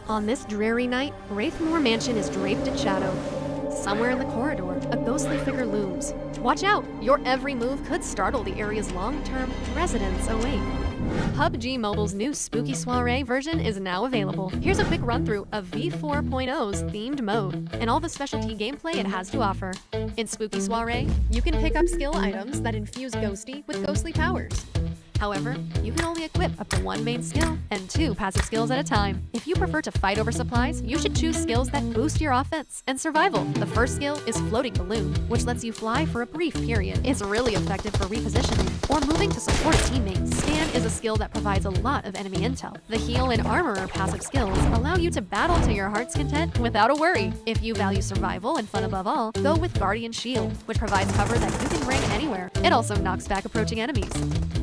On this dreary night, Wraithmore Mansion is draped in shadow. Somewhere in the corridor, a ghostly figure looms. Watch out! Your every move could startle the area's long-term residents awake. PUBG Mobile's new Spooky Soiree version is now available. Here's a quick run-through of V4.0's themed mode and all the specialty gameplay it has to offer. In Spooky Soiree, you can pick up skill items that infuse Ghosty with ghostly powers. However, you can only equip up to one main skill and 2 passive skills at a time. If you prefer to fight over supplies, you should choose skills that boost your offense and survival. The first skill is Floating Balloon, which lets you fly for a brief period. It's really effective for repositioning or moving to support teammates. Scan is a skill that provides a lot of enemy intel. The Heal and Armorer passive skills allow you to battle to your heart's content without a worry. If you value survival and fun above all, go with Guardian Shield, which provides cover that you can bring anywhere. It also knocks back approaching enemies.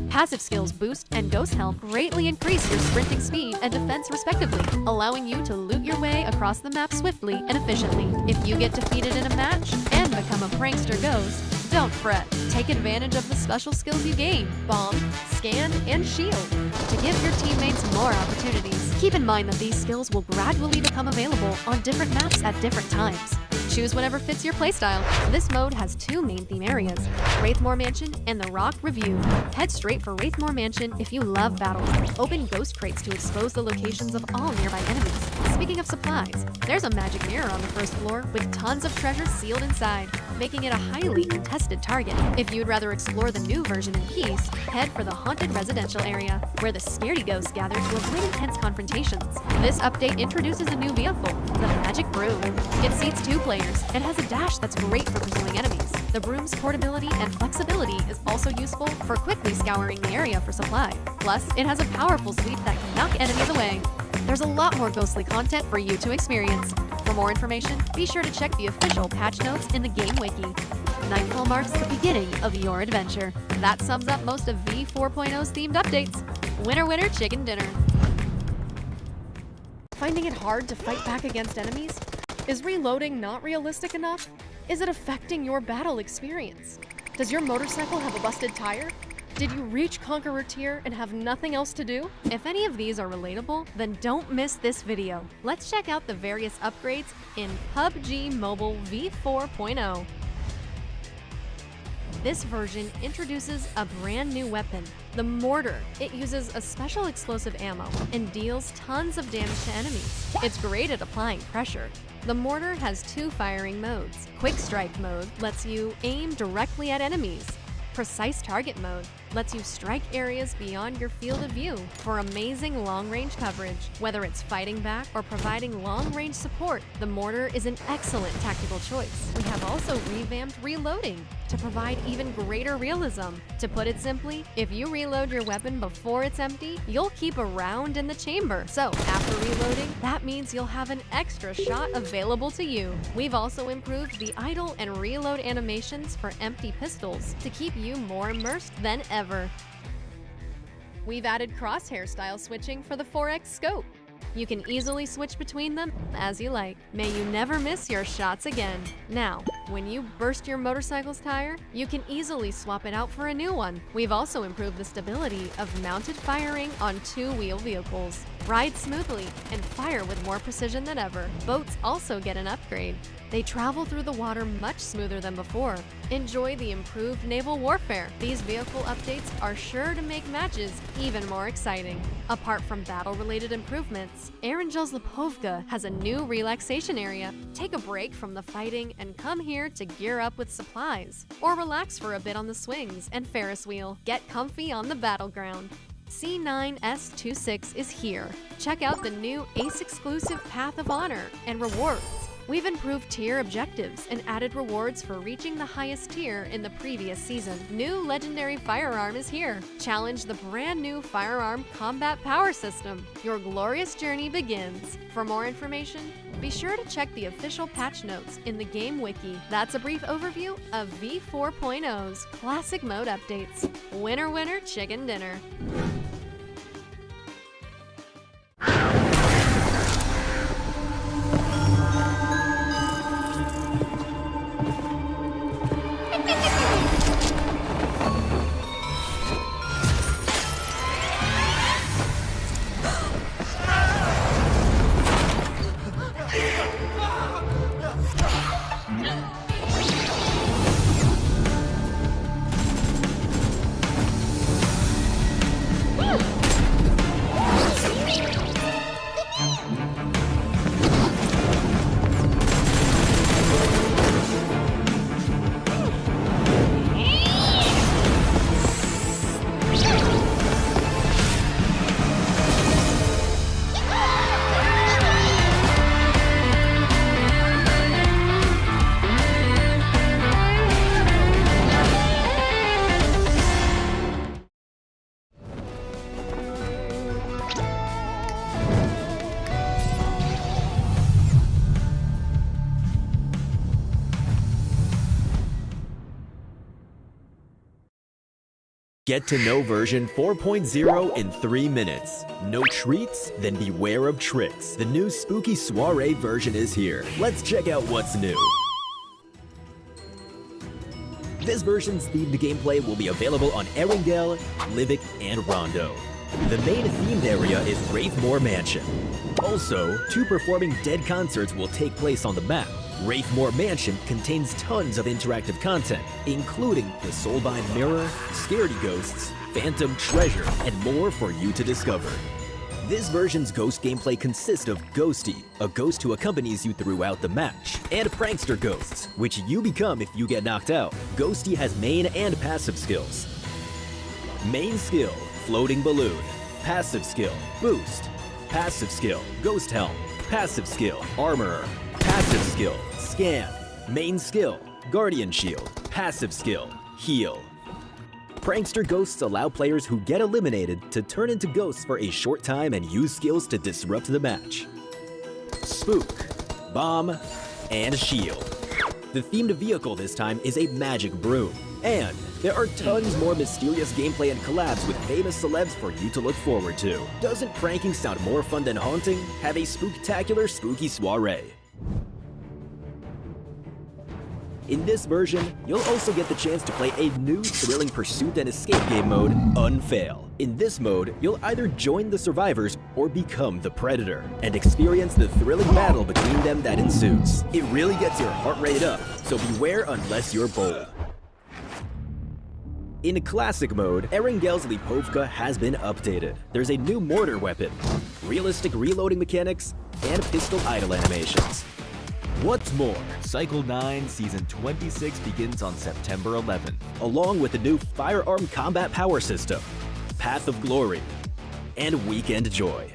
Passive skills Boost and Ghost Helm greatly increase your sprinting speed and defense respectively, allowing you to loot your way across the map swiftly and efficiently. If you get defeated in a match and become a prankster ghost, don't fret. Take advantage of the special skills you gain, Bomb, Scan, and Shield, to give your teammates more opportunities. Keep in mind that these skills will gradually become available on different maps at different times. Choose whatever fits your playstyle. This mode has 2 main theme areas, Wraithmore Mansion and the Rock Review. Head straight for Wraithmore Mansion if you love battles. Open ghost crates to expose the locations of all nearby enemies. Speaking of supplies, there's a magic mirror on the first floor with tons of treasure sealed inside, making it a highly contested target. If you'd rather explore the new version in peace, head for the haunted residential area, where the scaredy ghosts gather to avoid intense confrontations. This update introduces a new vehicle, the Magic Broom. It seats 2 players. It has a dash that's great for pursuing enemies. The broom's portability and flexibility is also useful for quickly scouring the area for supply. Plus, it has a powerful sweep that can knock enemies away. There's a lot more ghostly content for you to experience. For more information, be sure to check the official patch notes in the game wiki. Nightfall marks the beginning of your adventure. That sums up most of V4.0's themed updates. Winner, winner, chicken dinner. Finding it hard to fight back against enemies? Is reloading not realistic enough? Is it affecting your battle experience? Does your motorcycle have a busted tire? Did you reach Conqueror tier and have nothing else to do? If any of these are relatable, then don't miss this video. Let's check out the various upgrades in PUBG Mobile V4.0. This version introduces a brand new weapon, the Mortar. It uses a special explosive ammo and deals tons of damage to enemies. It's great at applying pressure. The Mortar has 2 firing modes. Quick Strike mode lets you aim directly at enemies. Precise Target mode lets you strike areas beyond your field of view for amazing long-range coverage. Whether it's fighting back or providing long-range support, the Mortar is an excellent tactical choice. We have also revamped reloading to provide even greater realism. To put it simply, if you reload your weapon before it's empty, you'll keep a round in the chamber. So after reloading, that means you'll have an extra shot available to you. We've also improved the idle and reload animations for empty pistols to keep you more immersed than ever. We've added crosshair style switching for the 4x scope. You can easily switch between them as you like. May you never miss your shots again. Now, when you burst your motorcycle's tire, you can easily swap it out for a new one. We've also improved the stability of mounted firing on two-wheel vehicles. Ride smoothly and fire with more precision than ever. Boats also get an upgrade. They travel through the water much smoother than before. Enjoy the improved naval warfare. These vehicle updates are sure to make matches even more exciting. Apart from battle-related improvements, Erangel's Leovka has a new relaxation area. Take a break from the fighting and come here to gear up with supplies. Or relax for a bit on the swings and Ferris wheel. Get comfy on the battleground. C9S26 is here. Check out the new Ace-exclusive Path of Honor and rewards. We've improved tier objectives and added rewards for reaching the highest tier in the previous season. New legendary firearm is here. Challenge the brand new firearm combat power system. Your glorious journey begins. For more information, be sure to check the official patch notes in the game wiki. That's a brief overview of V4.0's classic mode updates. Winner, winner, chicken dinner. Get to know version 4.0 in 3 minutes. No treats? Then beware of tricks. The new spooky soiree version is here. Let's check out what's new. This version's themed gameplay will be available on Erangel, Livik, and Rondo. The main themed area is Wraithmore Mansion. Also, 2 performing dead concerts will take place on the map. Wraithmore Mansion contains tons of interactive content, including the Soulbind Mirror, Scaredy Ghosts, Phantom Treasure, and more for you to discover. This version's ghost gameplay consists of Ghosty, a ghost who accompanies you throughout the match, and Prankster Ghosts, which you become if you get knocked out. Ghosty has main and passive skills. Main skill, Floating Balloon. Passive skill, Boost. Passive skill, Ghost Helm. Passive skill, Armorer. Passive skill, Scan. Main skill, Guardian Shield. Passive skill, Heal. Prankster Ghosts allow players who get eliminated to turn into ghosts for a short time and use skills to disrupt the match. Spook, Bomb, and Shield. The themed vehicle this time is a magic broom. And there are tons more mysterious gameplay and collabs with famous celebs for you to look forward to. Doesn't pranking sound more fun than haunting? Have a spooktacular spooky soiree. In this version, you'll also get the chance to play a new thrilling pursuit and escape game mode, Unfail. In this mode, you'll either join the survivors or become the predator, and experience the thrilling battle between them that ensues. It really gets your heart rate up, so beware unless you're bold. In classic mode, Erangel's Leovka has been updated. There's a new mortar weapon, realistic reloading mechanics, and pistol idle animations. What's more, Cycle 9 Season 26 begins on September 11th, along with the new Firearm Combat Power System, Path of Glory, and Weekend Joy.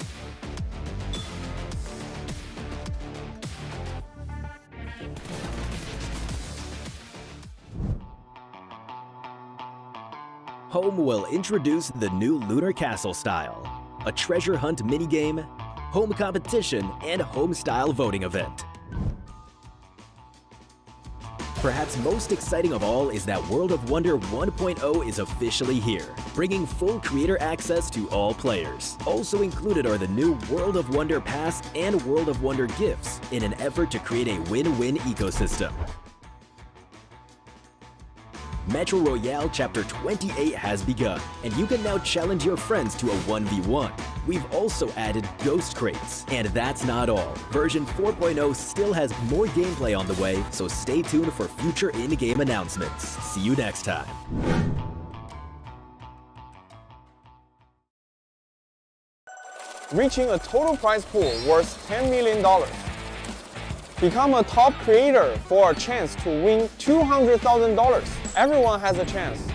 Home will introduce the new Lunar Castle style, a treasure hunt minigame, home competition, and home-style voting event. Perhaps most exciting of all is that World of Wonder 1.0 is officially here, bringing full creator access to all players. Also included are the new World of Wonder Pass and World of Wonder gifts in an effort to create a win-win ecosystem. Metro Royale Chapter 28 has begun, and you can now challenge your friends to a 1v1. We've also added Ghost Crates. And that's not all. Version 4.0 still has more gameplay on the way, so stay tuned for future in-game announcements. See you next time. Reaching a total prize pool worth $10 million. Become a top creator for a chance to win $200,000. Everyone has a chance.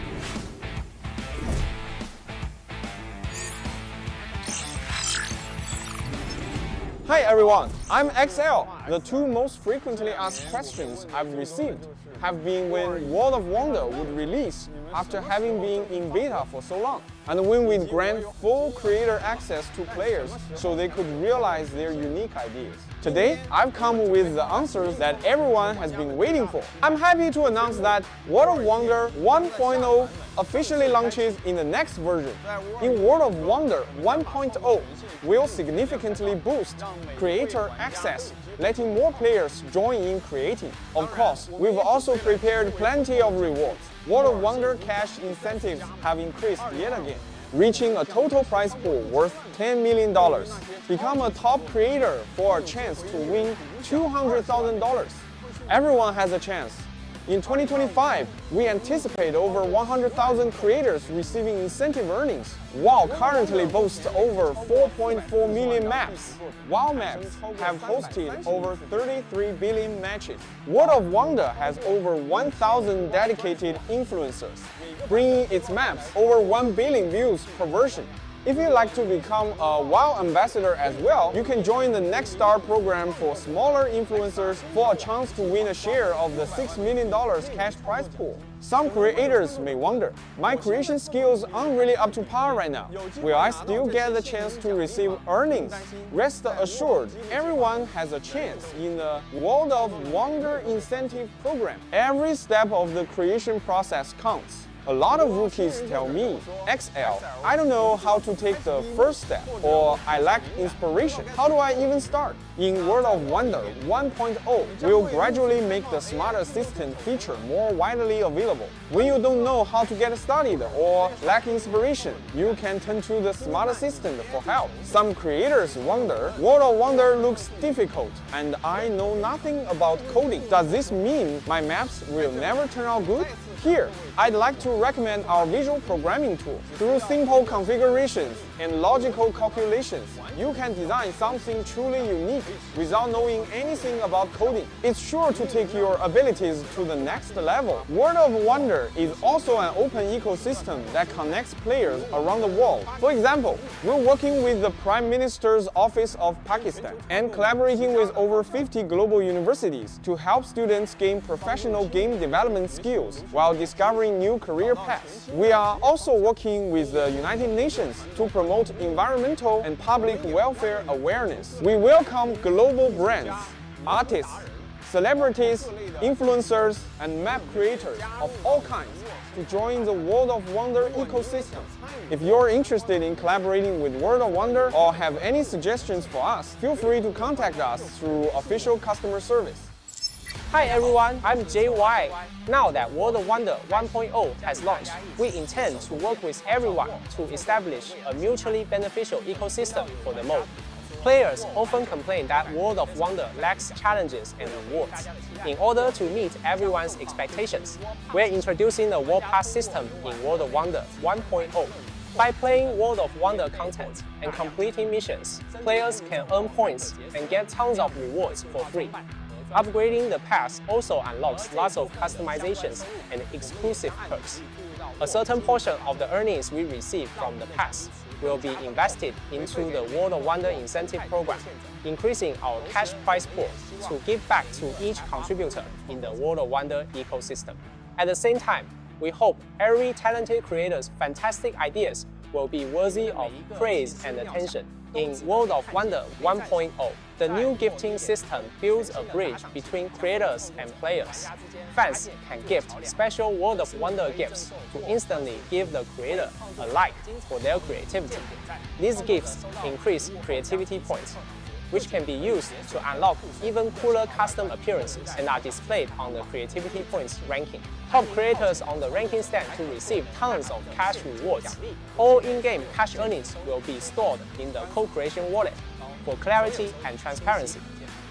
Hi everyone, I'm XL. The two most frequently asked questions I've received have been when World of Wonder would release after having been in beta for so long, and when we'd grant full creator access to players so they could realize their unique ideas. Today, I've come with the answers that everyone has been waiting for. I'm happy to announce that World of Wonder 1.0 officially launches in the next version. In World of Wonder 1.0 will significantly boost creator access, letting more players join in creating. Of course, we've also prepared plenty of rewards. World of Wonder cash incentives have increased yet again, reaching a total prize pool worth $10 million. Become a top creator for a chance to win $200,000. Everyone has a chance. In 2025, we anticipate over 100,000 creators receiving incentive earnings. WoW currently boasts over 4.4 million maps. WoW maps have hosted over 33 billion matches. World of Wonder has over 1,000 dedicated influencers, bringing its maps over 1 billion views per version. If you'd like to become a WoW ambassador as well, you can join the Next Star program for smaller influencers for a chance to win a share of the $6 million cash prize pool. Some creators may wonder, my creation skills aren't really up to par right now. Will I still get the chance to receive earnings? Rest assured, everyone has a chance in the World of Wonder incentive program. Every step of the creation process counts. A lot of rookies tell me, XL, I don't know how to take the first step, or I lack inspiration. How do I even start? In World of Wonder 1.0, we'll gradually make the Smart Assistant feature more widely available. When you don't know how to get started or lack inspiration, you can turn to the Smart Assistant for help. Some creators wonder, World of Wonder looks difficult, and I know nothing about coding. Does this mean my maps will never turn out good? Here, I'd like to recommend our visual programming tool. Through simple configurations and logical calculations, you can design something truly unique without knowing anything about coding. It's sure to take your abilities to the next level. World of Wonder is also an open ecosystem that connects players around the world. For example, we're working with the Prime Minister's Office of Pakistan and collaborating with over 50 global universities to help students gain professional game development skills while discovering new career paths. We are also working with the United Nations to promote environmental and public welfare awareness. We welcome global brands, artists, celebrities, influencers, and map creators of all kinds to join the World of Wonder ecosystem. If you're interested in collaborating with World of Wonder or have any suggestions for us, feel free to contact us through official customer service. Hi everyone, I'm JY. Now that World of Wonder 1.0 has launched, we intend to work with everyone to establish a mutually beneficial ecosystem for the mode. Players often complain that World of Wonder lacks challenges and rewards. In order to meet everyone's expectations, we're introducing the World Pass system in World of Wonder 1.0. By playing World of Wonder content and completing missions, players can earn points and get tons of rewards for free. Upgrading the pass also unlocks lots of customizations and exclusive perks. A certain portion of the earnings we receive from the pass will be invested into the World of Wonder incentive program, increasing our cash prize pool to give back to each contributor in the World of Wonder ecosystem. At the same time, we hope every talented creator's fantastic ideas will be worthy of praise and attention. In World of Wonder 1.0, the new gifting system builds a bridge between creators and players. Fans can gift special World of Wonder gifts to instantly give the creator a like for their creativity. These gifts increase creativity points, which can be used to unlock even cooler custom appearances and are displayed on the creativity points ranking. Top creators on the ranking stand to receive tons of cash rewards. All in-game cash earnings will be stored in the co-creation wallet for clarity and transparency.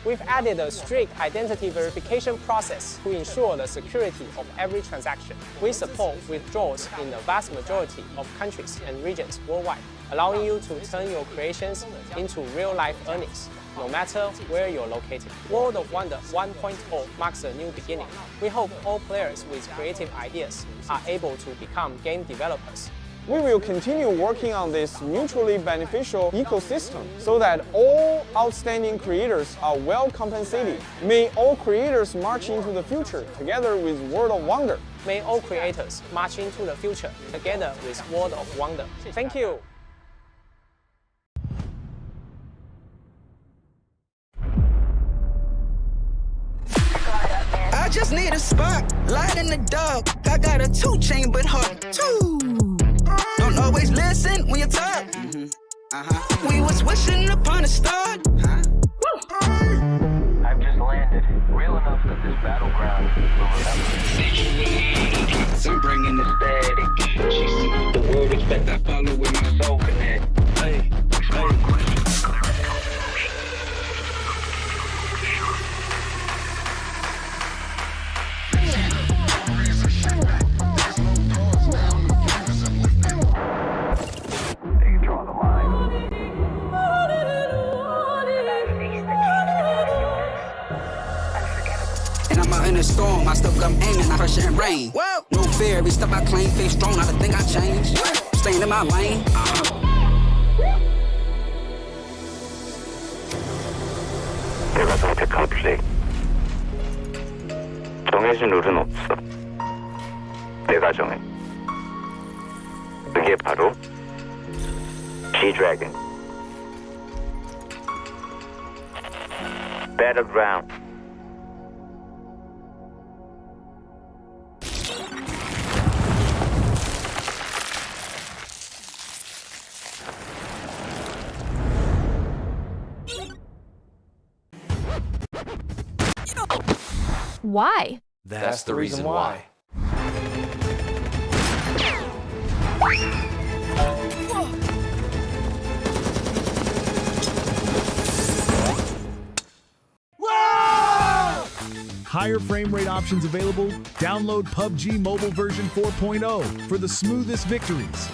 We've added a strict identity verification process to ensure the security of every transaction. We support withdrawals in the vast majority of countries and regions worldwide, allowing you to turn your creations into real-life earnings, no matter where you're located. World of Wonder 1.0 marks a new beginning. We hope all players with creative ideas are able to become game developers. We will continue working on this mutually beneficial ecosystem so that all outstanding creators are well compensated. May all creators march into the future together with World of Wonder. May all creators march into the future together with World of Wonder. Thank you. I just need a spot, light in the dark. I got a 2-chain but hard too. Don't always listen when you talk. We was wishing upon a star. I've just landed. Real enough that this battleground will remember. I'm bringing the static. She sees the world expect I follow with my soul connect. Hey, in a storm, I still come aiming, I pressure and rain. Whoa. No fear, every step I claim, face strong, I think I change. Staying in my lane. 내가 선택할게. 정해진 룰은 없어. 내가 정해. 그게 바로 G-Dragon. Battleground. Why? That's the reason why. Higher frame rate options available? Download PUBG Mobile version 4.0 for the smoothest victories.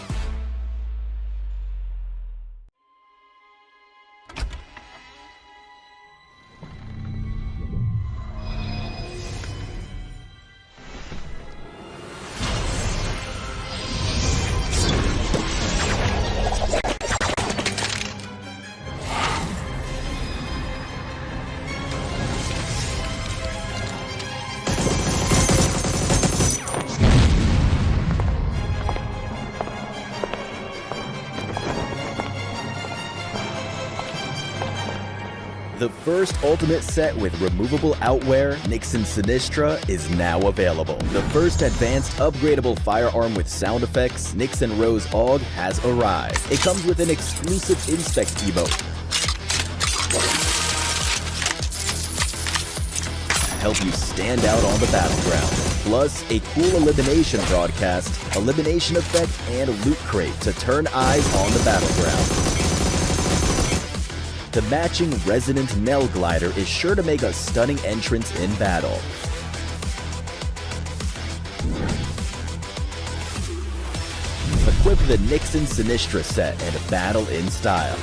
The first ultimate set with removable outwear, Nixon Sinistra, is now available. The first advanced upgradable firearm with sound effects, Nixon Rose AUG, has arrived. It comes with an exclusive Inspect emote. Help you stand out on the battleground. Plus, a cool elimination broadcast, elimination effect, and loot crate to turn eyes on the battleground. The matching Resonant Nell glider is sure to make a stunning entrance in battle. Equip the Nixon Sinistra set and battle in style.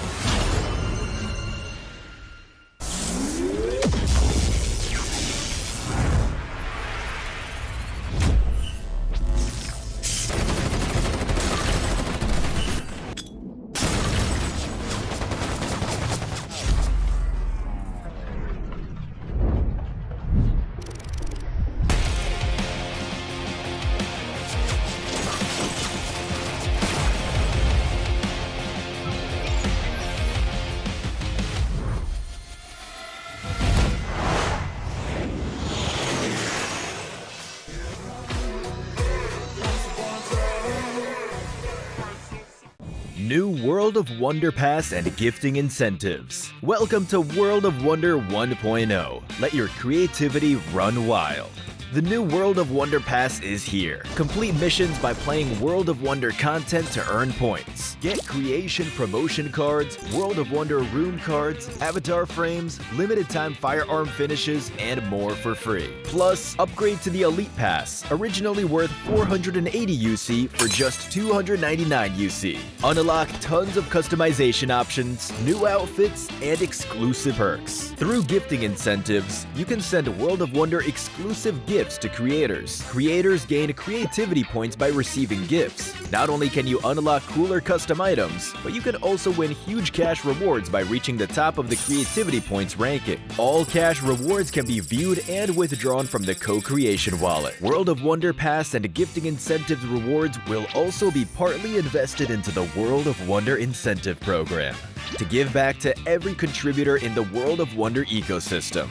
World of Wonder Pass and gifting incentives. Welcome to World of Wonder 1.0. Let your creativity run wild. The new World of Wonder Pass is here. Complete missions by playing World of Wonder content to earn points. Get creation promotion cards, World of Wonder rune cards, avatar frames, limited time firearm finishes, and more for free. Plus, upgrade to the Elite Pass, originally worth 480 UC for just 299 UC. Unlock tons of customization options, new outfits, and exclusive perks. Through gifting incentives, you can send World of Wonder exclusive gifts to creators. Creators gain creativity points by receiving gifts. Not only can you unlock cooler custom items, but you can also win huge cash rewards by reaching the top of the creativity points ranking. All cash rewards can be viewed and withdrawn from the co-creation wallet. World of Wonder Pass and gifting incentives rewards will also be partly invested into the World of Wonder incentive program to give back to every contributor in the World of Wonder ecosystem.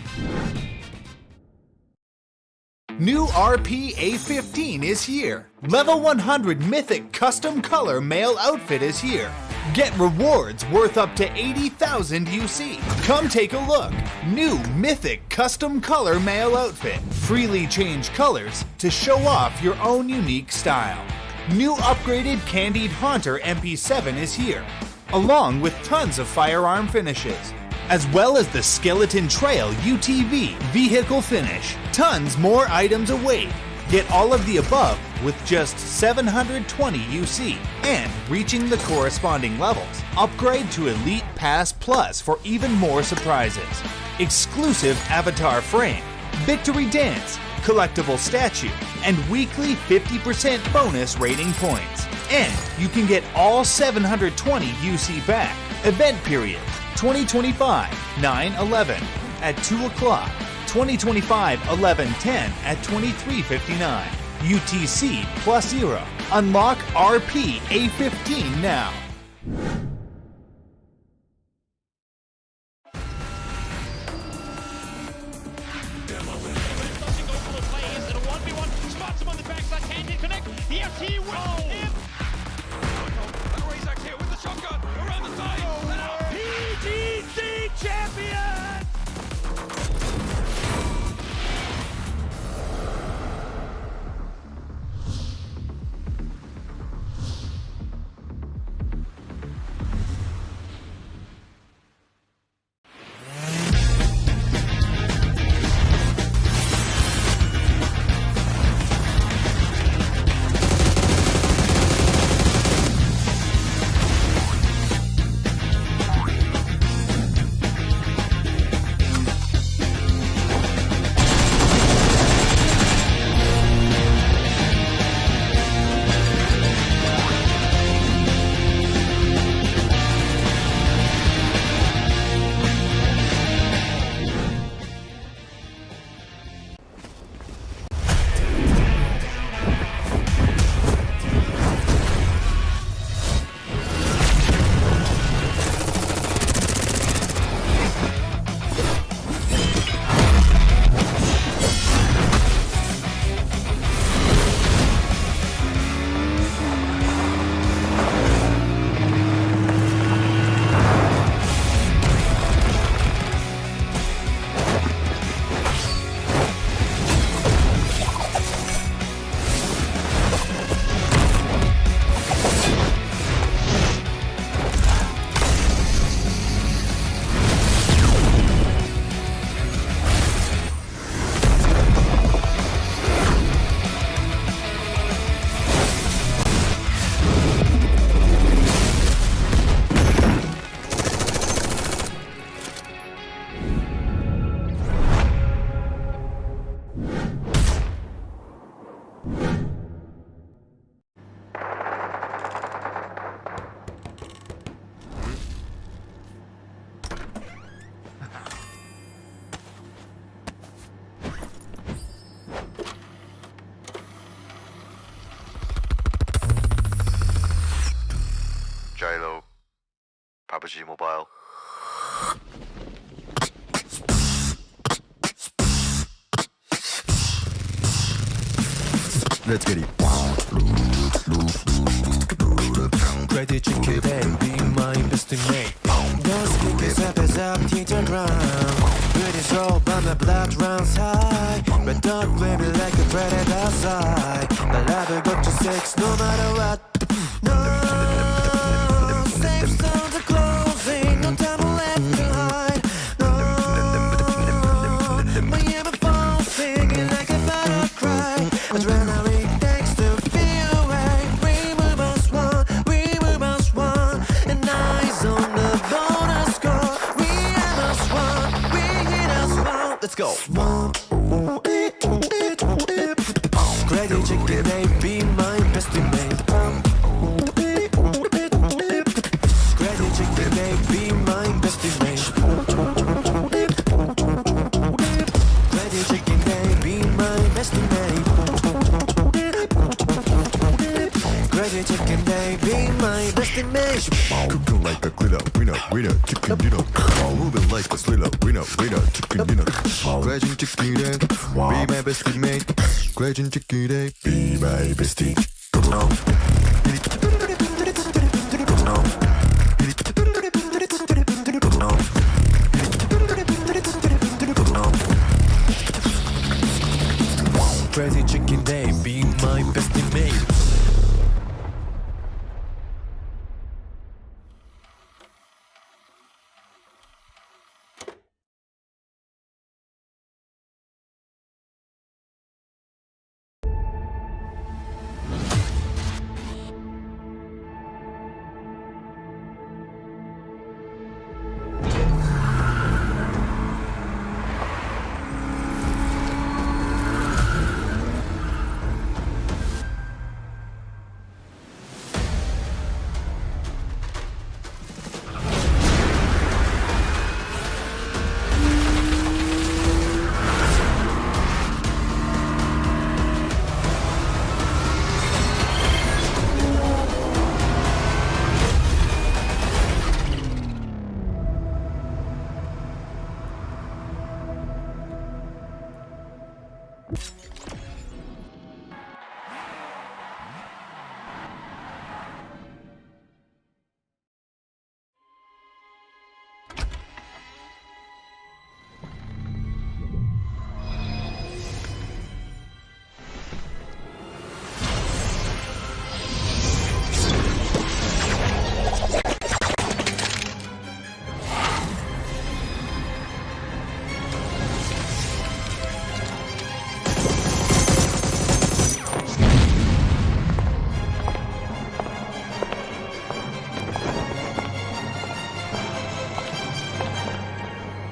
New RP A15 is here. Level 100 Mythic Custom Color Male Outfit is here. Get rewards worth up to 80,000 UC. Come take a look. New Mythic Custom Color Male Outfit. Freely change colors to show off your own unique style. New upgraded Candied Haunter MP7 is here, along with tons of firearm finishes, as well as the Skeleton Trail UTV vehicle finish. Tons more items await. Get all of the above with just 720 UC and reaching the corresponding levels. Upgrade to Elite Pass Plus for even more surprises. Exclusive avatar frame, victory dance, collectible statue, and weekly 50% bonus rating points. And you can get all 720 UC back. Event period 2025 9/11 at 2 o'clock, 2025 11/10 at 23:59. UTC +0. Unlock RP A15 now. PUBG Mobile. Let's get it. Ready to kill baby. estimate. Those kickers up as up, teacher ground. Pretty slow, but my blood runs high. Red dot baby like a predator outside. The level go to 6 no matter what. No, safe zones are closing, no time left behind. No, Miami Falls singing like a battle cry. Adrenaline takes the fear away. We must one, and eyes on the bonus score. We must one, let's go. Crazy chicken, they be my best mate. Crazy chicken, they be my best mate. Crazy chicken, they be my best mate. Crazy chicken, they be my best mate. Cooking like a glitter, winner, chicken dinner. Moving like a thriller, winner, chicken dinner. Crazy chicken, be my best mate. Crazy chicken, be my bestie. Crazy chicken, they be my best mate.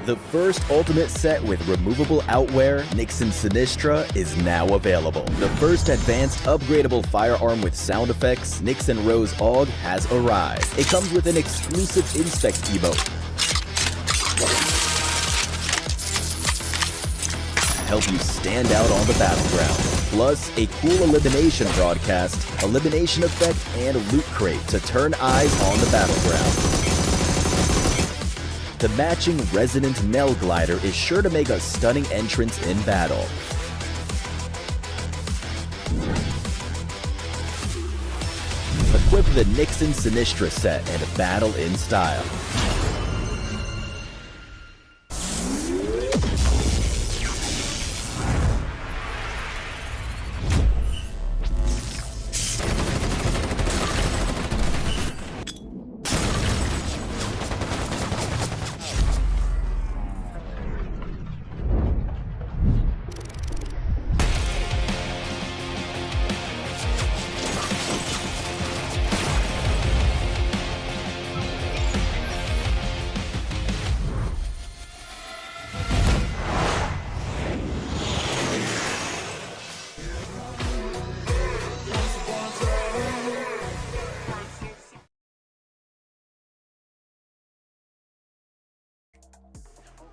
The first ultimate set with removable outwear, Nixon Sinistra, is now available. The first advanced upgradable firearm with sound effects, Nixon Rose AUG, has arrived. It comes with an exclusive Inspect emote. Help you stand out on the battleground. Plus, a cool elimination broadcast, elimination effect, and loot crate to turn eyes on the battleground. The matching Resonant Mel Glider is sure to make a stunning entrance in battle. Equip the Nixon Sinistra set and battle in style.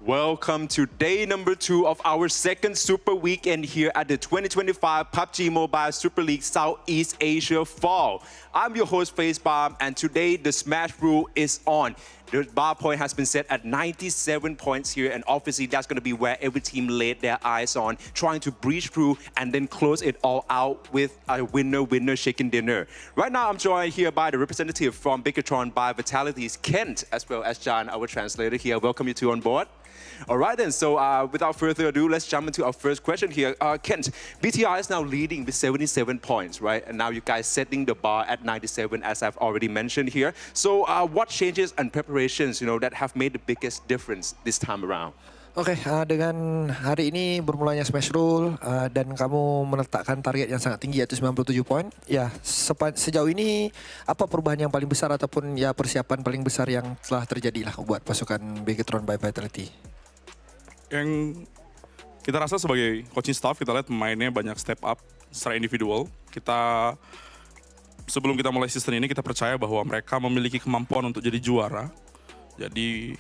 Welcome to day number 2 of our second Super Weekend here at the 2025 PUBG Mobile Super League Southeast Asia Fall. I'm your host, FaZe, and today the Smash Rule is on. The bar point has been set at 97 points here, and obviously that's going to be where every team laid their eyes on, trying to breach through and then close it all out with a winner chicken dinner. Right now, I'm joined here by the representative from BIGETRON by Vitality's Kent, as well as John, our translator here. Welcome you two on board. All right then, so without further ado, let's jump into our first question here. Kent, BTR is now leading with 77 points, right? And now you guys setting the bar at 97, as I've already mentioned here. So what changes and preparations, that have made the biggest difference this time around? Oke, dengan hari ini bermulanya Smash Rule dan kamu meletakkan target yang sangat tinggi yaitu 97 poin. Ya, sejauh ini apa perubahan yang paling besar ataupun ya persiapan paling besar yang telah terjadi lah buat pasukan BIGETRON by Vitality? Yang kita rasa sebagai coaching staff, kita lihat pemainnya banyak step up secara individual. Sebelum kita mulai season ini, kita percaya bahwa mereka memiliki kemampuan untuk jadi juara. Jadi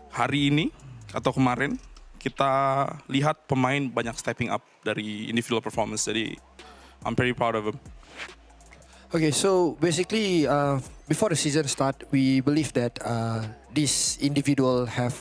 hari ini atau kemarin kita lihat pemain banyak stepping up dari individual performance. Jadi I'm very proud of them. Okay, so basically before the season start, we believe that this individual have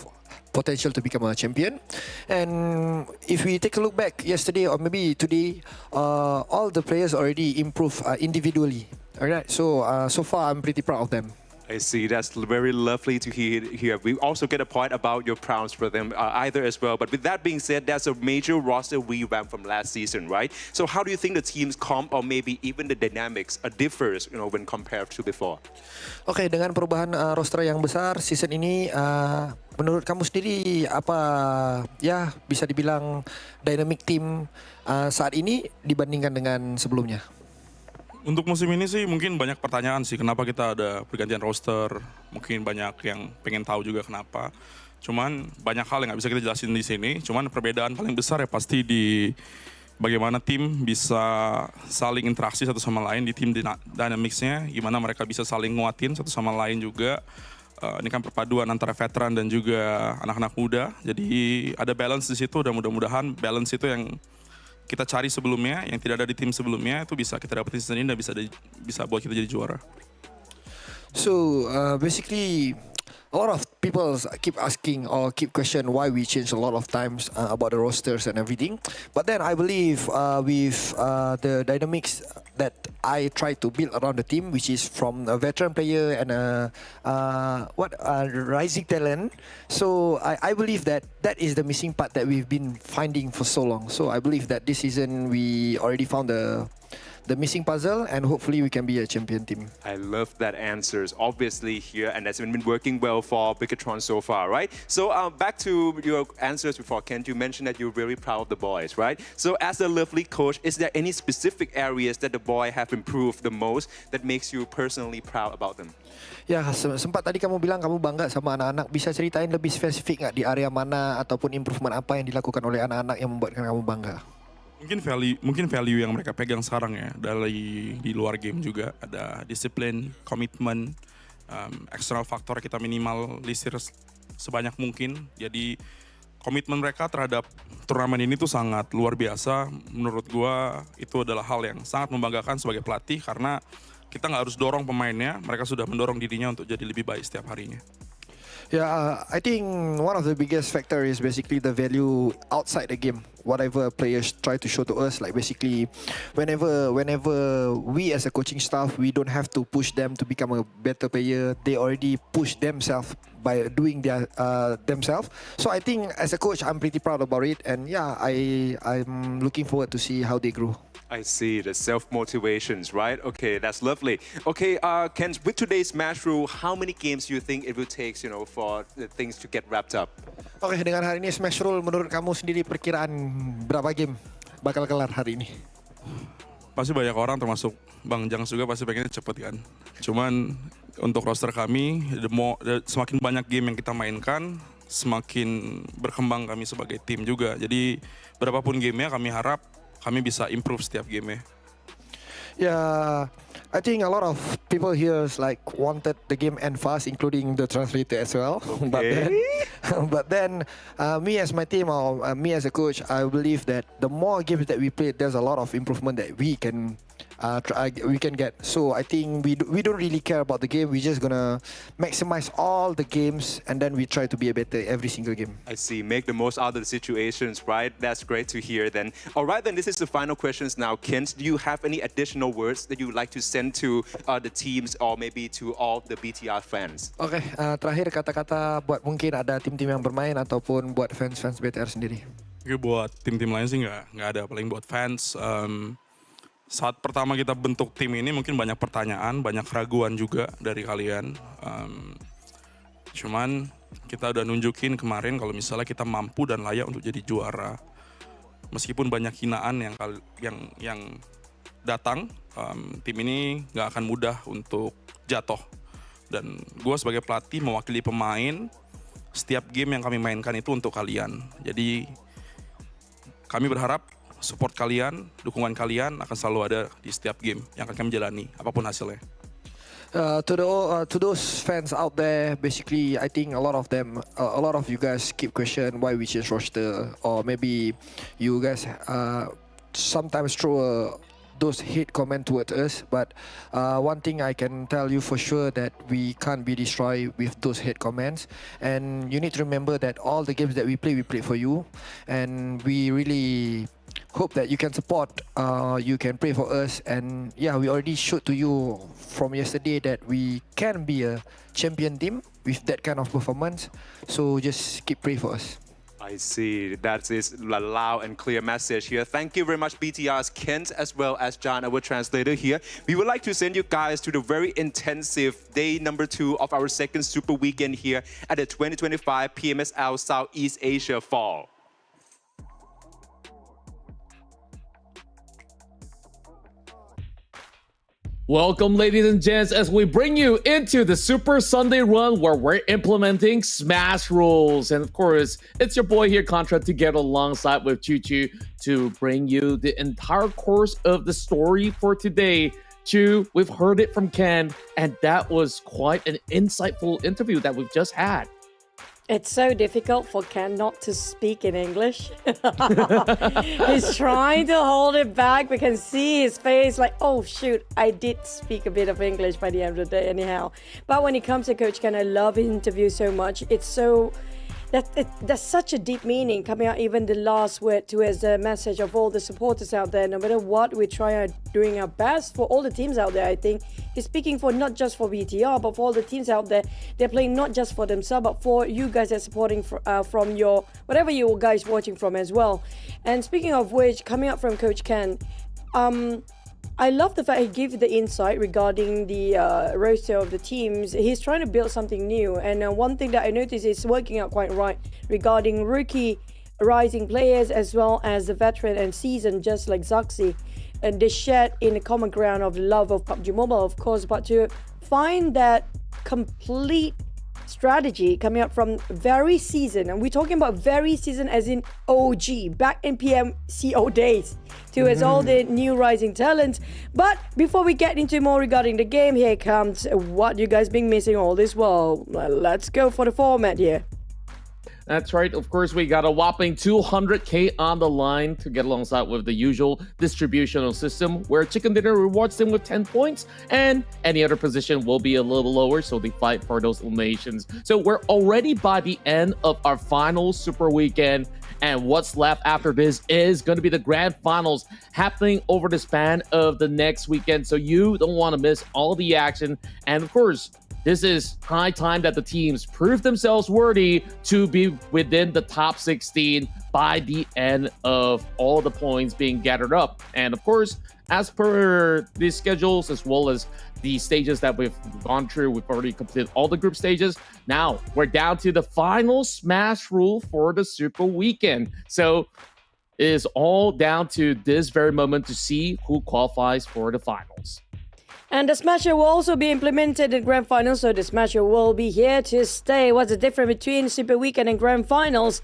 potential to become a champion. And if we take a look back yesterday or maybe today, all the players already improved individually. Alright, so so far I'm pretty proud of them. I see. That's very lovely to hear. We also get a point about your prowess for them either as well. But with that being said, that's a major roster revamp from last season, right? So how do you think the team's comp or maybe even the dynamics differs, when compared to before? Oke, dengan perubahan roster yang besar season ini, menurut kamu sendiri apa ya bisa dibilang dynamic team saat ini dibandingkan dengan sebelumnya? Untuk musim ini sih mungkin banyak pertanyaan sih kenapa kita ada pergantian roster. Mungkin banyak yang pengen tahu juga kenapa. Cuman banyak hal yang nggak bisa kita jelasin di sini. Cuman perbedaan paling besar ya pasti di bagaimana tim bisa saling interaksi satu sama lain di tim dynamics-nya. Gimana mereka bisa saling nguatin satu sama lain juga. Ini kan perpaduan antara veteran dan juga anak-anak muda. Jadi ada balance di situ dan mudah-mudahan balance itu yang kita cari sebelumnya, yang tidak ada di tim sebelumnya itu bisa kita dapetin season ini dan bisa buat kita jadi juara. So basically, a lot of people keep asking or keep question why we change a lot of times about the rosters and everything. But then I believe with the dynamics that I try to build around the team, which is from a veteran player and a rising talent. So I believe that is the missing part that we've been finding for so long. So I believe that this season we already found the missing puzzle and hopefully we can be a champion team. I love that answers, obviously here, and that's been working well for BIGETRON so far, right? So back to your answers before, Kent, you mentioned that you're very proud of the boys, right? So as a lovely coach, is there any specific areas that the boy have improved the most that makes you personally proud about them? Ya, sempat tadi kamu bilang kamu bangga sama anak-anak. Bisa ceritain lebih spesifik nggak di area mana ataupun improvement apa yang dilakukan oleh anak-anak yang membuatkan kamu bangga? Mungkin value yang mereka pegang sekarang ya dari di luar game juga ada disiplin, komitmen, eksternal faktor kita minimalisir sebanyak mungkin. Jadi komitmen mereka terhadap turnamen ini tuh sangat luar biasa. Menurut gua itu adalah hal yang sangat membanggakan sebagai pelatih karena kita nggak harus dorong pemainnya, mereka sudah mendorong dirinya untuk jadi lebih baik setiap harinya. Yeah, I think one of the biggest factor is basically the value outside the game. Whatever players try to show to us, like basically, whenever we as a coaching staff, we don't have to push them to become a better player. They already push themselves by doing their themselves. So I think as a coach, I'm pretty proud about it, and yeah, I'm looking forward to see how they grow. I see, the self-motivations, right? Okay, that's lovely. Okay, Ken, with today's match rule, how many games do you think it will take, for the things to get wrapped up? Oke, dengan hari ini Smash Rule, menurut kamu sendiri perkiraan berapa game bakal kelar hari ini? Pasti banyak orang termasuk Bang Jangs juga pasti pengennya cepet kan. Cuman untuk roster kami, semakin banyak game yang kita mainkan, semakin berkembang kami sebagai tim juga. Jadi berapapun gamenya kami harap kami bisa improve setiap game-nya. Yeah, I think a lot of people here wanted the game end fast, including the translator as well. Okay. But then, me as my team or me as a coach, I believe that the more games that we play, there's a lot of improvement that we can we can get. So I think we don't really care about the game. We're just gonna maximize all the games, and then we try to be better every single game. I see. Make the most out of the situations, right? That's great to hear then. All right, then this is the final questions now. Kent, do you have any additional words that you would like to send to the teams or maybe to all the BTR fans? Oke, terakhir kata-kata buat mungkin ada tim-tim yang bermain ataupun buat fans-fans BTR sendiri. Oke, buat tim-tim lain sih nggak ada. Paling buat fans. Saat pertama kita bentuk tim ini mungkin banyak pertanyaan, banyak keraguan juga dari kalian. Cuman kita udah nunjukin kemarin kalau misalnya kita mampu dan layak untuk jadi juara. Meskipun banyak hinaan yang datang, tim ini nggak akan mudah untuk jatuh. Dan gue sebagai pelatih mewakili pemain, setiap game yang kami mainkan itu untuk kalian. Jadi kami berharap support kalian, dukungan kalian akan selalu ada di setiap game yang akan kami jalani, apapun hasilnya. To those fans out there, basically, I think a lot of you guys keep question why we change roster, or maybe you guys sometimes throw those hate comment towards us. But one thing I can tell you for sure that we can't be destroyed with those hate comments. And you need to remember that all the games that we play for you, and we really hope that you can support, you can pray for us, and yeah, we already showed to you from yesterday that we can be a champion team with that kind of performance. So just keep praying for us. I see. That is a loud and clear message here. Thank you very much, BTR's Kent, as well as John, our translator here. We would like to send you guys to the very intensive day number 2 of our second Super Weekend here at the 2025 PMSL Southeast Asia Fall. Welcome, ladies and gents, as we bring you into the Super Sunday Run where we're implementing Smash rules. And of course, it's your boy here, Contra, together alongside with Choo Choo to bring you the entire course of the story for today. Choo, we've heard it from Ken, and that was quite an insightful interview that we've just had. It's so difficult for Ken not to speak in English. He's trying to hold it back. We can see his face like, oh shoot, I did speak a bit of English by the end of the day anyhow. But when it comes to Coach Ken, I love his interview so much. It's so... There's such a deep meaning coming out, even the last word to his message of all the supporters out there. No matter what, we try doing our best for all the teams out there. I think he's speaking for not just for BTR, but for all the teams out there. They're playing not just for themselves, but for you guys that are supporting from your, whatever you guys watching from as well. And speaking of which, coming up from Coach Ken, I love the fact he gave the insight regarding the roster of the teams. He's trying to build something new, and one thing that I noticed is working out quite right regarding rookie rising players as well as the veteran and seasoned, just like Zaxi, and they shared in the common ground of love of PUBG Mobile, of course, but to find that complete strategy coming out from very seasoned, and we're talking about very seasoned as in OG, back in PMCO days, to as all the new rising talents. But before we get into more regarding the game, here comes what you guys been missing all this while. Let's go for the format here. That's right. Of course, we got a whopping 200K on the line to get alongside with the usual distributional system where Chicken Dinner rewards them with 10 points and any other position will be a little lower, so they fight for those eliminations. So we're already by the end of our final Super Weekend, and what's left after this is going to be the grand finals happening over the span of the next weekend, so you don't want to miss all the action. And of course, this is high time that the teams prove themselves worthy to be within the top 16 by the end of all the points being gathered up. And of course, as per the schedules as well as the stages that we've gone through, we've already completed all the group stages. Now we're down to the final Smash rule for the Super Weekend. So it is all down to this very moment to see who qualifies for the finals. And the Smasher will also be implemented in Grand Finals, so the Smasher will be here to stay. What's the difference between Super Weekend and Grand Finals?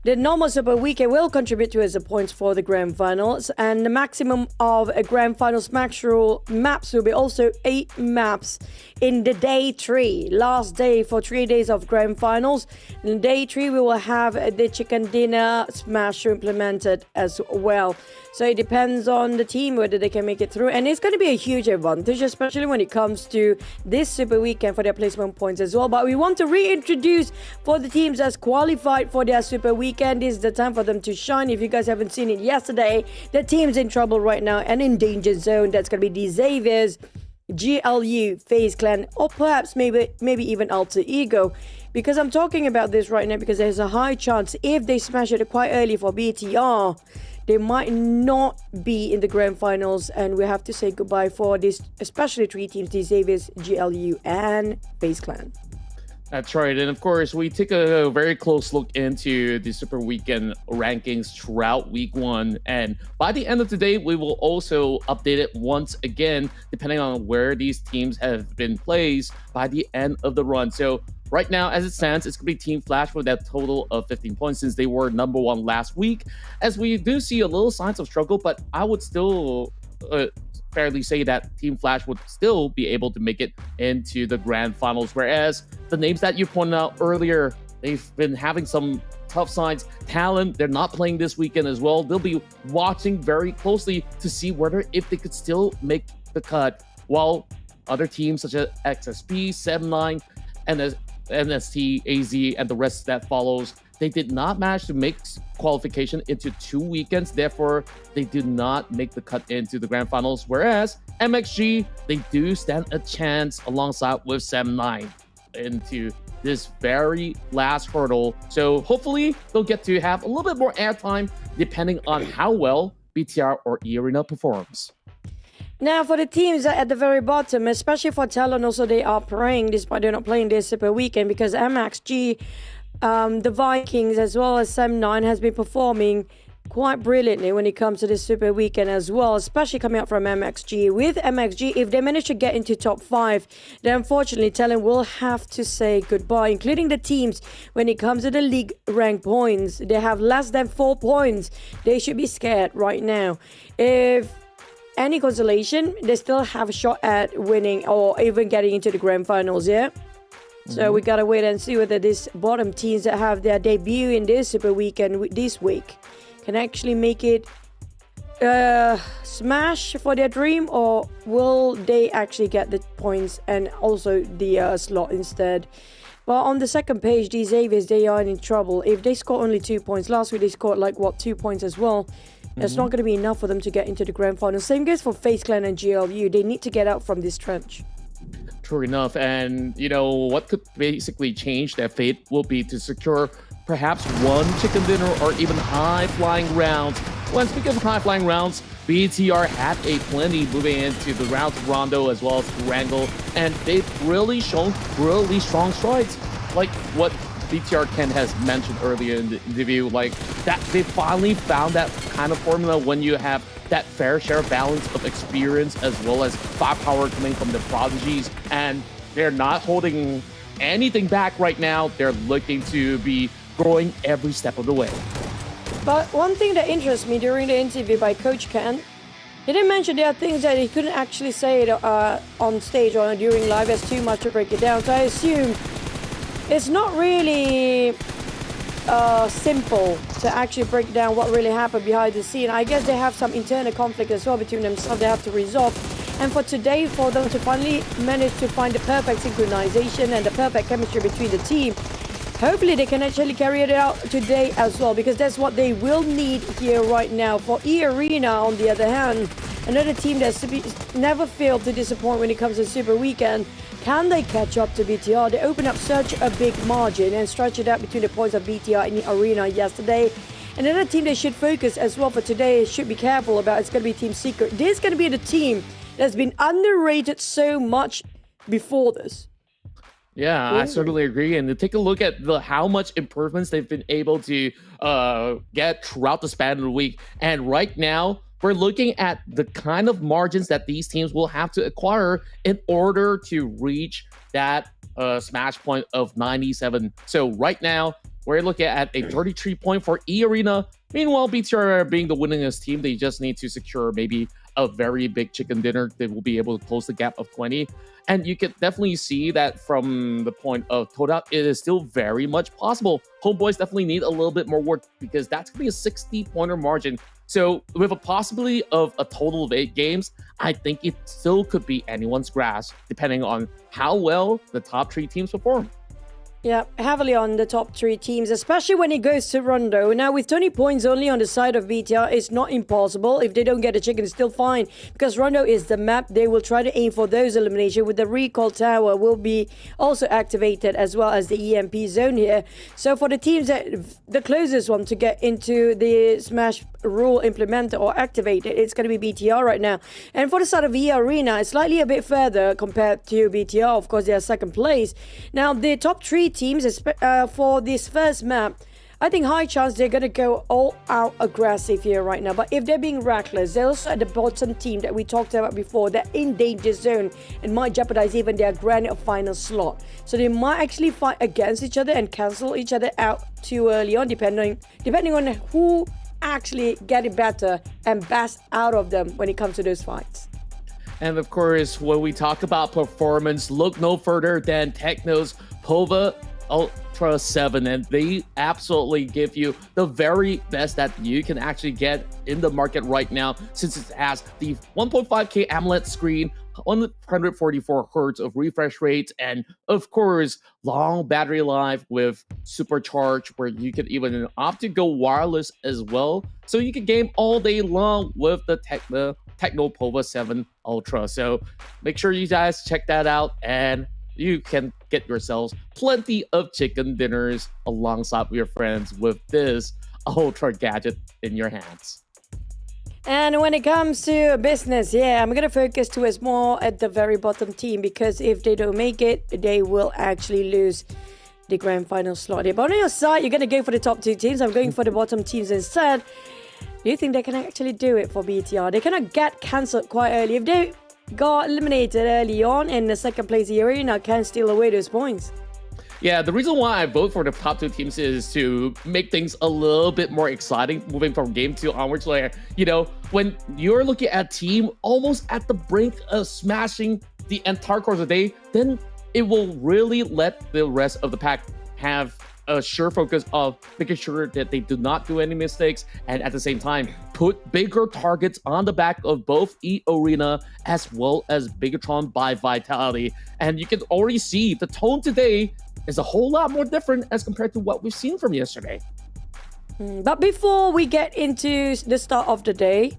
The normal Super Weekend will contribute towards the points for the Grand Finals, and the maximum of a Grand Finals maps will be also 8 maps in the day 3. Last day for 3 days of Grand Finals. In day 3, we will have the Chicken Dinner Smash implemented as well. So it depends on the team whether they can make it through, and it's going to be a huge advantage, especially when it comes to this Super Weekend for their placement points as well. But we want to reintroduce for the teams that's qualified for their Super Weekend. This is the time for them to shine. If you guys haven't seen it yesterday, the team's in trouble right now and in danger zone. That's going to be the Xavier's, GLU, FaZe Clan, or perhaps maybe even Alter Ego. Because I'm talking about this right now because there's a high chance if they smash it quite early for BTR, they might not be in the Grand Finals, and we have to say goodbye for this, especially 3 teams, the Xavier's, GLU, and FaZe Clan. That's right. And of course, we take a very close look into the Super Weekend rankings throughout week 1. And by the end of the day, we will also update it once again, depending on where these teams have been placed by the end of the run. So right now, as it stands, it's going to be Team Flash with that total of 15 points since they were number 1 last week. As we do see a little signs of struggle, but I would still fairly say that Team Flash would still be able to make it into the Grand Finals. Whereas the names that you pointed out earlier, they've been having some tough signs. Talent, they're not playing this weekend as well. They'll be watching very closely to see whether if they could still make the cut, while other teams such as XSP, 7-9, and NST, AZ, and the rest that follows, they did not manage to make qualification into 2 weekends. Therefore, they did not make the cut into the Grand Finals. Whereas MXG, they do stand a chance alongside with 7-9 into this very last hurdle. So hopefully, they'll get to have a little bit more airtime depending on how well BTR or eArena performs. Now, for the teams at the very bottom, especially for Talon, also they are praying, despite they're not playing this Super Weekend, because MXG, the Vikings, as well as Sam9 has been performing quite brilliantly when it comes to this Super Weekend as well, especially coming out from MXG. With MXG, if they manage to get into top 5, then unfortunately Talon will have to say goodbye, including the teams when it comes to the league rank points. They have less than 4 points. They should be scared right now. If any consolation, they still have a shot at winning or even getting into the Grand Finals, yeah? So we gotta wait and see whether these bottom teams that have their debut in this Super Weekend this week can actually make it smash for their dream, or will they actually get the points and also the slot instead. But on the second page, these Xaviers, they are in trouble. If they score only 2 points, last week they scored 2 points as well. It's not going to be enough for them to get into the Grand Final. Same goes for FaZe Clan and GLU. They need to get out from this trench. True enough. And, you know, what could basically change their fate will be to secure perhaps 1 chicken dinner or even high-flying rounds. When speaking of high-flying rounds, BTR had a plenty moving into the rounds of Rondo as well as Wrangle, and they've really shown really strong strides. Like what BTR Ken has mentioned earlier in the interview, like that they finally found that kind of formula when you have that fair share balance of experience as well as firepower coming from the prodigies, and they're not holding anything back right now. They're looking to be growing every step of the way. But one thing that interests me during the interview by Coach Ken, he didn't mention there are things that he couldn't actually say on stage or during live. There's too much to break it down. So I assume it's not really simple to actually break down what really happened behind the scene. I guess they have some internal conflict as well between themselves they have to resolve. And for today, for them to finally manage to find the perfect synchronization and the perfect chemistry between the team, hopefully they can actually carry it out today as well, because that's what they will need here right now. For eArena, on the other hand, another team that's never failed to disappoint when it comes to Super Weekend. Can they catch up to BTR? They open up such a big margin and stretch it out between the points of BTR and eArena yesterday. And another team they should focus as well for today, should be careful about, it's going to be Team Secret. This is going to be the team that's been underrated so much before this. Yeah, I certainly agree. And to take a look at how much improvements they've been able to get throughout the span of the week. And right now, we're looking at the kind of margins that these teams will have to acquire in order to reach that smash point of 97. So right now, we're looking at a 33 point for eArena. Meanwhile, BTR being the winningest team, they just need to secure maybe a very big chicken dinner. They will be able to close the gap of 20. And you can definitely see that from the point of TODAK, it is still very much possible. Homebois definitely need a little bit more work because that's going to be a 60-pointer margin. So with a possibility of a total of 8 games, I think it still could be anyone's grasp, depending on how well the top 3 teams perform. Yeah, heavily on the top 3 teams, especially when it goes to Rondo. Now, with 20 points only on the side of BTR, it's not impossible. If they don't get a chicken, it's still fine. Because Rondo is the map. They will try to aim for those elimination. With the recall tower will be also activated, as well as the EMP zone here. So for the teams that the closest one to get into the Smash rule implemented or activated, it's going to be BTR right now. And for the side of eArena, it's slightly a bit further compared to BTR. Of course, they are second place. Now, the top 3 teams for this first map, I think high chance they're going to go all out aggressive here right now. But if they're being reckless, they're also at the bottom team that we talked about before, they're in danger zone and might jeopardize even their grand final slot. So they might actually fight against each other and cancel each other out too early on, depending on who actually getting better and best out of them when it comes to those fights. And of course, when we talk about performance, look no further than TECNO's POVA Ultra 7, and they absolutely give you the very best that you can actually get in the market right now, since it has the 1.5K AMOLED screen, 144 hertz of refresh rates, and of course, long battery life with supercharge, where you can even opt to go wireless as well. So you can game all day long with the TECNO POVA 7 Ultra. So make sure you guys check that out, and you can get yourselves plenty of chicken dinners alongside with your friends with this ultra gadget in your hands. And when it comes to business, I'm going to focus towards more at the very bottom team, because if they don't make it, they will actually lose the grand final slot. But on your side, you're going to go for the top 2 teams. I'm going for the bottom teams instead. Do you think they can actually do it for BTR? They cannot get cancelled quite early. If they got eliminated early on in the second place eArena, can steal away those points. Yeah, the reason why I vote for the top 2 teams is to make things a little bit more exciting moving from game 2 onwards. Like, you know, when you're looking at a team almost at the brink of smashing the entire course of the day, then it will really let the rest of the pack have a sure focus of making sure that they do not do any mistakes, and at the same time put bigger targets on the back of both eArena as well as BIGETRON by Vitality. And you can already see the tone today is a whole lot more different as compared to what we've seen from yesterday. But before we get into the start of the day,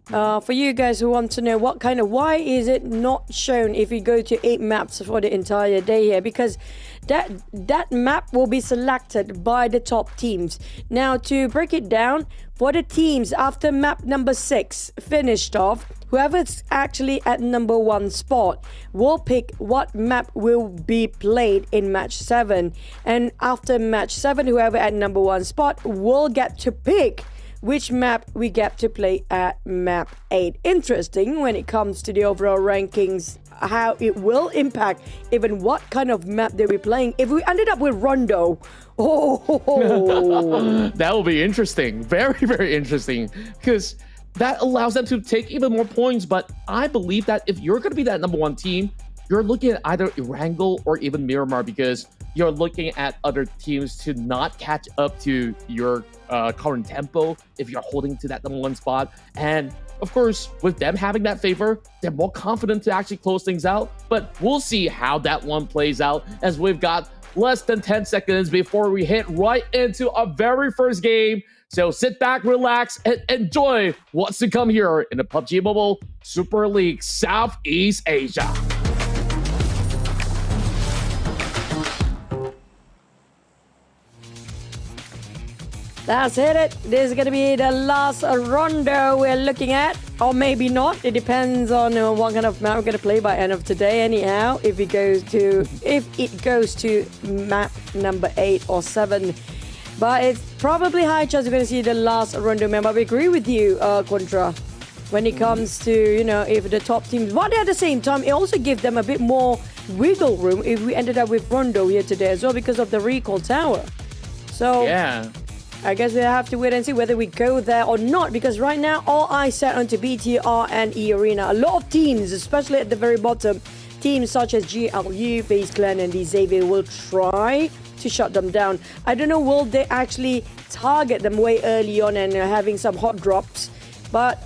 for you guys who want to know why is it not shown if you go to 8 maps for the entire day here? Because that map will be selected by the top teams. Now, to break it down, for the teams after map number 6 finished off, whoever's actually at number 1 spot will pick what map will be played in match 7. And after match 7, whoever at number 1 spot will get to pick which map we get to play at map 8. Interesting when it comes to the overall rankings, how it will impact even what kind of map they'll be playing. If we ended up with Rondo, that will be interesting. Very, very interesting, because that allows them to take even more points. But I believe that if you're going to be that number 1 team, you're looking at either Erangel or even Miramar, because you're looking at other teams to not catch up to your current tempo if you're holding to that number 1 spot. And of course, with them having that favor, they're more confident to actually close things out. But we'll see how that one plays out, as we've got less than 10 seconds before we hit right into our very first game. So sit back, relax, and enjoy what's to come here in the PUBG Mobile Super League Southeast Asia. That's it. This is going to be the last Rondo we're looking at. Or maybe not. It depends on what kind of map we're going to play by end of today. Anyhow, if it goes to map number 8 or 7. But it's probably high chance we're going to see the last Rondo map. But we agree with you, Contra. When it comes to, if the top teams. But at the same time, it also gives them a bit more wiggle room if we ended up with Rondo here today as well, because of the recall tower. So Yeah. I guess we have to wait and see whether we go there or not, because right now all eyes set onto BTR and eArena. A lot of teams, especially at the very bottom, teams such as GLU, FaZe Clan and Xavier will try to shut them down. I don't know, will they actually target them way early on and having some hot drops? But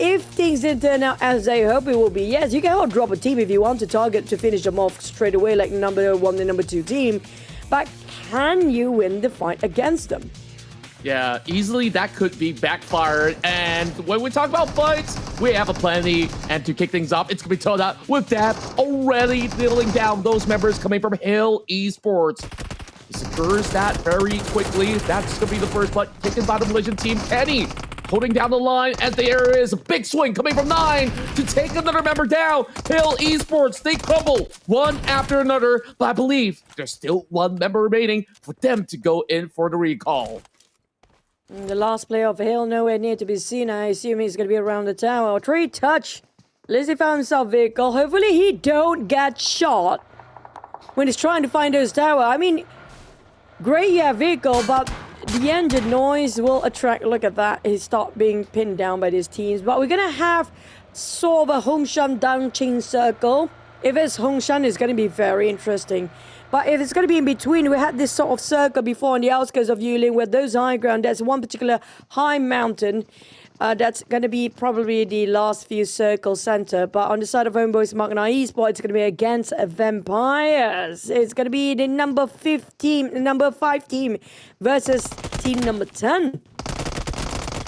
if things didn't turn out as they hope it will be, yes, you can hot drop a team if you want to target to finish them off straight away, like number 1 and number 2 team. But can you win the fight against them? Yeah, easily that could be backfired. And when we talk about fights, we have a plenty. And to kick things off, it's going to be TODAK with that already kneeling down those members coming from Hill Esports. He secures that very quickly. That's going to be the first fight taken by the Malaysian team. Kenny holding down the line as there is a big swing coming from 9 to take another member down. Hill Esports, they crumble one after another, but I believe there's still one member remaining for them to go in for the recall. The last player of Hill nowhere near to be seen. I assume he's going to be around the tower. Tree touch. Lizzie found himself vehicle. Hopefully he don't get shot when he's trying to find his tower. I mean, great, yeah, vehicle, but the engine noise will attract, look at that, he stopped being pinned down by these teams. But we're going to have sort of a Hongshan Dangqing circle. If it's Hongshan, it's going to be very interesting. But if it's going to be in between, we had this sort of circle before on the outskirts of Yulin where those high ground, there's one particular high mountain that's going to be probably the last few circle center. But on the side of Homebois MAQNA Esports, it's going to be against Vampires. It's going to be the number 5 team versus team number 10.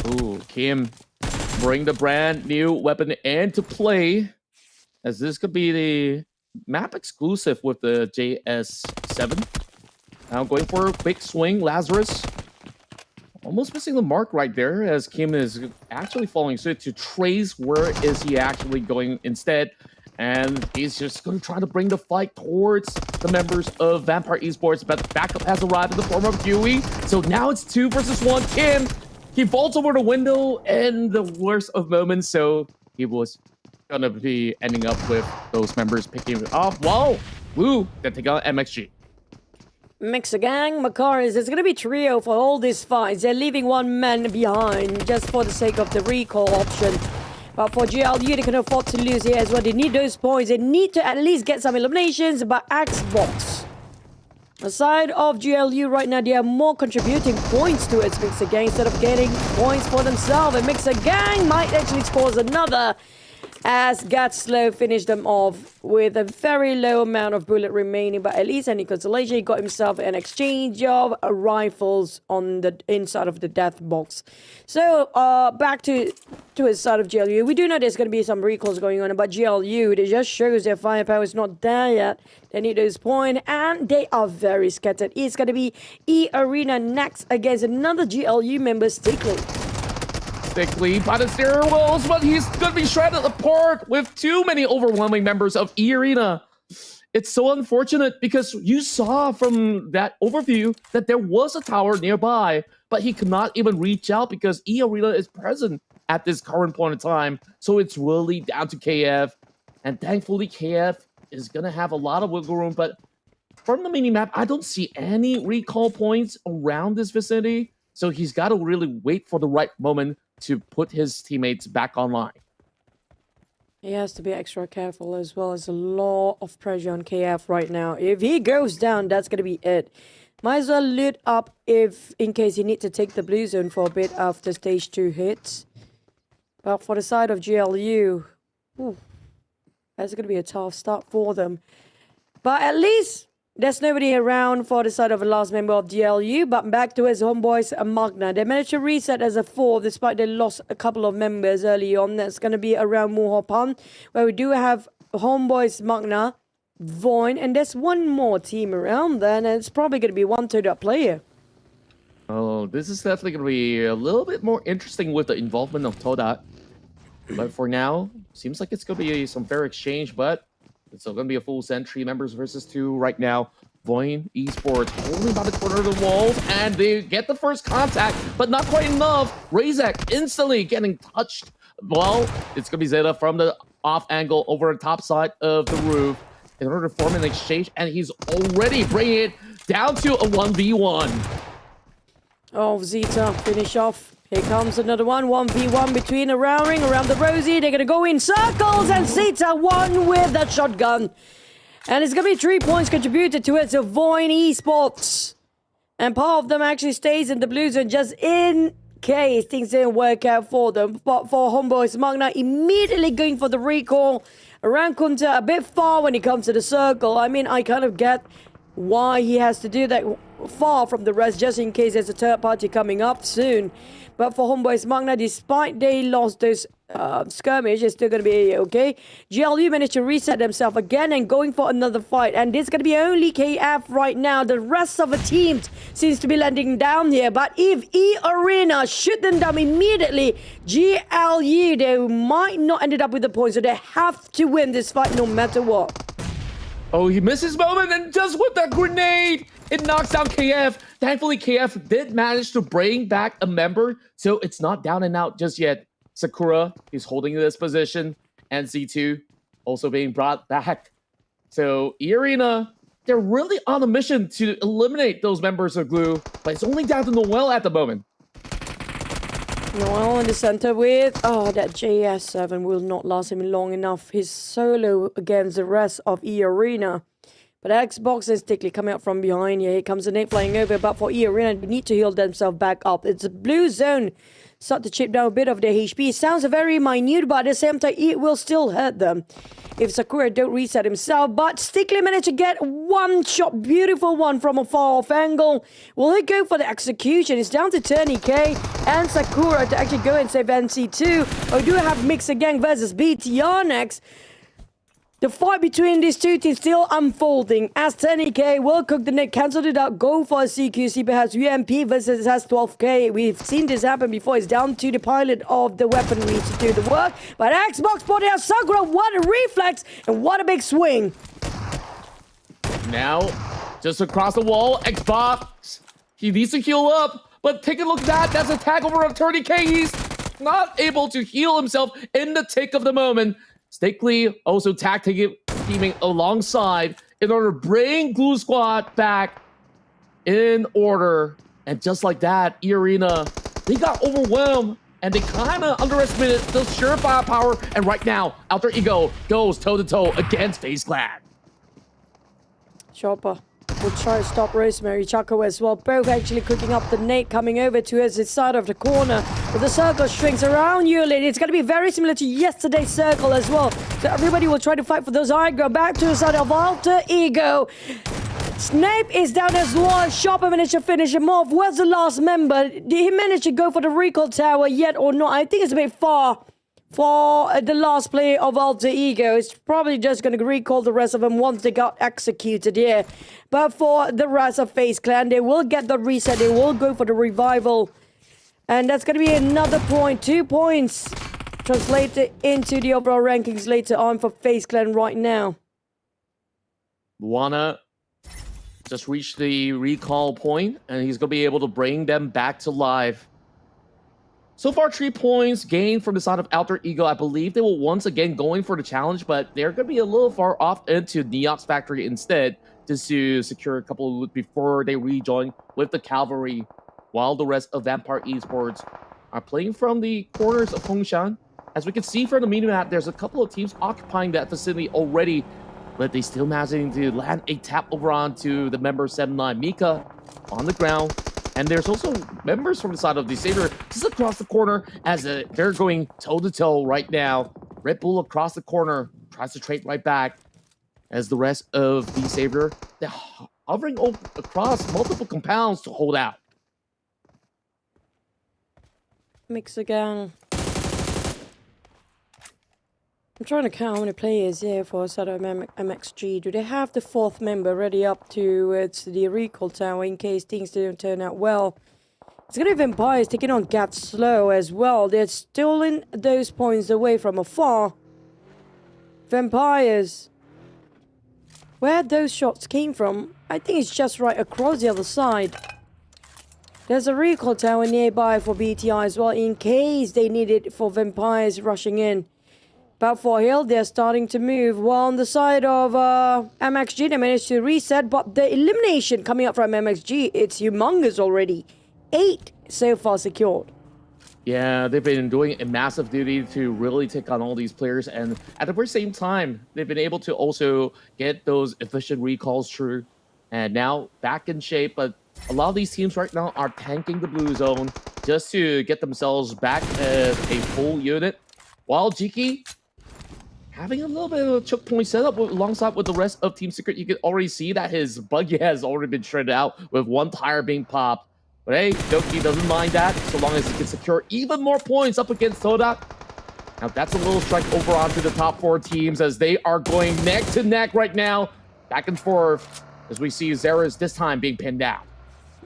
Ooh, Kim, bring the brand new weapon into play, as this could be the map exclusive with the JS7. Now going for a big swing, Lazarus. Almost missing the mark right there, as Kim is actually following suit to trace where is he actually going instead. And he's just going to try to bring the fight towards the members of Vampire Esports, but backup has arrived in the form of Huey. So now it's 2 versus 1. Kim, he vaults over the window in the worst of moments, so he was going to be ending up with those members picking it up. Whoa! Woo! They take out MXG. Mixer gang, Macaris, it's going to be trio for all these fights. They're leaving one man behind just for the sake of the recall option. But for GLU, they can afford to lose here as well. They need those points. They need to at least get some eliminations. But Xbox, aside of GLU right now, they are more contributing points to its Mixer gang instead of getting points for themselves. And Mixer gang might actually cause another, as Gatslow finished them off with a very low amount of bullet remaining, but at least any consolation, he got himself an exchange of rifles on the inside of the death box. So back to his side of GLU. We do know there's going to be some recalls going on, but GLU, it just shows their firepower is not there yet. They need those points, and they are very scattered. It's going to be eArena next against another GLU member, TECNO. Thickly by the steering wheels, but he's going to be shredded apart with too many overwhelming members of eArena. It's so unfortunate because you saw from that overview that there was a tower nearby, but he could not even reach out because eArena is present at this current point in time. So it's really down to KF, and thankfully KF is going to have a lot of wiggle room, but from the mini-map, I don't see any recall points around this vicinity, so he's got to really wait for the right moment to put his teammates back online. He has to be extra careful as well. There's a lot of pressure on KF right now. If he goes down, that's going to be it. Might as well loot up if in case you need to take the blue zone for a bit after stage 2 hits. But for the side of GLU, that's going to be a tough start for them. But at least there's nobody around for the side of the last member of GLU, but back to his Homebois MAQNA. They managed to reset as a 4 despite they lost a couple of members early on. That's going to be around Muhopan, where we do have Homebois MAQNA, VOIN, and there's one more team around there, and it's probably going to be one TODAK player. Oh, this is definitely going to be a little bit more interesting with the involvement of TODAK. But for now, seems like it's going to be some fair exchange, but it's still going to be a full Sentry members versus 2 right now. VOIN Esports holding by the corner of the walls, and they get the first contact, but not quite enough. Razak instantly getting touched. Well, it's going to be Zeta from the off angle over the top side of the roof in order to form an exchange, and he's already bringing it down to a 1v1. Oh, Zeta, finish off. Here comes another one. 1v1 between a round ring around the Rosie. They're going to go in circles, and Zeta won with that shotgun. And it's going to be 3 points contributed to it. So VOIN Esports. And part of them actually stays in the blue zone just in case things didn't work out for them. But for Homebois, MAQNA immediately going for the recall. Around Kunta, a bit far when it comes to the circle. I mean, I kind of get why he has to do that far from the rest, just in case there's a third party coming up soon. But for Homebois, MAQNA, despite they lost those skirmish, it's still going to be okay. GLU managed to reset themselves again and going for another fight. And this is going to be only KF right now. The rest of the teams seems to be landing down here. But if eArena shoot them down immediately, GLU, they might not end up with the points. So they have to win this fight no matter what. Oh, he missed his moment, and just with that grenade, it knocks down KF. Thankfully, KF did manage to bring back a member, so it's not down and out just yet. Sakura is holding this position, and C2 also being brought back. So eArena, they're really on a mission to eliminate those members of Glue, but it's only down to Noel at the moment. Noel in the center with, that JS7 will not last him long enough. His solo against the rest of eArena. But Xbox is Stickley coming up from behind. Here comes the Nate flying over, but for eArena, they need to heal themselves back up. It's a blue zone. Start to chip down a bit of their HP. Sounds very minute, but at the same time, it will still hurt them if Sakura don't reset himself. But Stickley managed to get one shot, beautiful one from a far-off angle. Will he go for the execution? It's down to TODAK and Sakura to actually go and save NC2. We do have Mixer Gang versus BTR next. The fight between these two teams still unfolding as TODAK will cook the net, cancel it out, go for a CQC, perhaps UMP versus S12K. We've seen this happen before. It's down to the pilot of the weaponry to do the work. But Xbox spotted out Sakura, what a reflex and what a big swing. Now, just across the wall, Xbox, he needs to heal up, but take a look at that. That's a tag over on TODAK. He's not able to heal himself in the tick of the moment. Stickley also teaming alongside in order to bring Glue Squad back in order. And just like that, eArena, they got overwhelmed and they kind of underestimated the sheer firepower. And right now, Alter Ego goes toe-to-toe against FaZe Clan. Chopper will try to stop Rosemary. Chaco as well, both actually cooking up the nade coming over to his side of the corner. But the circle strings around Yulin. It's going to be very similar to yesterday's circle as well. So everybody will try to fight for those high ground. Back to the side of Alter Ego. Snape is down as well. Chopper managed to finish him off. Where's the last member? Did he manage to go for the recall tower yet or not? I think it's a bit far for the last player of Alter Ego. It's probably just going to recall the rest of them once they got executed here. But for the rest of FaZe Clan, they will get the reset. They will go for the revival. And that's going to be another point. 2 points translated into the overall rankings later on for FaZe Clan right now. Moana just reached the recall point, and he's going to be able to bring them back to life. So far, 3 points gained from the side of Alter Ego. I believe they will once again going for the challenge, but they're going to be a little far off into Neox Factory instead, just to secure a couple before they rejoin with the Cavalry, while the rest of Vampire Esports are playing from the corners of Hongshan. As we can see from the minimap, there's a couple of teams occupying that facility already, but they still managing to land a tap over onto the member 7-9 Mika on the ground. And there's also members from the side of the Savior just across the corner as they're going toe-to-toe right now. Red Bull across the corner tries to trade right back as the rest of the Savior, they're hovering across multiple compounds to hold out. Mixer Gang. I'm trying to count how many players here for a side of MXG. Do they have the 4th member ready up to the recall tower in case things didn't turn out well? It's going to be Vampires taking on Gat Slow as well. They're stealing those points away from afar. Vampires. Where those shots came from, I think it's just right across the other side. There's a recall tower nearby for BTI as well in case they need it for Vampires rushing in. But for Hill, they're starting to move. Well, on the side of MXG, they managed to reset, but the elimination coming up from MXG, it's humongous already. 8 so far secured. Yeah, they've been doing a massive duty to really take on all these players, and at the very same time, they've been able to also get those efficient recalls through, and now back in shape. But a lot of these teams right now are tanking the blue zone just to get themselves back as a full unit, while Jiki having a little bit of a choke point setup alongside with the rest of Team Secret. You can already see that his buggy has already been shredded out with one tire being popped. But hey, Doki doesn't mind that, so long as he can secure even more points up against TODAK. Now that's a little strike over onto the top 4 teams as they are going neck to neck right now. Back and forth as we see Zeras this time being pinned down.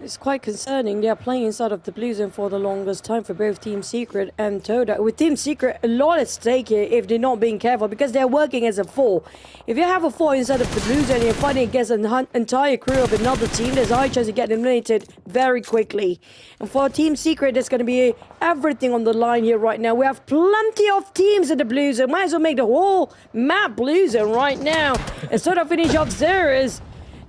It's quite concerning. They are playing inside of the blue zone for the longest time for both Team Secret and TODAK. With Team Secret, a lot at stake here if they're not being careful because they're working as a 4. If you have a 4 inside of the blue zone and you're fighting against an entire crew of another team, there's a high chance of getting eliminated very quickly. And for Team Secret, there's going to be everything on the line here right now. We have plenty of teams in the blue zone. Might as well make the whole map blue zone right now. And TODAK finish off Zeros.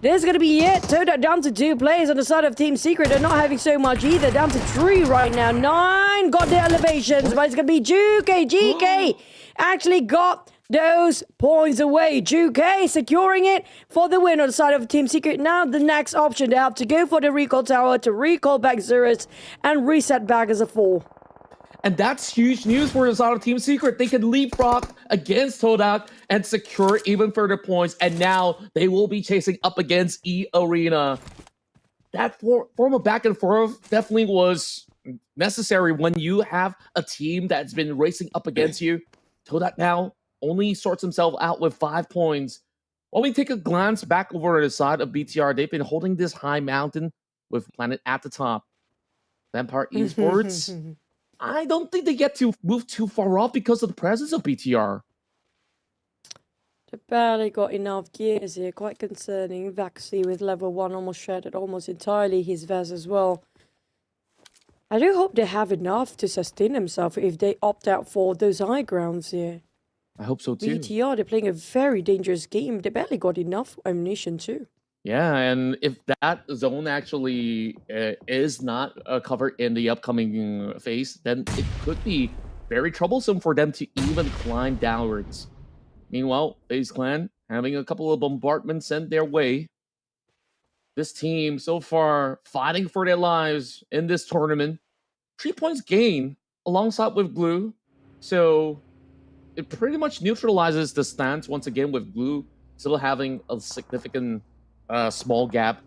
There's going to be TODAK down to 2 players on the side of Team Secret. They're not having so much either. Down to 3 right now. 9 got their elevations, but it's going to be Juke. GK actually got those points away. Juke securing it for the win on the side of Team Secret. Now the next option, they have to go for the recall tower to recall back Zerus and reset back as a 4. And that's huge news for the side of Team Secret. They can leapfrog against TODAK and secure even further points. And now they will be chasing up against eArena. That form of back and forth definitely was necessary when you have a team that's been racing up against you. TODAK now only sorts himself out with 5 points. While we take a glance back over to the side of BTR, they've been holding this high mountain with Planet at the top. Vampire Esports. I don't think they get to move too far off because of the presence of BTR. They barely got enough gears here. Quite concerning. Vaxi with level 1 almost shredded almost entirely his vest as well. I do hope they have enough to sustain themselves if they opt out for those high grounds here. I hope so too. BTR, they're playing a very dangerous game. They barely got enough ammunition too. Yeah, and if that zone actually is not covered in the upcoming phase, then it could be very troublesome for them to even climb downwards. Meanwhile, FaZe Clan having a couple of bombardments sent their way. This team so far fighting for their lives in this tournament. 3 points gained alongside with Blue. So it pretty much neutralizes the stance once again with Blue still having a significant small gap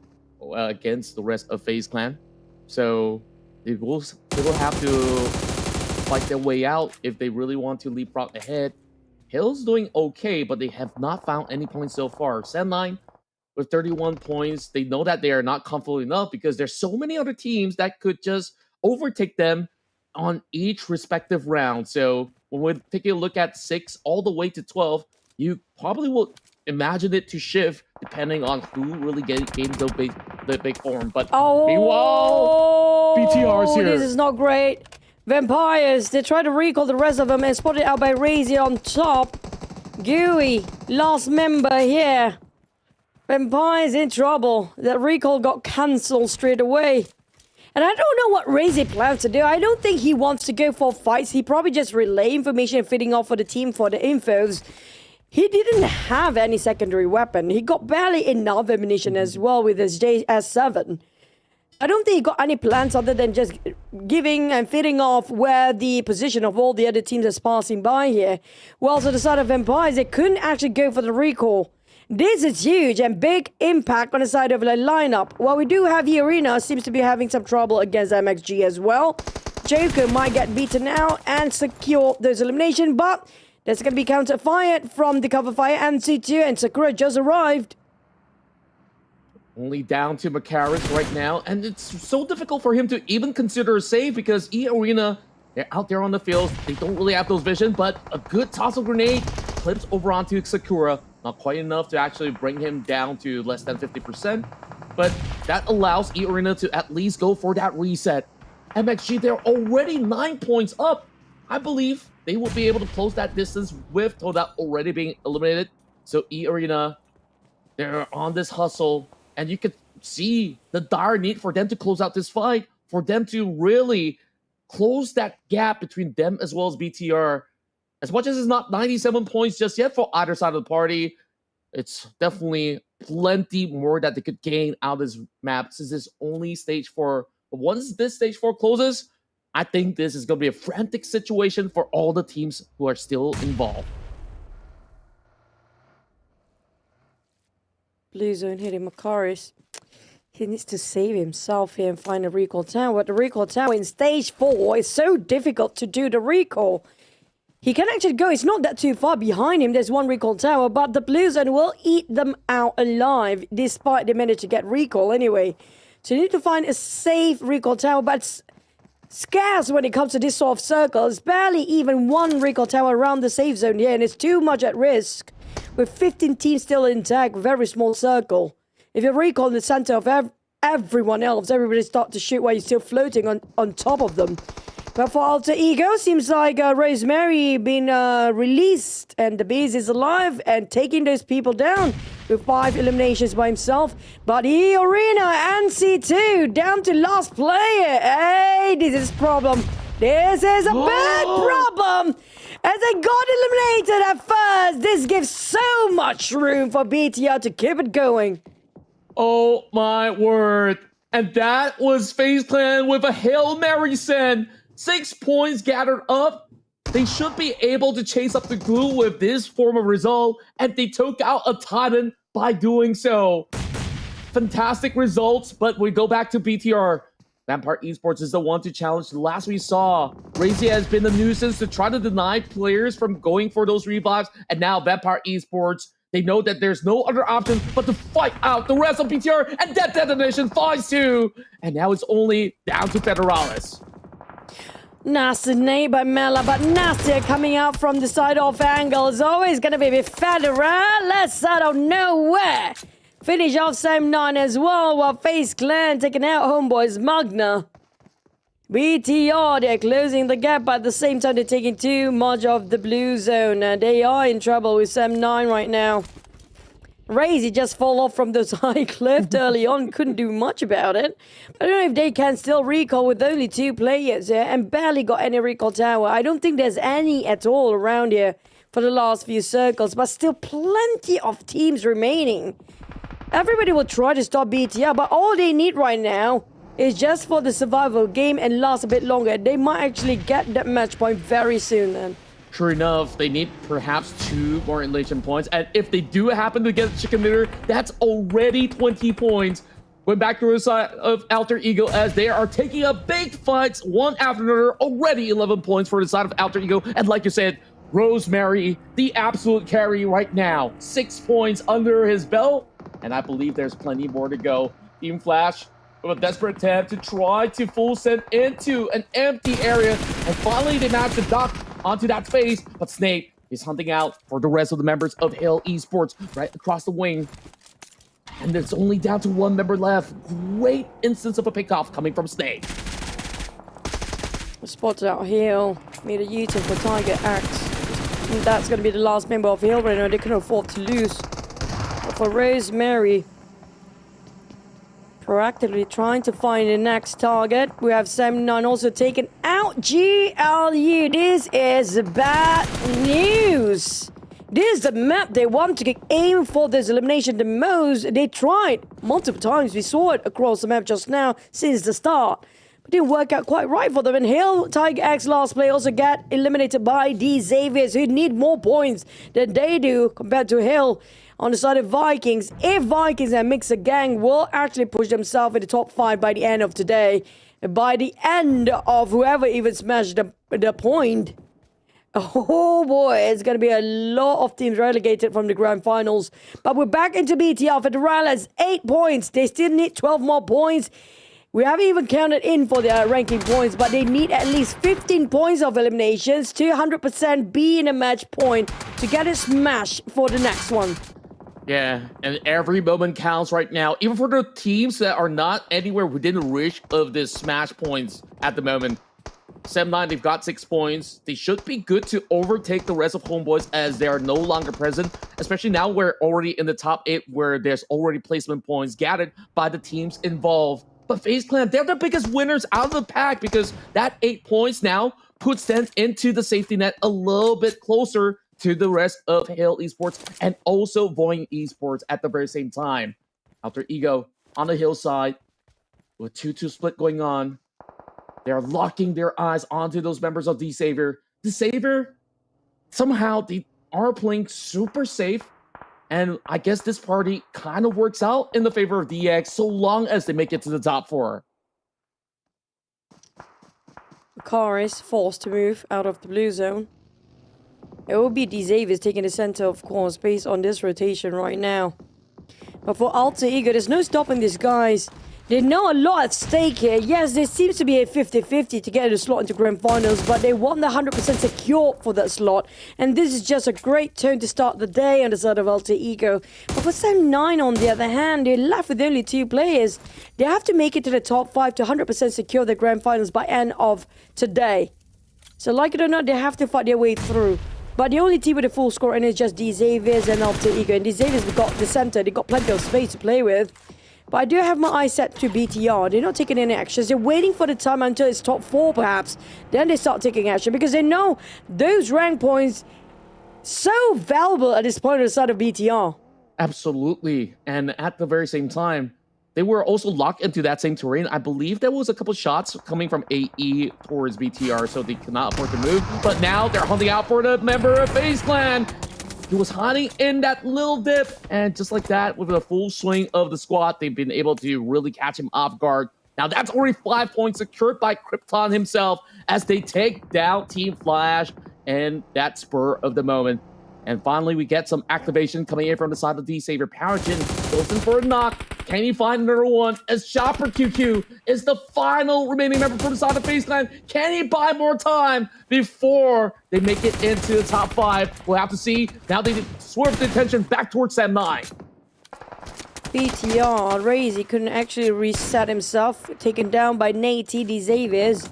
against the rest of FaZe Clan. So they will have to fight their way out if they really want to leapfrog ahead. Hill's doing okay, but they have not found any points so far. Sandline with 31 points. They know that they are not comfortable enough because there's so many other teams that could just overtake them on each respective round. So when we're taking a look at 6 all the way to 12, you probably will imagine it to shift depending on who really gains the big form. But meanwhile, BTR's here. This is not great. Vampires, they try to recall the rest of them and spotted out by Razy on top. Gooey, last member here. Vampires in trouble. That recall got cancelled straight away. And I don't know what Razy plans to do. I don't think he wants to go for fights. He probably just relay information and fitting off for the team for the infos. He didn't have any secondary weapon. He got barely enough ammunition as well with his JS7. I don't think he got any plans other than just giving and fitting off where the position of all the other teams is passing by here. Well, so the side of Vampires, they couldn't actually go for the recall. This is huge and big impact on the side of the lineup. While we do have eArena, seems to be having some trouble against MXG as well. Joker might get beaten now and secure those elimination, but there's going to be counter-fired from the cover fire and C2, and Sakura just arrived. Only down to Macaris right now, and it's so difficult for him to even consider a save because eArena, they're out there on the field. They don't really have those vision, but a good toss of grenade clips over onto Sakura. Not quite enough to actually bring him down to less than 50%, but that allows eArena to at least go for that reset. MXG, they're already 9 points up. I believe they will be able to close that distance with TODAK already being eliminated. So eArena, they're on this hustle, and you could see the dire need for them to close out this fight, for them to really close that gap between them as well as BTR. As much as it's not 97 points just yet for either side of the party, it's definitely plenty more that they could gain out of this map since it's only stage 4. But once this stage 4 closes, I think this is going to be a frantic situation for all the teams who are still involved. Blue zone hitting Makaris. He needs to save himself here and find a recall tower. The recall tower in stage 4 is so difficult to do the recall. He can actually go. It's not that too far behind him. There's one recall tower, but the blue zone will eat them out alive despite they manage to get recall anyway. So you need to find a safe recall tower, but it's scarce when it comes to this sort of circle. There's barely even one recall tower around the safe zone here, and it's too much at risk. With 15 teams still intact, very small circle. If you recall in the center of everyone else, everybody starts to shoot while you're still floating on top of them. But for Alter Ego, seems like Rosemary been released, and the Beast is alive and taking those people down with 5 eliminations by himself. But eArena and C2 down to last player. Hey, this is a problem. This is a big problem. As they got eliminated at first, this gives so much room for BTR to keep it going. Oh my word. And that was FaZe Clan with a Hail Mary send. 6 points gathered up. They should be able to chase up the glue with this form of result, and they took out a Titan by doing so. Fantastic results, but we go back to BTR. Vampire Esports is the one to challenge. The last we saw, Razy has been the nuisance to try to deny players from going for those revives, and now Vampire Esports, they know that there's no other option but to fight out the rest of BTR, and that detonation falls too. And now it's only down to Federalis. Nasty nade by Mela, but Nasty coming out from the side off angle is always going to be Federalis out of nowhere. Finish off same 9 as well, while FaZe Clan taking out Homebois MAQNA. BTR, they're closing the gap, but at the same time they're taking too much of the blue zone. They are in trouble with Sam 9 right now. Razy just fall off from those high cliff early on, couldn't do much about it. But I don't know if they can still recall with only 2 players here and barely got any recall tower. I don't think there's any at all around here for the last few circles, but still plenty of teams remaining. Everybody will try to stop BTR, but all they need right now is just for the survival game and last a bit longer. They might actually get that match point very soon then. Sure enough, they need perhaps 2 more elation points. And if they do happen to get Chicken Dinner, that's already 20 points. Went back to the side of Alter Ego as they are taking up big fights one after another. Already 11 points for the side of Alter Ego. And like you said, Rosemary, the absolute carry right now. 6 points under his belt. And I believe there's plenty more to go. Team Flash with a desperate attempt to try to full send into an empty area. And finally, they managed to duck onto that phase, but Snake is hunting out for the rest of the members of Hill Esports right across the wing. And it's only down to 1 member left. Great instance of a pickoff coming from Snake. Spotted out Hill, made a U-turn for Tiger Axe. And that's going to be the last member of Hill right now. They can afford to lose. But for Rosemary, proactively trying to find the next target. We have Sam9 also taken out GLU. This is bad news. This is the map they want to aim for this elimination the most. They tried multiple times. We saw it across the map just now since the start. But it didn't work out quite right for them. And Hill, Tiger X last play also got eliminated by the Xaviers, who need more points than they do compared to Hill. On the side of Vikings, if Vikings and Mixer Gang will actually push themselves in the top 5 by the end of today, by the end of whoever even smashed the point, oh boy, it's going to be a lot of teams relegated from the grand finals. But we're back into BTR. Federalis, 8 points. They still need 12 more points. We haven't even counted in for their ranking points, but they need at least 15 points of eliminations to 100% be in a match point to get a smash for the next one. Yeah, and every moment counts right now, even for the teams that are not anywhere within the reach of the smash points at the moment. 7-9, they've got 6 points. They should be good to overtake the rest of Homebois as they are no longer present, especially now we're already in the top 8 where there's already placement points gathered by the teams involved. But FaZe Clan, they're the biggest winners out of the pack because that 8 points now puts them into the safety net a little bit closer to the rest of Hail Esports and also VOIN Esports at the very same time. Alter Ego on the hillside with 2-2 split going on. They're locking their eyes onto those members of D-Savior. D-Savior, somehow they are playing super safe. And I guess this party kind of works out in the favor of DX so long as they make it to the top 4. The car is forced to move out of the blue zone. It will be D-Saviors taking the center, of course, based on this rotation right now. But for Alter Ego, there's no stopping these guys. They know a lot at stake here. Yes, there seems to be a 50-50 to get a slot into Grand Finals, but they want the 100% secure for that slot. And this is just a great turn to start the day on the side of Alter Ego. But for 7-9, on the other hand, they're left with only 2 players. They have to make it to the top 5 to 100% secure the Grand Finals by end of today. So like it or not, they have to fight their way through. But the only team with a full score and is just D-Saviors and Alter Ego. And D-Saviors have got the center, they've got plenty of space to play with. But I do have my eyes set to BTR. They're not taking any actions. They're waiting for the time until it's top 4 perhaps. Then they start taking action because they know those rank points so valuable at this point on the side of BTR. Absolutely. And at the very same time, they were also locked into that same terrain. I believe there was a couple shots coming from AE towards BTR, so they cannot afford to move. But now they're hunting out for the member of FaZe Clan. He was hiding in that little dip, and just like that, with a full swing of the squad, they've been able to really catch him off guard. Now that's already 5 points secured by Krypton himself as they take down Team Flash and that spur of the moment. And finally, we get some activation coming in from the side of D-Savior. Powergen goes in for a knock. Can he find another one? As Shopper QQ is the final remaining member from the side of FaZe Clan. Can he buy more time before they make it into the top 5? We'll have to see. Now they swerve the attention back towards that 9. BTR, Razy couldn't actually reset himself, taken down by Nate D-Saviors.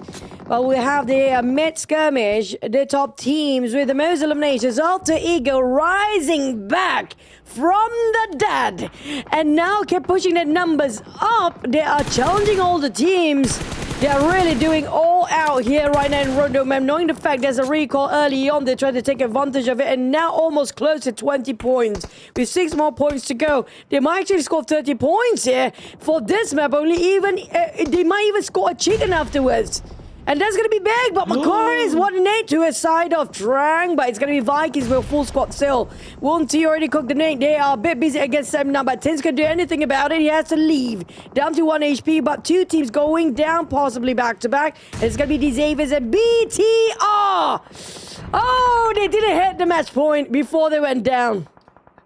But we have the mid skirmish, the top teams with the most eliminations. Alter Ego rising back from the dead. And now keep pushing the numbers up. They are challenging all the teams. They are really doing all out here right now in Rondo Mem, knowing the fact there's a recall early on. They tried to take advantage of it and now almost close to 20 points. With 6 more points to go. They might actually score 30 points here for this map. Only even, they might even score a chicken afterwards. And that's going to be big, but MAQNA is 1-8 to a side of Trang, but it's going to be Vikings with full squad still. Won't already cooked the nade. They are a bit busy against them now, but Tin's can do anything about it. He has to leave. Down to 1 HP, but 2 teams going down, possibly back-to-back. It's going to be D-Saviors and BTR! Oh, they didn't hit the match point before they went down.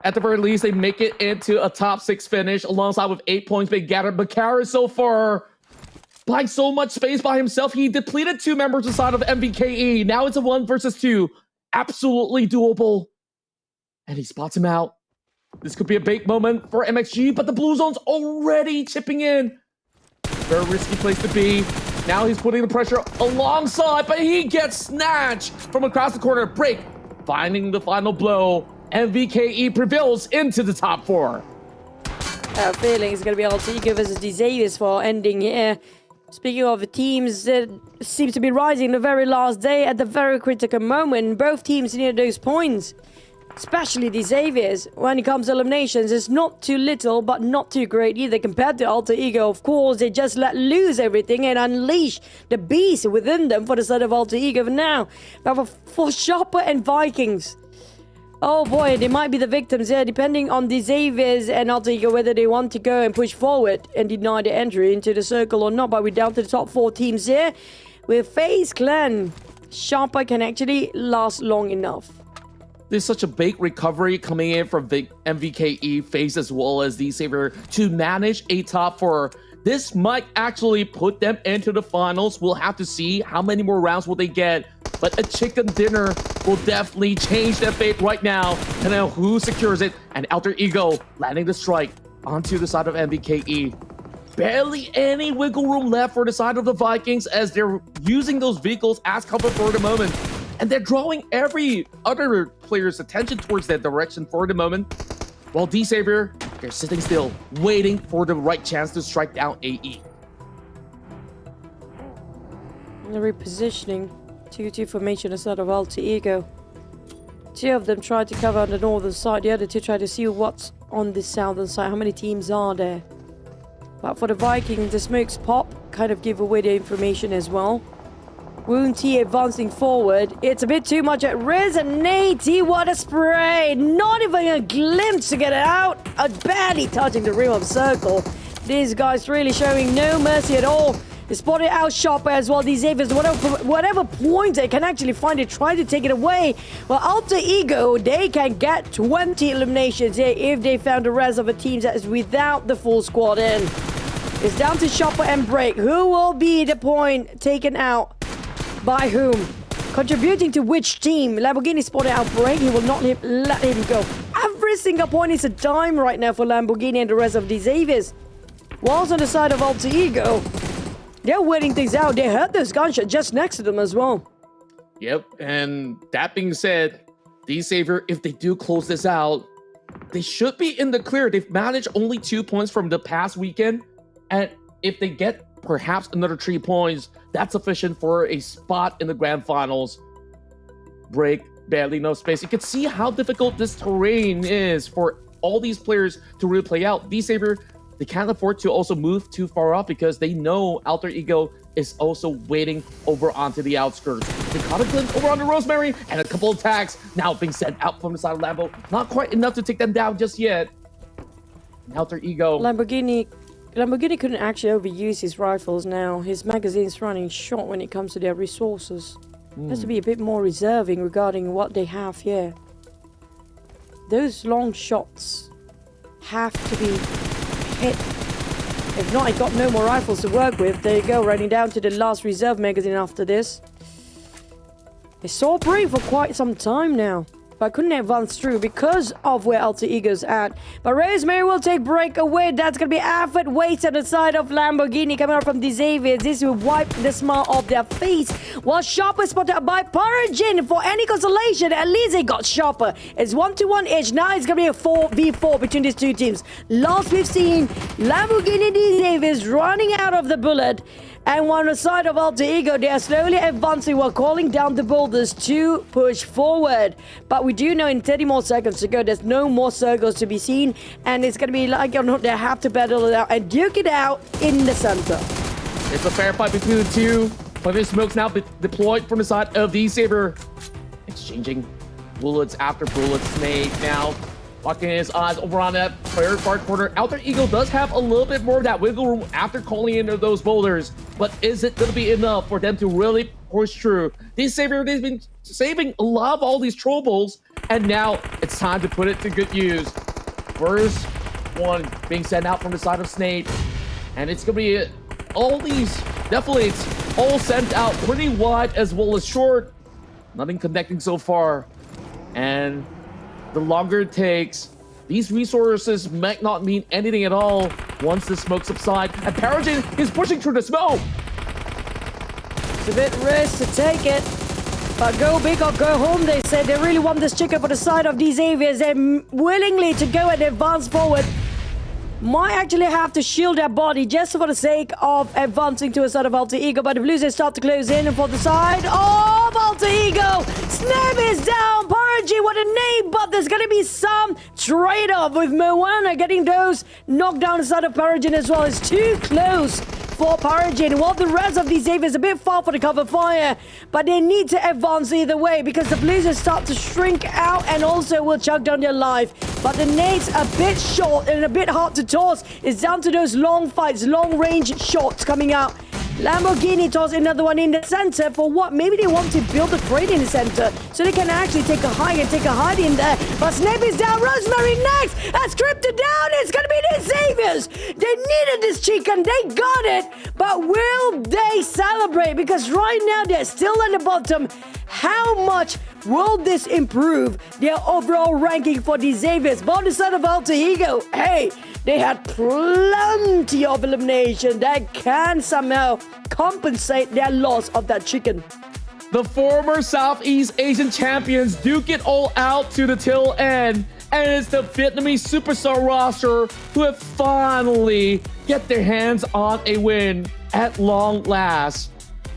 At the very least, they make it into a top 6 finish alongside with 8 points being gathered. But Kara so far, by so much space by himself, he depleted 2 members inside of MVKE. Now it's a 1 versus 2. Absolutely doable. And he spots him out. This could be a big moment for MXG, but the blue zone's already chipping in. Very risky place to be. Now he's putting the pressure alongside, but he gets snatched from across the corner. Break, finding the final blow. MVKE prevails into the top 4. I have a feeling it's going to be Alter Ego versus D-Saviors for ending here. Speaking of the teams that seems to be rising in the very last day at the very critical moment. Both teams near those points. Especially D-Saviors. When it comes to eliminations, it's not too little, but not too great either compared to Alter Ego. Of course, they just let loose everything and unleash the beast within them for the side of Alter Ego for now. But for Shopper and Vikings, oh boy, they might be the victims here, depending on D-Saviors and Alter Ego whether they want to go and push forward and deny the entry into the circle or not. But we're down to the top 4 teams here. With FaZe Clan, Shopper can actually last long enough. There's such a big recovery coming in from MVKE, FaZe as well as D-Savior to manage a top 4. This might actually put them into the finals. We'll have to see how many more rounds will they get. But a chicken dinner will definitely change their fate right now. And then who secures it? And Alter Ego landing the strike onto the side of MVKE. barely any wiggle room left for the side of the Vikings as they're using those vehicles as cover for the moment. And they're drawing every other player's attention towards that direction for the moment. While D-Savior, they're sitting still, waiting for the right chance to strike down AE. The repositioning. 2-2 formation aside of Alter Ego. Two of them try to cover on the northern side, the other two try to see what's on the southern side. How many teams are there? But for the Vikings, the smokes pop kind of give away the information as well. Wound T advancing forward. It's a bit too much at Resonate. What a spray! Not even a glimpse to get it out. Barely touching the rim of circle. These guys really showing no mercy at all. They spotted out Shopper as well. These Avians, whatever point they can actually find it, try to take it away. Well, Alter Ego, they can get 20 eliminations here if they found the rest of the teams that is without the full squad in. It's down to Shopper and Break. Who will be the point taken out by whom? Contributing to which team? Lamborghini spotted out Break. He will not let him go. Every single point is a dime right now for Lamborghini and the rest of these Avians. Whilst on the side of Alter Ego, they're waiting things out. They heard this gunshot just next to them as well. Yep, and that being said, D-Savior, if they do close this out, they should be in the clear. They've managed only 2 points from the past weekend, and if they get perhaps another 3 points, that's sufficient for a spot in the grand finals. Break, barely no space. You can see how difficult this terrain is for all these players to really play out. D-Savior, they can't afford to also move too far up because they know Alter Ego is also waiting over onto the outskirts. They caught a glimpse over on the Rosemary and a couple of attacks now being sent out from the side of Lambo. Not quite enough to take them down just yet. And Alter Ego. Lamborghini couldn't actually overuse his rifles now. His magazine's running short when it comes to their resources. Has to be a bit more reserving regarding what they have here. Those long shots have to be hit. If not, he got no more rifles to work with. There you go, running down to the last reserve magazine after this. They saw Break for quite some time now, but couldn't advance through because of where Alter Ego's at. But Rosemary will take Break away. That's going to be effort wasted on the side of Lamborghini coming out from the Xaviers. This will wipe the smile off their face. While Shopper spotted by Paragin for any consolation. At least they got Shopper. It's 1-1 each. Now it's going to be a 4v4 between these two teams. Last we've seen Lamborghini the Xaviers running out of the bullet. And on the side of Alter Ego, they are slowly advancing while calling down the boulders to push forward. But we do know in 30 more seconds to go, there's no more circles to be seen. And it's going to be like, you know, they have to battle it out and duke it out in the center. It's a fair fight between the two. Plenty of smokes now deployed from the side of the Saber. Exchanging bullets after bullets. Snake now locking his eyes over on that third far corner. Alter Ego does have a little bit more of that wiggle room after calling into those boulders, but is it going to be enough for them to really push through? These Savior, they've been saving a lot of all these troubles, and now it's time to put it to good use. First one being sent out from the side of Snake, and it's going to be all these deflates all sent out pretty wide as well as short. Nothing connecting so far, and the longer it takes, these resources might not mean anything at all once the smoke subsides. And Paragin is pushing through the smoke. It's a bit risk to take it, but go big or go home, they said. They really want this chicken for the side of these Avians. They're willingly to go and advance forward. Might actually have to shield their body just for the sake of advancing to a side of Alter Ego, but the Blues they start to close in, and for the side of Alter Ego, Snap is down. Paraji, what a name, but there's going to be some trade-off with MAQNA getting those knocked down the side of Paragin as well. It's too close for Paragin, while the rest of these Avians a bit far for the cover fire, but they need to advance either way because the Blues start to shrink out and also will chug down their life. But the nades a bit short and a bit hard to toss. It's down to those long fights, long range shots coming out. Lamborghini toss another one in the center for what? Maybe they want to build a crate in the center so they can actually take a high and take a hide in there. But Snape is down. Rosemary next. As Crypto down, it's going to be the Saviors. They needed this chicken. They got it. But will they celebrate? Because right now they're still at the bottom. How much Will this improve their overall ranking for the Xaviers? But on the side of Alter Ego, hey, they had plenty of elimination that can somehow compensate their loss of that chicken. The former Southeast Asian champions duke it all out to the tail end. And it's the Vietnamese superstar roster who have finally get their hands on a win at long last.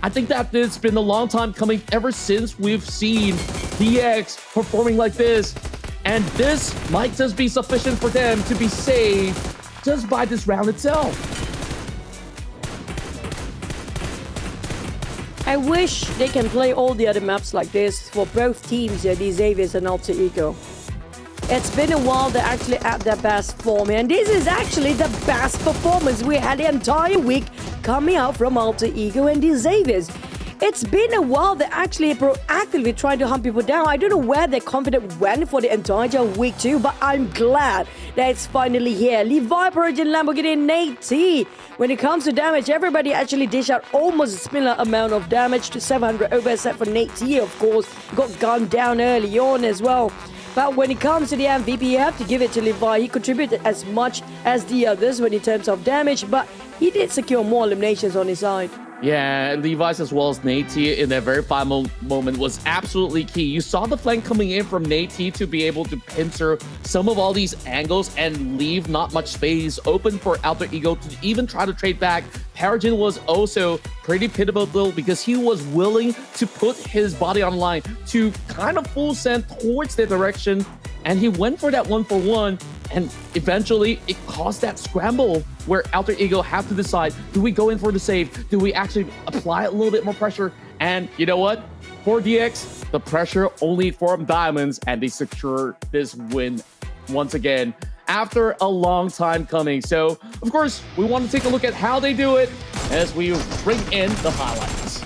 I think that it's been a long time coming ever since we've seen DX performing like this. And this might just be sufficient for them to be saved just by this round itself. I wish they can play all the other maps like this for both teams, the Xaviers and Alter Ego. It's been a while they're actually at their best form, and this is actually the best performance we had the entire week coming out from Alter Ego and the Xaviers. It's been a while they're actually proactively trying to hunt people down. I don't know where their confidence went for the entire week too, but I'm glad that it's finally here. Levi, Persian, Lamborghini, Nate T. When it comes to damage, everybody actually dish out almost a similar amount of damage to 700 over, except for Nate T, of course. Got gunned down early on as well. But when it comes to the MVP, you have to give it to Levi. He contributed as much as the others when in terms of damage, but he did secure more eliminations on his side. Yeah, Levi's as well as Nate T in that very final moment was absolutely key. You saw the flank coming in from Nate T to be able to pincer some of all these angles and leave not much space open for Alter Ego to even try to trade back. Paragin was also pretty pivotal because he was willing to put his body on line to kind of full send towards the direction, and he went for that 1-for-1. And eventually, it caused that scramble where Alter Ego have to decide, do we go in for the save? Do we actually apply a little bit more pressure? And you know what? For DX, the pressure only formed diamonds, and they secure this win once again after a long time coming. So, of course, we want to take a look at how they do it as we bring in the highlights.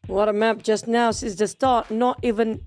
What a map just now since the start. Not even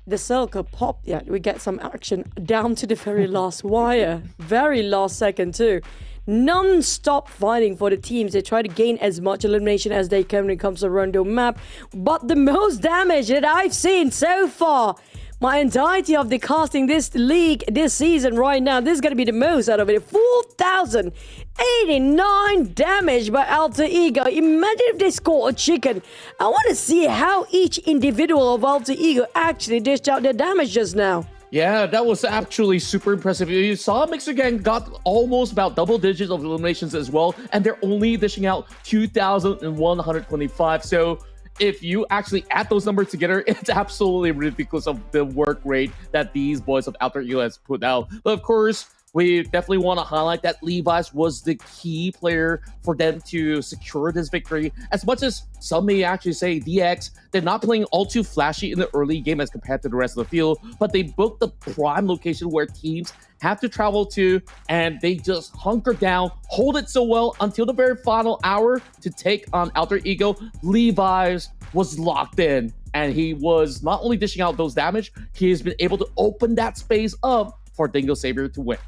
the circle popped yet. We get some action down to the very last wire. Very last second too. Non-stop fighting for the teams. They try to gain as much elimination as they can when it comes to Rondo map. But the most damage that I've seen so far, my entirety of the casting this league this season right now, this is going to be the most out of it. 4,089 damage by Alter Ego. Imagine if they score a chicken. I want to see how each individual of Alter Ego actually dished out their damage just now. Yeah, that was actually super impressive. You saw Mixer Gang got almost about double digits of eliminations as well, and they're only dishing out 2,125. So if you actually add those numbers together, it's absolutely ridiculous of the work rate that these boys of Alter Ego has put out. But of course, we definitely want to highlight that Levi's was the key player for them to secure this victory. As much as some may actually say DX, they're not playing all too flashy in the early game as compared to the rest of the field, but they booked the prime location where teams have to travel to, and they just hunker down, hold it so well until the very final hour to take on Alter Ego. Levi's was locked in. and he was not only dishing out those damage, he has been able to open that space up for Dingo Savior to win.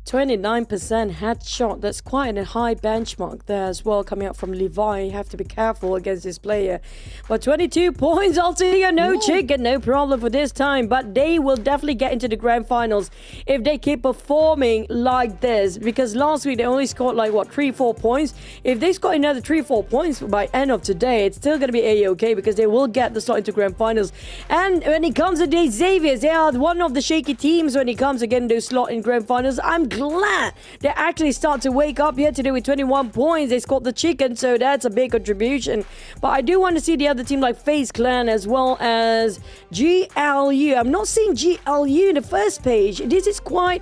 29% headshot. That's quite a high benchmark there as well, coming out from Levi. You have to be careful against this player. But 22 points, Altiga, no chicken, no problem for this time. But they will definitely get into the grand finals if they keep performing like this. Because last week they only scored like, what, 3-4 points? If they score another 3-4 points by end of today, it's still going to be A-OK because they will get the slot into grand finals. And when it comes to the Xaviers, they are one of the shaky teams when it comes to getting those slot in grand finals. I'm glad they actually start to wake up here today with 21 points. They scored the chicken, so that's a big contribution. But I do want to see the other team like FaZe Clan as well as GLU. I'm not seeing GLU in the first page. This is quite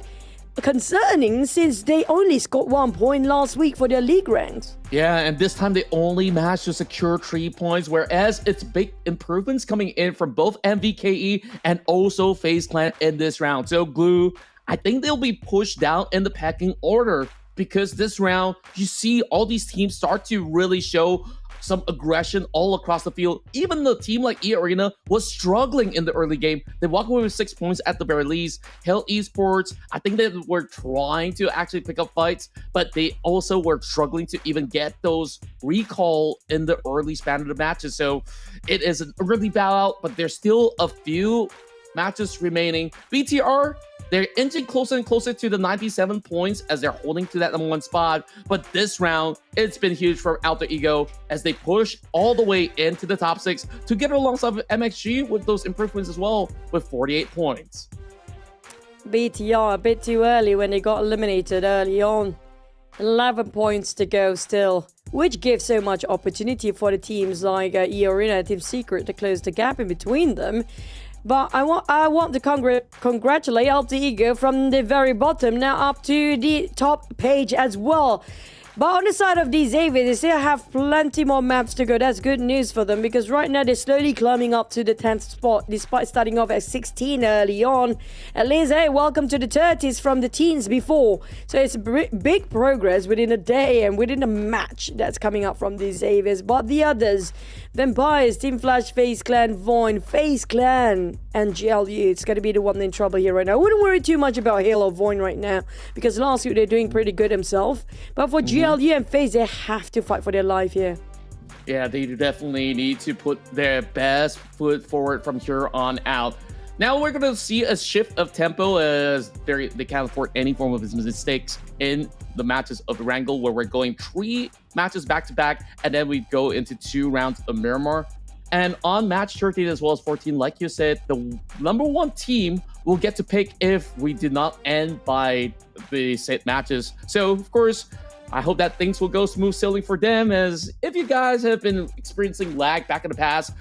concerning since they only scored 1 point last week for their league ranks. Yeah, and this time they only managed to secure 3 points, whereas it's big improvements coming in from both MVKE and also FaZe Clan in this round. So Glue, I think they'll be pushed down in the pecking order because this round, you see all these teams start to really show some aggression all across the field. Even the team like eArena was struggling in the early game. They walked away with 6 points at the very least. Hell Esports, I think they were trying to actually pick up fights, but they also were struggling to even get those recall in the early span of the matches. So it is an early bout, but there's still a few matches remaining. BTR, they're inching closer and closer to the 97 points as they're holding to that #1 spot. But this round, it's been huge for Alter Ego as they push all the way into the top 6 together alongside MXG with those improvements as well with 48 points. BTR a bit too early when they got eliminated early on. 11 points to go still, which gives so much opportunity for the teams like eArena and Team Secret to close the gap in between them. But I want to congratulate Alter Ego from the very bottom now up to the top page as well. But on the side of the Xavier, they still have plenty more maps to go. That's good news for them because right now they're slowly climbing up to the 10th spot despite starting off at 16 early on. At least, hey, welcome to the 30s from the teens before. So it's big progress within a day and within a match that's coming up from the Xaviers. But the others, Vampires, Team Flash, FaZe Clan, VOIN, FaZe Clan, and GLU. It's going to be the one in trouble here right now. I wouldn't worry too much about Halo VOIN right now because last week they're doing pretty good themselves. But for GLU and FaZe, they have to fight for their life here. Yeah, they definitely need to put their best foot forward from here on out. Now we're going to see a shift of tempo as they can't afford any form of mistakes in the matches of the Wrangle, where we're going 3 matches back-to-back, and then we go into 2 rounds of Miramar. And on match 13 as well as 14, like you said, the #1 team will get to pick if we did not end by the set matches. So, of course, I hope that things will go smooth sailing for them, as if you guys have been experiencing lag back in the past,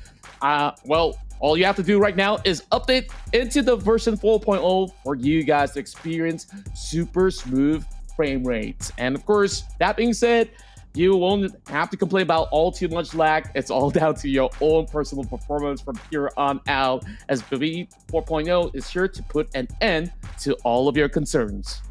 well, all you have to do right now is update into the version 4.0 for you guys to experience super smooth frame rates. And of course, that being said, you won't have to complain about all too much lag. It's all down to your own personal performance from here on out, as BV 4.0 is here to put an end to all of your concerns.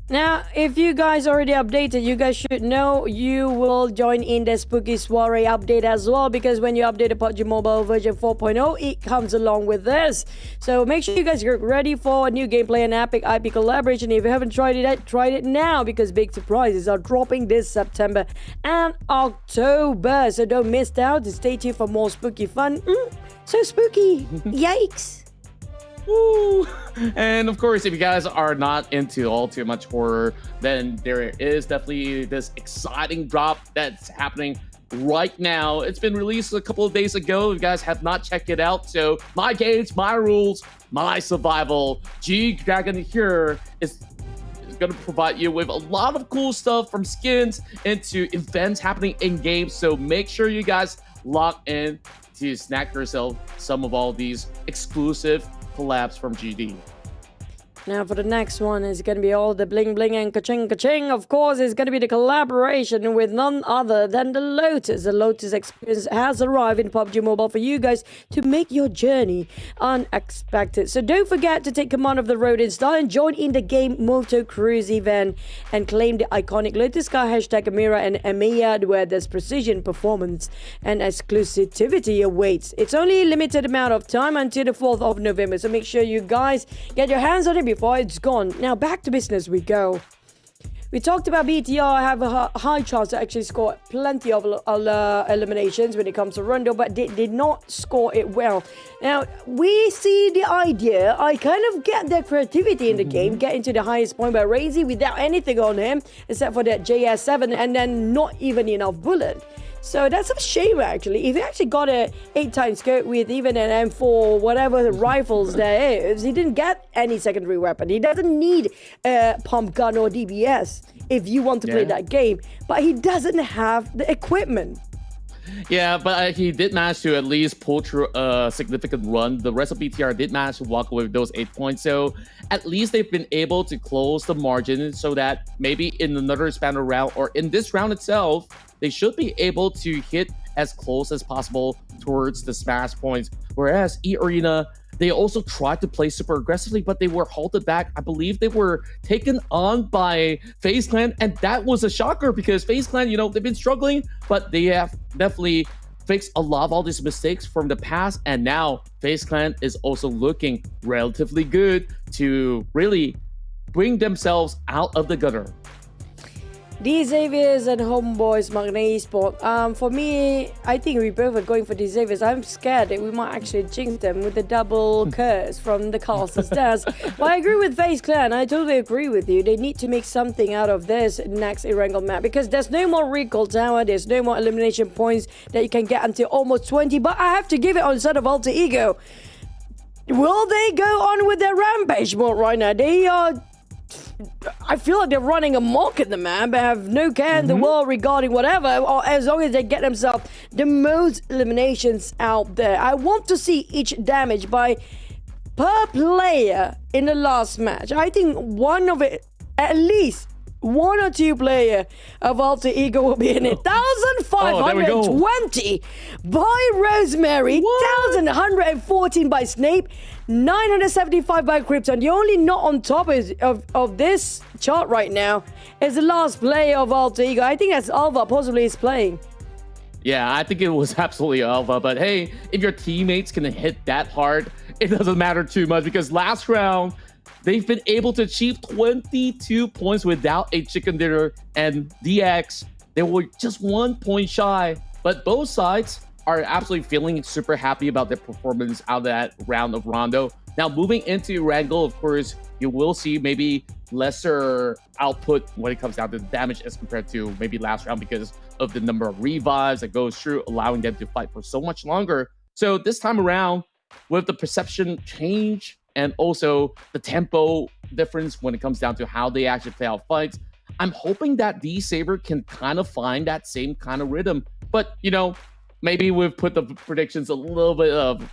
Now, if you guys already updated, you guys should know you will join in the Spooky Soiree update as well, because when you update the PUBG Mobile version 4.0, it comes along with this. So make sure you guys get ready for a new gameplay and epic IP collaboration. If you haven't tried it yet, try it now, because big surprises are dropping this September and October. So don't miss out. Stay tuned for more spooky fun. So spooky. Yikes. Woo! And of course, if you guys are not into all too much horror, then there is definitely this exciting drop that's happening right now. It's been released a couple of days ago. If you guys have not checked it out, so my games, my rules, my survival. G-Dragon here is going to provide you with a lot of cool stuff, from skins into events happening in games. So make sure you guys lock in to snack yourself some of all these exclusive collabs from GD. Now for the next one, it's going to be all the bling bling and ka-ching ka-ching. Of course, it's going to be the collaboration with none other than the Lotus. The Lotus experience has arrived in PUBG Mobile for you guys to make your journey unexpected. So don't forget to take command of the road in style and join in the game Moto Cruise event and claim the iconic Lotus car hashtag Amira and Amiya, where there's precision, performance and exclusivity awaits. It's only a limited amount of time until the 4th of November, so make sure you guys get your hands on it before it's gone. Now back to business we go. We talked about BTR have a high chance to actually score plenty of eliminations when it comes to Rondo, but they did not score it well. Now, we see the idea. I kind of get their creativity in the game, get into the highest point by Razy without anything on him, except for that JS7, and then not even enough bullet. So that's a shame, actually. If he actually got a 8x scope with even an M4, whatever rifles there is, he didn't get any secondary weapon. He doesn't need a pump gun or DBS if you want to play that game. But he doesn't have the equipment. Yeah, but he did manage to at least pull through a significant run. The rest of BTR did manage to walk away with those 8 points. So at least they've been able to close the margin so that maybe in another span of round or in this round itself, they should be able to hit as close as possible towards the smash points. Whereas eArena, they also tried to play super aggressively, but they were halted back. I believe they were taken on by FaZe Clan, and that was a shocker because FaZe Clan, you know, they've been struggling, but they have definitely fixed a lot of all these mistakes from the past, and now FaZe Clan is also looking relatively good to really bring themselves out of the gutter. These Xaviers and Homebois MAQNA Esports. For me, I think we both are going for these Xaviers. I'm scared that we might actually jinx them with the double curse from the castle stairs. But I agree with FaZe Clan. I totally agree with you. They need to make something out of this next eRangle map because there's no more recall tower. There's no more elimination points that you can get until almost 20. But I have to give it on side of Alter Ego. Will they go on with their rampage mode right now? They are... I feel like they're running amok in the map. They have no care in the world regarding whatever, or as long as they get themselves the most eliminations out there. I want to see each damage by per player in the last match. I think one of it, at least one or two player of Alter Ego will be in it. 1,520 by Rosemary, 1,114 by Snape, 975 by Krypton. The only not on top of this chart right now is the last player of Alter Ego. I think that's Alva possibly is playing. Yeah, I think it was absolutely Alva. But hey, if your teammates can hit that hard, it doesn't matter too much because last round, they've been able to achieve 22 points without a chicken dinner, and DX, they were just 1 point shy. But both sides are absolutely feeling super happy about their performance out of that round of Rondo. Now, moving into Wrangle, of course, you will see maybe lesser output when it comes down to damage as compared to maybe last round because of the number of revives that goes through, allowing them to fight for so much longer. So this time around, with the perception change, and also the tempo difference when it comes down to how they actually play out fights, I'm hoping that D-Saber can kind of find that same kind of rhythm. But, you know, maybe we've put the predictions a little bit of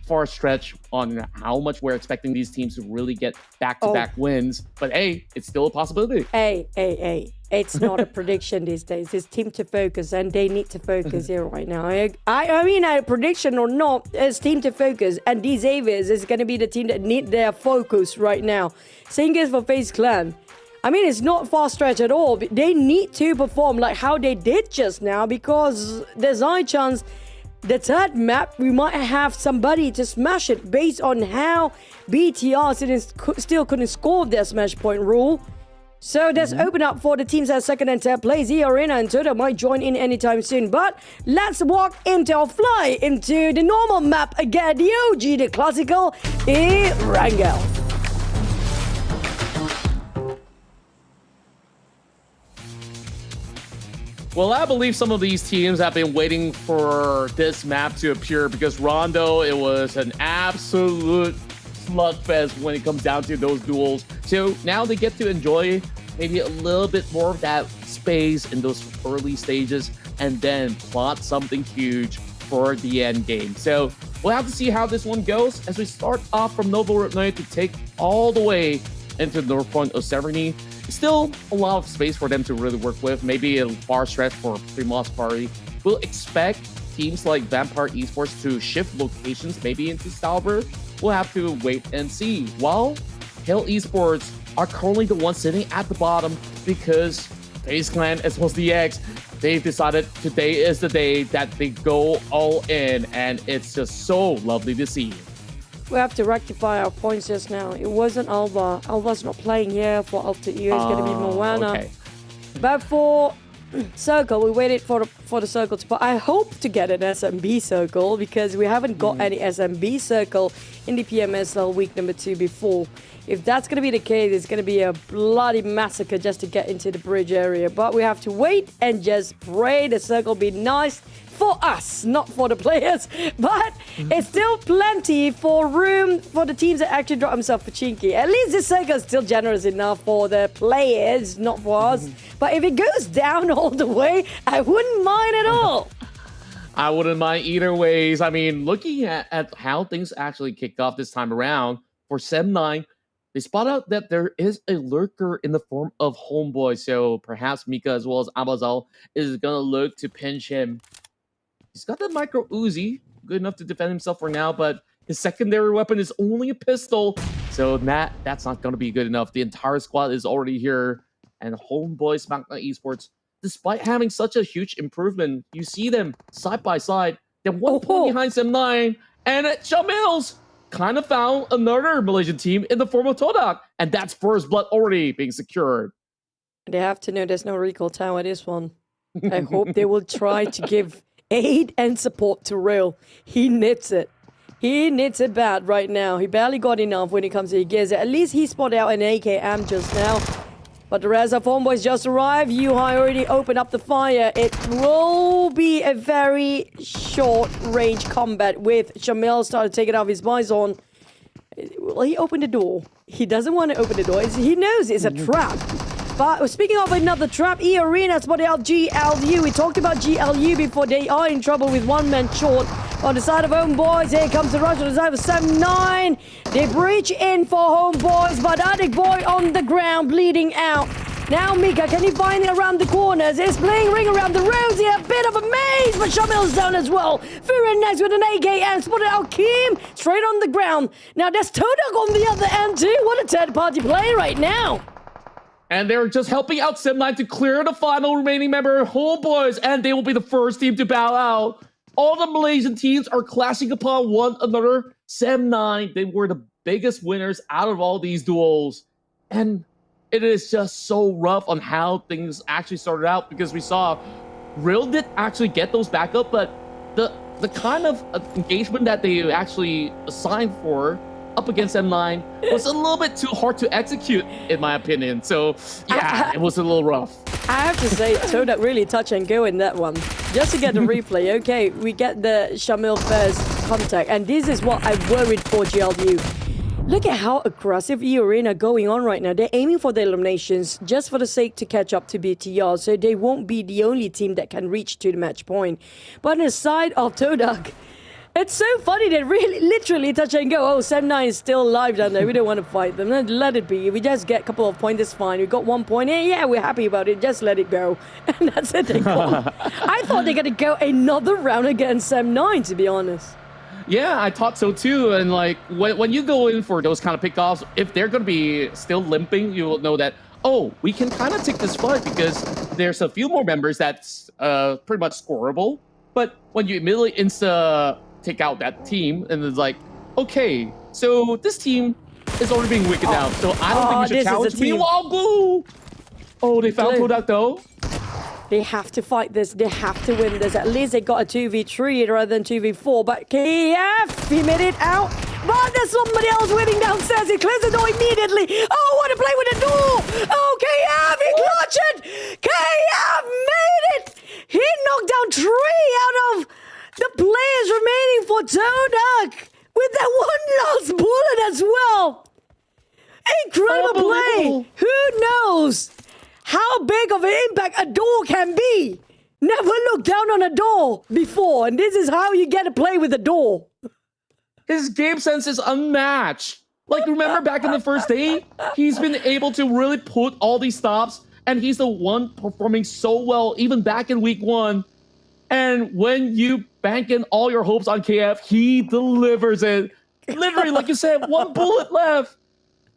far stretch on how much we're expecting these teams to really get back-to-back wins. But hey, it's still a possibility. Hey. It's not a prediction these days. It's team to focus, and they need to focus here right now. I mean, a prediction or not, it's team to focus, and these Xaviers is going to be the team that need their focus right now. Same goes for FaZe Clan. I mean, it's not far stretch at all. They need to perform like how they did just now because there's a high chance the third map, we might have somebody to smash it based on how BTR still couldn't score their smash point rule. So that's open up for the teams at second and third place. eArena and TODAK might join in anytime soon. But let's walk into or fly into the normal map again. The OG, the classical eRangle. Well, I believe some of these teams have been waiting for this map to appear because Rondo, it was an absolute slugfest when it comes down to those duels. So now they get to enjoy maybe a little bit more of that space in those early stages and then plot something huge for the end game. So We'll have to see how this one goes as we start off from Novo Rupnoy to take all the way into the north point of Severny. Still a lot of space for them to really work with. Maybe a far stretch for Primos Party. We'll expect teams like Vampire Esports to shift locations maybe into Stalber. We'll have to wait and see. While Hill Esports are currently the ones sitting at the bottom because FaZe Clan as well as the X, they've decided today is the day that they go all in, and it's just so lovely to see. We have to rectify our points just now. It wasn't Alba. Alba's not playing here for Alter Ego. It's going to be MAQNA. Okay. But for Circle, we waited for the Circle to... I hope to get an SMB Circle because we haven't got any SMB Circle in the PMSL week number 2 before. If that's going to be the case, it's going to be a bloody massacre just to get into the bridge area. But we have to wait and just pray the Circle be nice for us, not for the players. But it's still plenty for room for the teams that actually drop themselves for Chinky. At least this Circle is still generous enough for the players, not for us. But if it goes down all the way, I wouldn't mind at all. I wouldn't mind either ways. I mean, looking at how things actually kicked off this time around for Sem9, they spot out that there is a lurker in the form of Homebois, so perhaps Mika as well as Abazal is going to look to pinch him. He's got the micro Uzi, good enough to defend himself for now, but his secondary weapon is only a pistol, so that's not going to be good enough. The entire squad is already here, and Homebois MAQNA Esports, despite having such a huge improvement, you see them side by side. They're 1 point behind Sem9, and Shamils kind of found another Malaysian team in the form of TODAK, and that's first blood already being secured. They have to know there's no recall tower this one. I hope they will try to give aid and support to Real. He needs it. He needs it bad right now. He barely got enough when it comes to gears. At least he spotted out an AKM just now. But the rest of Homeboys just arrived. Yuhai already opened up the fire. It will be a very short-range combat with Shamil starting to take it off his Bison. Will he open the door? He doesn't want to open the door. He knows it's a trap. But speaking of another trap, eArena spotted out GLU. We talked about GLU before. They are in trouble with one man short. On the side of Homeboys, here comes the rush on the side of Sem9. They breach in for Homeboys, but Adik Boy on the ground, bleeding out. Now Mika, can he find it around the corners? He's playing ring around the rosy, a bit of a maze, but Shamil's down as well. Furin next with an AKM, spotted out Kim, straight on the ground. Now there's TODAK on the other end too. What a third-party play right now. And they're just helping out Sem9 to clear the final remaining member, Homeboys, and they will be the first team to bow out. All the Malaysian teams are clashing upon one another. Sem9, they were the biggest winners out of all these duels. And it is just so rough on how things actually started out because we saw Real did actually get those back up, but the kind of engagement that they actually assigned for up against M9 was a little bit too hard to execute, in my opinion. So, yeah, it was a little rough. I have to say, TODAK really touch and go in that one. Just to get the replay, okay, we get the Shamil first contact, and this is what I worried for GLU. Look at how aggressive eArena going on right now. They're aiming for the eliminations just for the sake to catch up to BTR, so they won't be the only team that can reach to the match point. But on the side of TODAK, it's so funny, they really literally touch and go. Oh, Sem9 is still alive down there. We don't want to fight them. Let it be. We just get a couple of points, it's fine. We got 1 point. Yeah, we're happy about it. Just let it go. And that's it. They gone. I thought they're going to go another round against Sem9, to be honest. Yeah, I thought so too. And like, when you go in for those kind of pickoffs, if they're going to be still limping, you will know that, oh, we can kind of take this fight because there's a few more members that's pretty much scoreable. But when you immediately take out that team, and it's like, okay, so this team is already being wicked out, so I don't think we should challenge. Meanwhile, Blue! Oh, they found TODAK though. They have to fight this. They have to win this. At least they got a 2v3 rather than 2v4. But KF, he made it out. But there's somebody else waiting downstairs. He clears the door immediately. Oh, what a play with the door. Oh, KF, he clutched it. KF made it. He knocked down 3 out of the players remaining for TODAK with that one last bullet as well. Incredible play. Who knows how big of an impact a door can be? Never looked down on a door before, and this is how you get to play with a door. His game sense is unmatched. Like, remember back in the first day? He's been able to really put all these stops, and he's the one performing so well, even back in week 1. And when you bank in all your hopes on KF, he delivers it. Literally, like you said, 1 bullet left.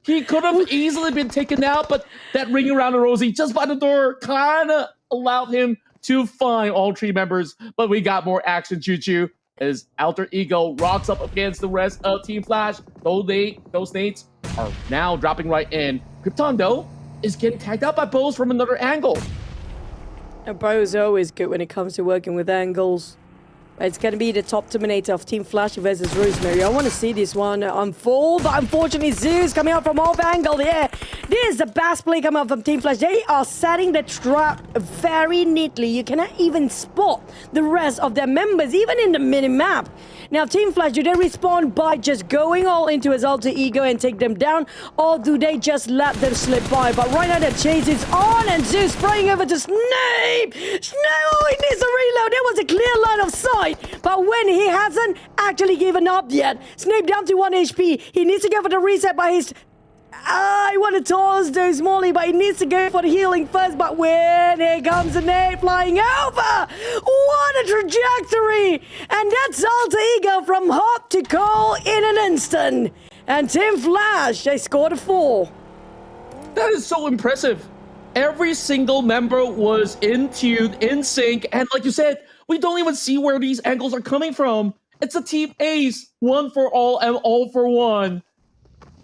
He could have easily been taken out, but that ring around the rosy just by the door kind of allowed him to find all 3 members. But we got more action, Choo-Choo, as Alter Ego rocks up against the rest of Team Flash. Those nades are now dropping right in. Krypton, though, is getting tagged out by Bose from another angle. Bo's always good when it comes to working with angles. It's going to be the top Terminator of Team Flash versus Rosemary. I want to see this one unfold, but unfortunately Zeus coming out from off angle. Yeah, this is the best play coming out from Team Flash. They are setting the trap very neatly. You cannot even spot the rest of their members, even in the mini-map. Now, Team Flash, do they respond by just going all into his alter ego and take them down, or do they just let them slip by? But right now, the chase is on, and Zeus spraying over to Snape! Snape, oh, he needs a reload. There was a clear line of sight, but when he hasn't actually given up yet, Snape down to 1 HP. He needs to go for the reset by his... I want to toss those Molly, but he needs to go for the healing first. But when here comes the nade flying over, what a trajectory! And that's Alter Ego from hot to cold in an instant. And Team Flash, they scored a 4. That is so impressive. Every single member was in tune, in sync, and like you said, we don't even see where these angles are coming from. It's a team ace, 1 for all and all for one.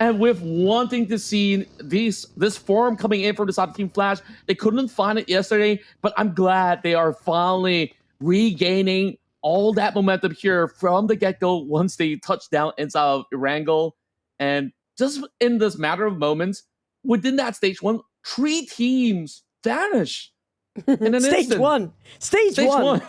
And with wanting to see this form coming in from the side of Team Flash, they couldn't find it yesterday, but I'm glad they are finally regaining all that momentum here from the get-go once they touched down inside of Erangel. And just in this matter of moments, within that stage 1, 3 teams vanish. In an Stage instant. 1. Stage one.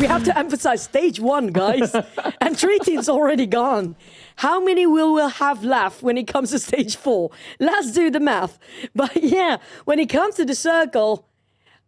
We have to emphasize stage 1, guys. And 3 teams already gone. How many will we have left when it comes to stage 4? Let's do the math. But yeah, when it comes to the circle,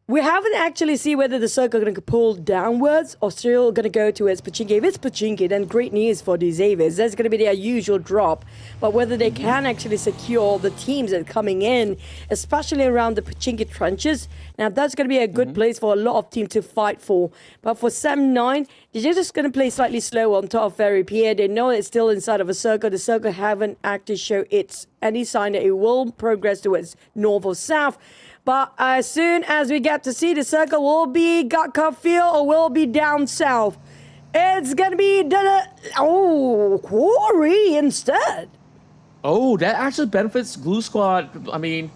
we haven't actually seen whether the circle is going to pull downwards or still going to go towards Pachinki. If it's Pachinki, then great news for the Xaviers. There's going to be their usual drop. But whether they can actually secure the teams that are coming in, especially around the Pachinki trenches, now that's going to be a good place for a lot of teams to fight for. But for 7-9, they're just going to play slightly slow on top of Fairy Pier. They know it's still inside of a circle. The circle haven't actually shown any sign that it will progress towards north or south. But as soon as we get to see the circle, will be Gatka Field or will be down south? It's going to be Quarry instead. Oh, that actually benefits Glue Squad. I mean,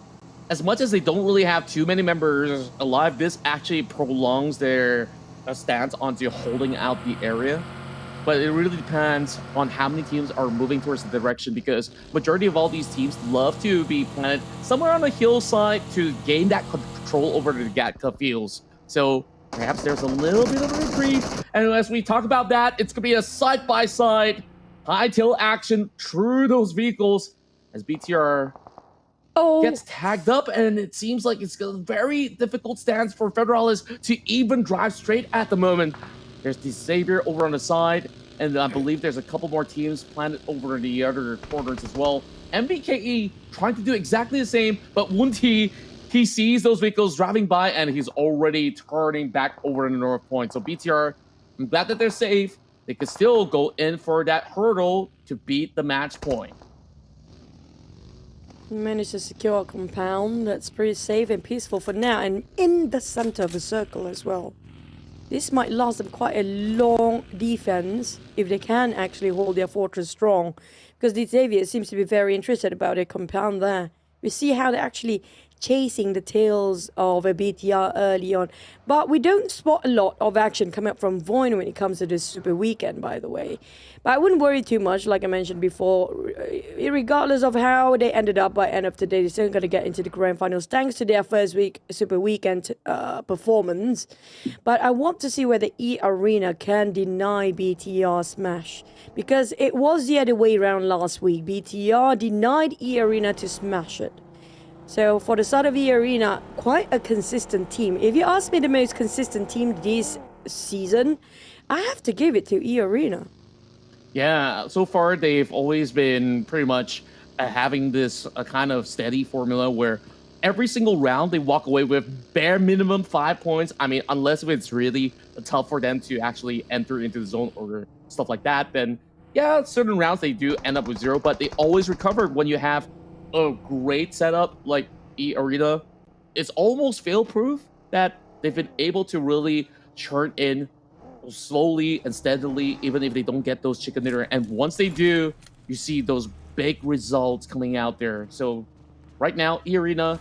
as much as they don't really have too many members alive, this actually prolongs their stance onto holding out the area. But it really depends on how many teams are moving towards the direction, because majority of all these teams love to be planted somewhere on the hillside to gain that control over the Gatka fields. So perhaps there's a little bit of a retreat. And as we talk about that, it's going to be a side-by-side high-tail action through those vehicles as BTR gets tagged up, and it seems like it's a very difficult stance for Federales to even drive straight at the moment. There's the Xavier over on the side, and I believe there's a couple more teams planted over in the other corners as well. MBKE trying to do exactly the same, but Wunti, he sees those vehicles driving by, and he's already turning back over in the north point. So BTR, I'm glad that they're safe. They could still go in for that hurdle to beat the match point. Managed to secure a compound that's pretty safe and peaceful for now, and in the center of the circle as well. This might last them quite a long defense if they can actually hold their fortress strong, because the Xavier seems to be very interested about their compound there. We see how they're actually chasing the tails of a BTR early on, but we don't spot a lot of action coming up from VOIN when it comes to this Super Weekend, by the way. But I wouldn't worry too much, like I mentioned before. Regardless of how they ended up by end of the day, they're still going to get into the grand finals thanks to their first week Super Weekend performance. But I want to see whether eArena can deny BTR smash, because it was the other way around last week. BTR denied eArena to smash it. So for the side of eArena, quite a consistent team. If you ask me the most consistent team this season, I have to give it to eArena. Yeah, so far they've always been pretty much having this kind of steady formula where every single round they walk away with bare minimum 5 points. I mean, unless it's really tough for them to actually enter into the zone or stuff like that, then yeah, certain rounds they do end up with 0, but they always recover when you have a great setup like eArena. It's almost fail-proof that they've been able to really churn in slowly and steadily, even if they don't get those chicken dinner. And once they do, you see those big results coming out there. So right now, eArena,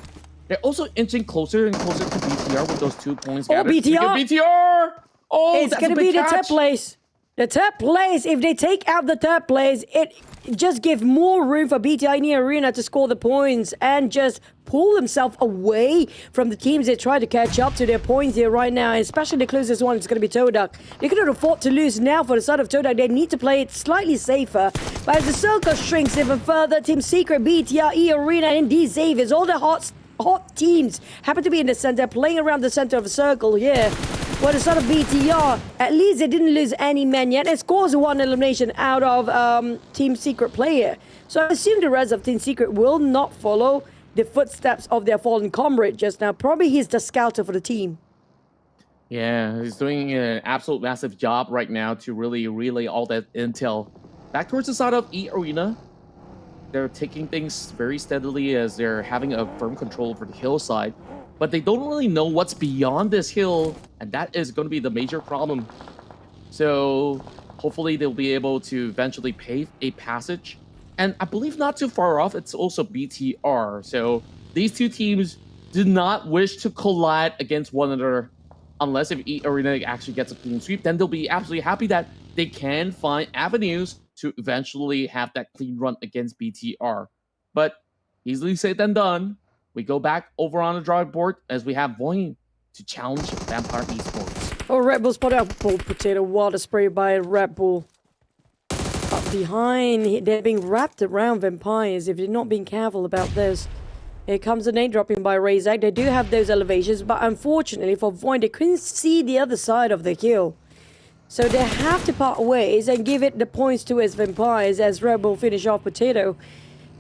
they're also inching closer and closer to BTR with those 2 points. Oh, gathered. BTR! BTR! Oh, it's going to be the third place. The third place, if they take out the third place, it just gives more room for BTR in eArena to score the points and just pull themselves away from the teams that try to catch up to their points here right now. And especially the closest one is going to be TODAK. They cannot afford to lose now for the side of TODAK. They need to play it slightly safer. But as the circle shrinks even further, Team Secret, BTR, eArena, and indeed Xaviers, all the hot teams happen to be in the center, playing around the center of the circle here. Well, the side of BTR, at least they didn't lose any men yet. It scores 1 elimination out of Team Secret player. So I assume the rest of Team Secret will not follow the footsteps of their fallen comrade just now. Probably he's the scouter for the team. Yeah, he's doing an absolute massive job right now to really relay all that intel. Back towards the side of eArena, they're taking things very steadily as they're having a firm control over the hillside. But they don't really know what's beyond this hill, and that is going to be the major problem. So hopefully they'll be able to eventually pave a passage. And I believe not too far off, it's also BTR. So these two teams do not wish to collide against one another unless if eArena actually gets a clean sweep. Then they'll be absolutely happy that they can find avenues to eventually have that clean run against BTR. But easily said than done. We go back over on the drawing board as we have VOIN to challenge Vampire Esports. Oh, Red Bull spotted out Bull Potato. Water spray by Red Bull. Up behind, they're being wrapped around vampires if you're not being careful about this. Here comes a nade dropping by Razak. They do have those elevations, but unfortunately for VOIN, they couldn't see the other side of the hill. So they have to part ways and give it the points to his vampires as Red Bull finish off Potato.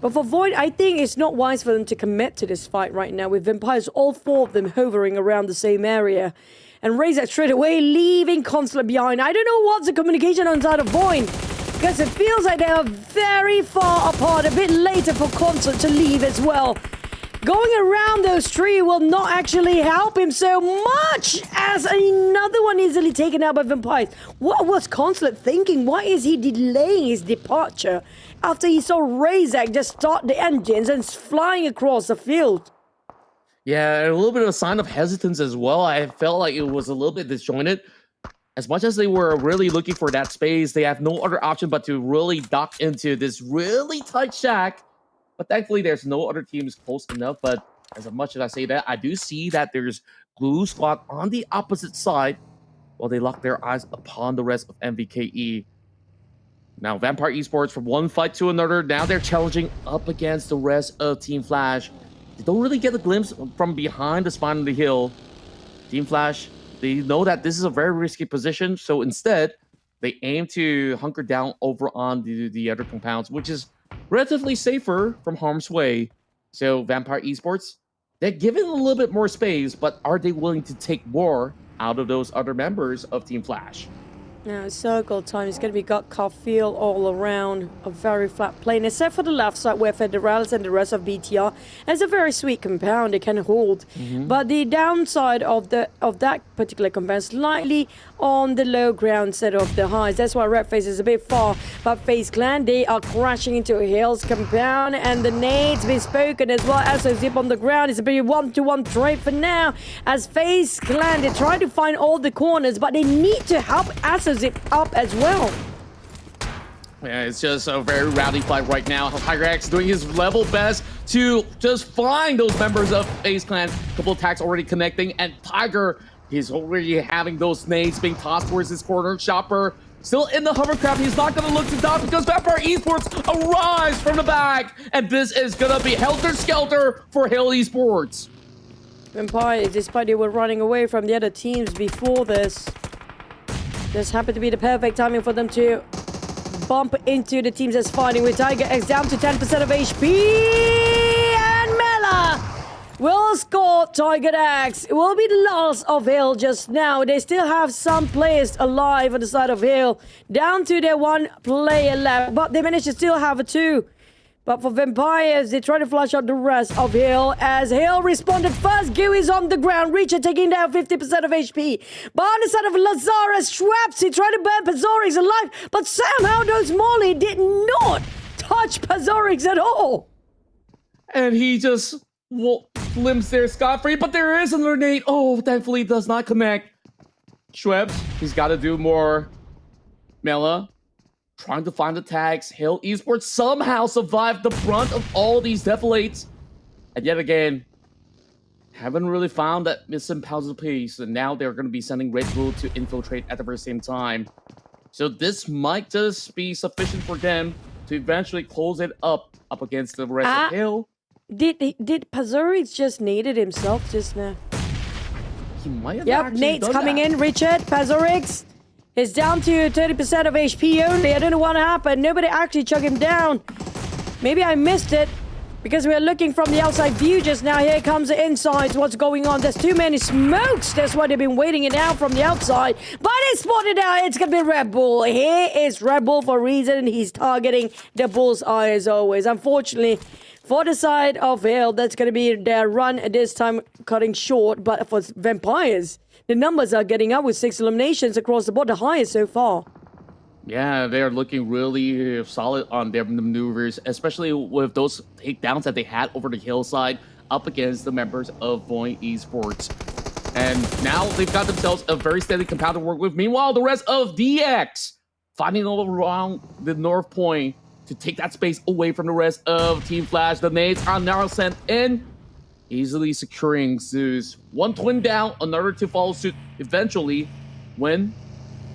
But for VOIN, I think it's not wise for them to commit to this fight right now with vampires, all 4 of them hovering around the same area. And Razak straight away leaving Consulate behind. I don't know what's the communication on side of VOIN, because it feels like they are very far apart, a bit later for Consulate to leave as well. Going around those trees will not actually help him so much as another one easily taken out by vampires. What was Consulate thinking? Why is he delaying his departure after he saw Razak just start the engines and flying across the field? Yeah, a little bit of a sign of hesitance as well. I felt like it was a little bit disjointed. As much as they were really looking for that space, they have no other option but to really dock into this really tight shack. But thankfully, there's no other teams close enough. But as much as I say that, I do see that there's Blue Squad on the opposite side while they lock their eyes upon the rest of MVKE. Now, Vampire Esports, from one fight to another, now they're challenging up against the rest of Team Flash. They don't really get a glimpse from behind the spine of the hill. Team Flash, they know that this is a very risky position. So instead, they aim to hunker down over on the other compounds, which is relatively safer from harm's way. So Vampire Esports, they're given a little bit more space, but are they willing to take more out of those other members of Team Flash? Now, circle time is going to be got field all around a very flat plane, except for the left side where Federales and the rest of BTR. It's a very sweet compound they can hold. But the downside of that particular compound slightly on the low ground set of the highs. That's why Red Face is a bit far. But FaZe Clan, they are crashing into a hills compound, and the nades been spoken as well as a zip on the ground. It's a bit 1-to-1 trade for now as FaZe Clan, they try to find all the corners, but they need to help as zip up as well. Yeah, it's just a very rowdy fight right now. TigerX doing his level best to just find those members of FaZe Clan. A couple attacks already connecting, and Tiger, he's already having those nades being tossed towards his corner. Chopper still in the hovercraft. He's not going to look to dodge because Vampire Esports arrives from the back, and this is going to be helter-skelter for Hail Esports. Vampire, despite they were running away from the other teams before this happened to be the perfect timing for them to bump into the teams that's fighting with Tiger X down to 10% of HP. And Mela will score Tiger X. It will be the last of Hill just now. They still have some players alive on the side of Hill. Down to their one player left. But they managed to still have a 2. But for Vampires, they try to flush out the rest of Hill. As Hill responded first, Gui on the ground. Reacher taking down 50% of HP. But on the side of Lazarus, Schweppes, he tried to burn Pazorix alive. But somehow those Molly did not touch Pazorix at all. And he just limps there scot-free. But there is another nade. Oh, thankfully does not connect. Schweppes, he's got to do more. Mela trying to find the tags. Hill Esports somehow survived the brunt of all these deflates. And yet again, haven't really found that missing puzzle piece. And now they're going to be sending Red Bull to infiltrate at the very same time. So this might just be sufficient for them to eventually close it up against the rest of Hill. Did Pazorix just naded himself just now? He might have Yep, Nate's coming in. Richard, Pazorix is down to 30% of HP only. I don't know what happened. Nobody actually chugged him down. Maybe I missed it because we are looking from the outside view just now. Here comes the inside. What's going on? There's too many smokes. That's why they've been waiting it out from the outside. But they spotted out. It's going to be Red Bull. Here is Red Bull for a reason. He's targeting the bull's eye as always. Unfortunately, for the side of Hill, that's going to be their run at this time cutting short. But for Vampires, the numbers are getting up with 6 eliminations across the board, the highest so far. Yeah, they're looking really solid on their maneuvers, especially with those takedowns that they had over the hillside up against the members of VOIN Esports. And now they've got themselves a very steady compound to work with. Meanwhile, the rest of DX fighting all around the North Point to take that space away from the rest of Team Flash. The nades are now sent in, easily securing Zeus. One twin down, another to follow suit eventually. When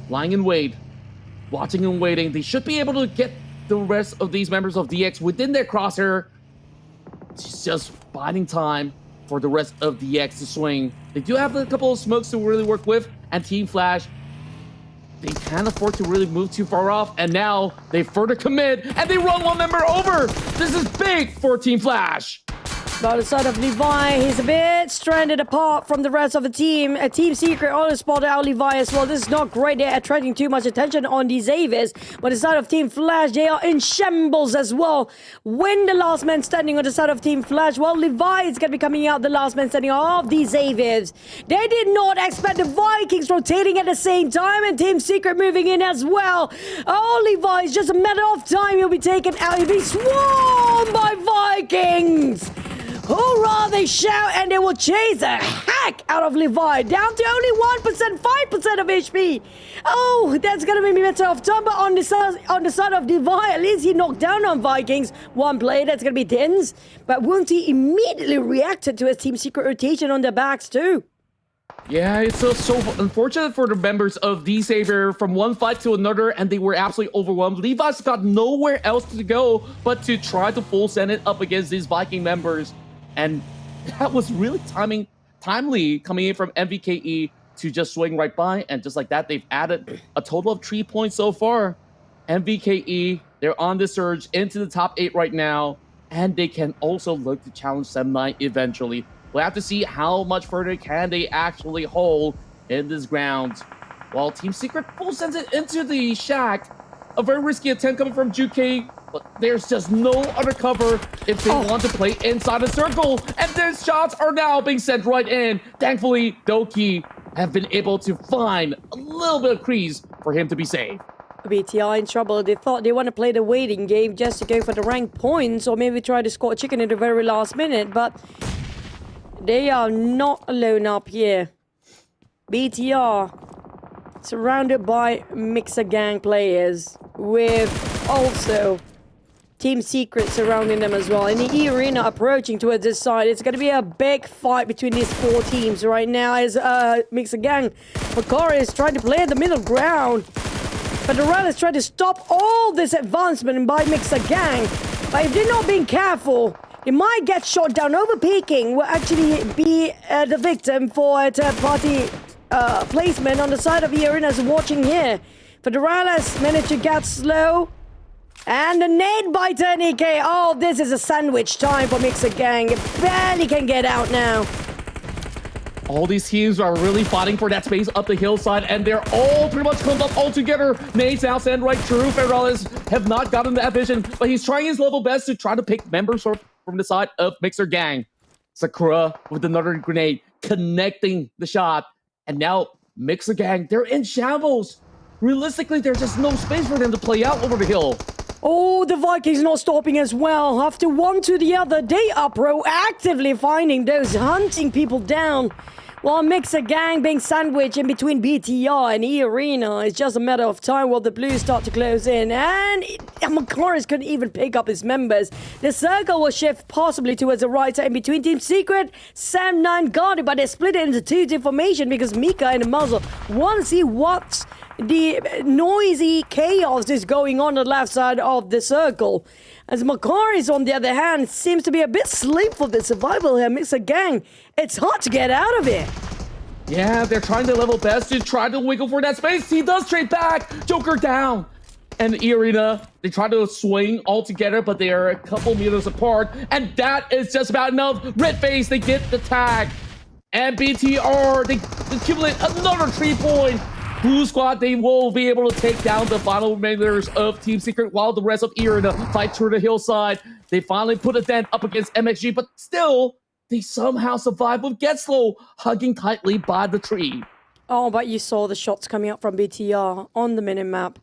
lying in wait, watching and waiting, they should be able to get the rest of these members of DX within their crosshair. It's just biding time for the rest of DX to swing. They do have a couple of smokes to really work with, and Team Flash, they can't afford to really move too far off, and now they further commit, and they run one member over. This is big for Team Flash. By the side of Levi, he's a bit stranded apart from the rest of the team. A Team Secret also spotted out Levi as well. This is not great. They're attracting too much attention on these Avis. But the side of Team Flash, they are in shambles as well. When the last man standing on the side of Team Flash, well, Levi is going to be coming out the last man standing of these Avis. They did not expect the Vikings rotating at the same time and Team Secret moving in as well. Oh, Levi, it's just a matter of time. He'll be taken out. He'll be swarmed by Vikings. Hoorah, they shout, and they will chase the heck out of Levi. Down to only 1%, 5% of HP. Oh, that's going to make me better off time. But on the side of Levi, at least he knocked down on Vikings. One play, that's going to be Tins. But won't he immediately reacted to his Team Secret rotation on their backs too? Yeah, it's so unfortunate for the members of D-Saber from one fight to another, and they were absolutely overwhelmed. Levi's got nowhere else to go but to try to full send it up against these Viking members. And that was really timely coming in from MVKE to just swing right by. And just like that, they've added a total of 3 points so far. MVKE, they're on the surge into the top 8 right now. And they can also look to challenge 7-9 eventually. We'll have to see how much further can they actually hold in this ground. While Team Secret full sends it into the shack. A very risky attempt coming from Juke. But there's just no other cover if they want to play inside the circle. And their shots are now being sent right in. Thankfully, Doki have been able to find a little bit of crease for him to be safe. BTR in trouble. They thought they want to play the waiting game just to go for the rank points or maybe try to score a chicken in the very last minute. But they are not alone up here. BTR surrounded by Mixer Gang players with also Team Secret surrounding them as well. And the eArena approaching towards this side. It's going to be a big fight between these 4 teams right now as Mixer Gang. Makari is trying to play the middle ground. But the Realism is trying to stop all this advancement by Mixer Gang. But if they're not being careful, they might get shot down. Overpeaking will actually be the victim for a third-party placement on the side of eArena as watching here. But the Realism managed to get slow. And the nade by TODAK. Oh, this is a sandwich time for Mixer Gang. It barely can get out now. All these teams are really fighting for that space up the hillside, and they're all pretty much clumped up all together. Nade now stand right through. Ferralis have not gotten that vision, but he's trying his level best to try to pick members from the side of Mixer Gang. Sakura with another grenade, connecting the shot. And now Mixer Gang, they're in shambles. Realistically, there's just no space for them to play out over the hill. Oh, the Vikings not stopping as well. After one to the other, they are proactively finding those hunting people down. While Mixer Gang being sandwiched in between BTR and eArena, it's just a matter of time while the Blues start to close in. And McLaurin couldn't even pick up his members. The circle will shift possibly towards the right side in between Team Secret. Sam9 got it, but they split it into two formation because Mika and Muzzle want to see what's the noisy chaos is going on the left side of the circle. As Macari's, on the other hand, seems to be a bit sleep for the survival here. Mixer Gang, it's hard to get out of it. Yeah, they're trying their level best to try to wiggle for that space. He does trade back. Joker down. And eArena, they try to swing all together, but they are a couple meters apart. And that is just about enough. Red Face, they get the tag. And BTR, they accumulate another 3 point. Blue Squad, they will be able to take down the final members of Team Secret while the rest of eArena fight through the hillside. They finally put a dent up against MXG, but still, they somehow survive with Getslow hugging tightly by the tree. Oh, but you saw the shots coming up from BTR on the minimap.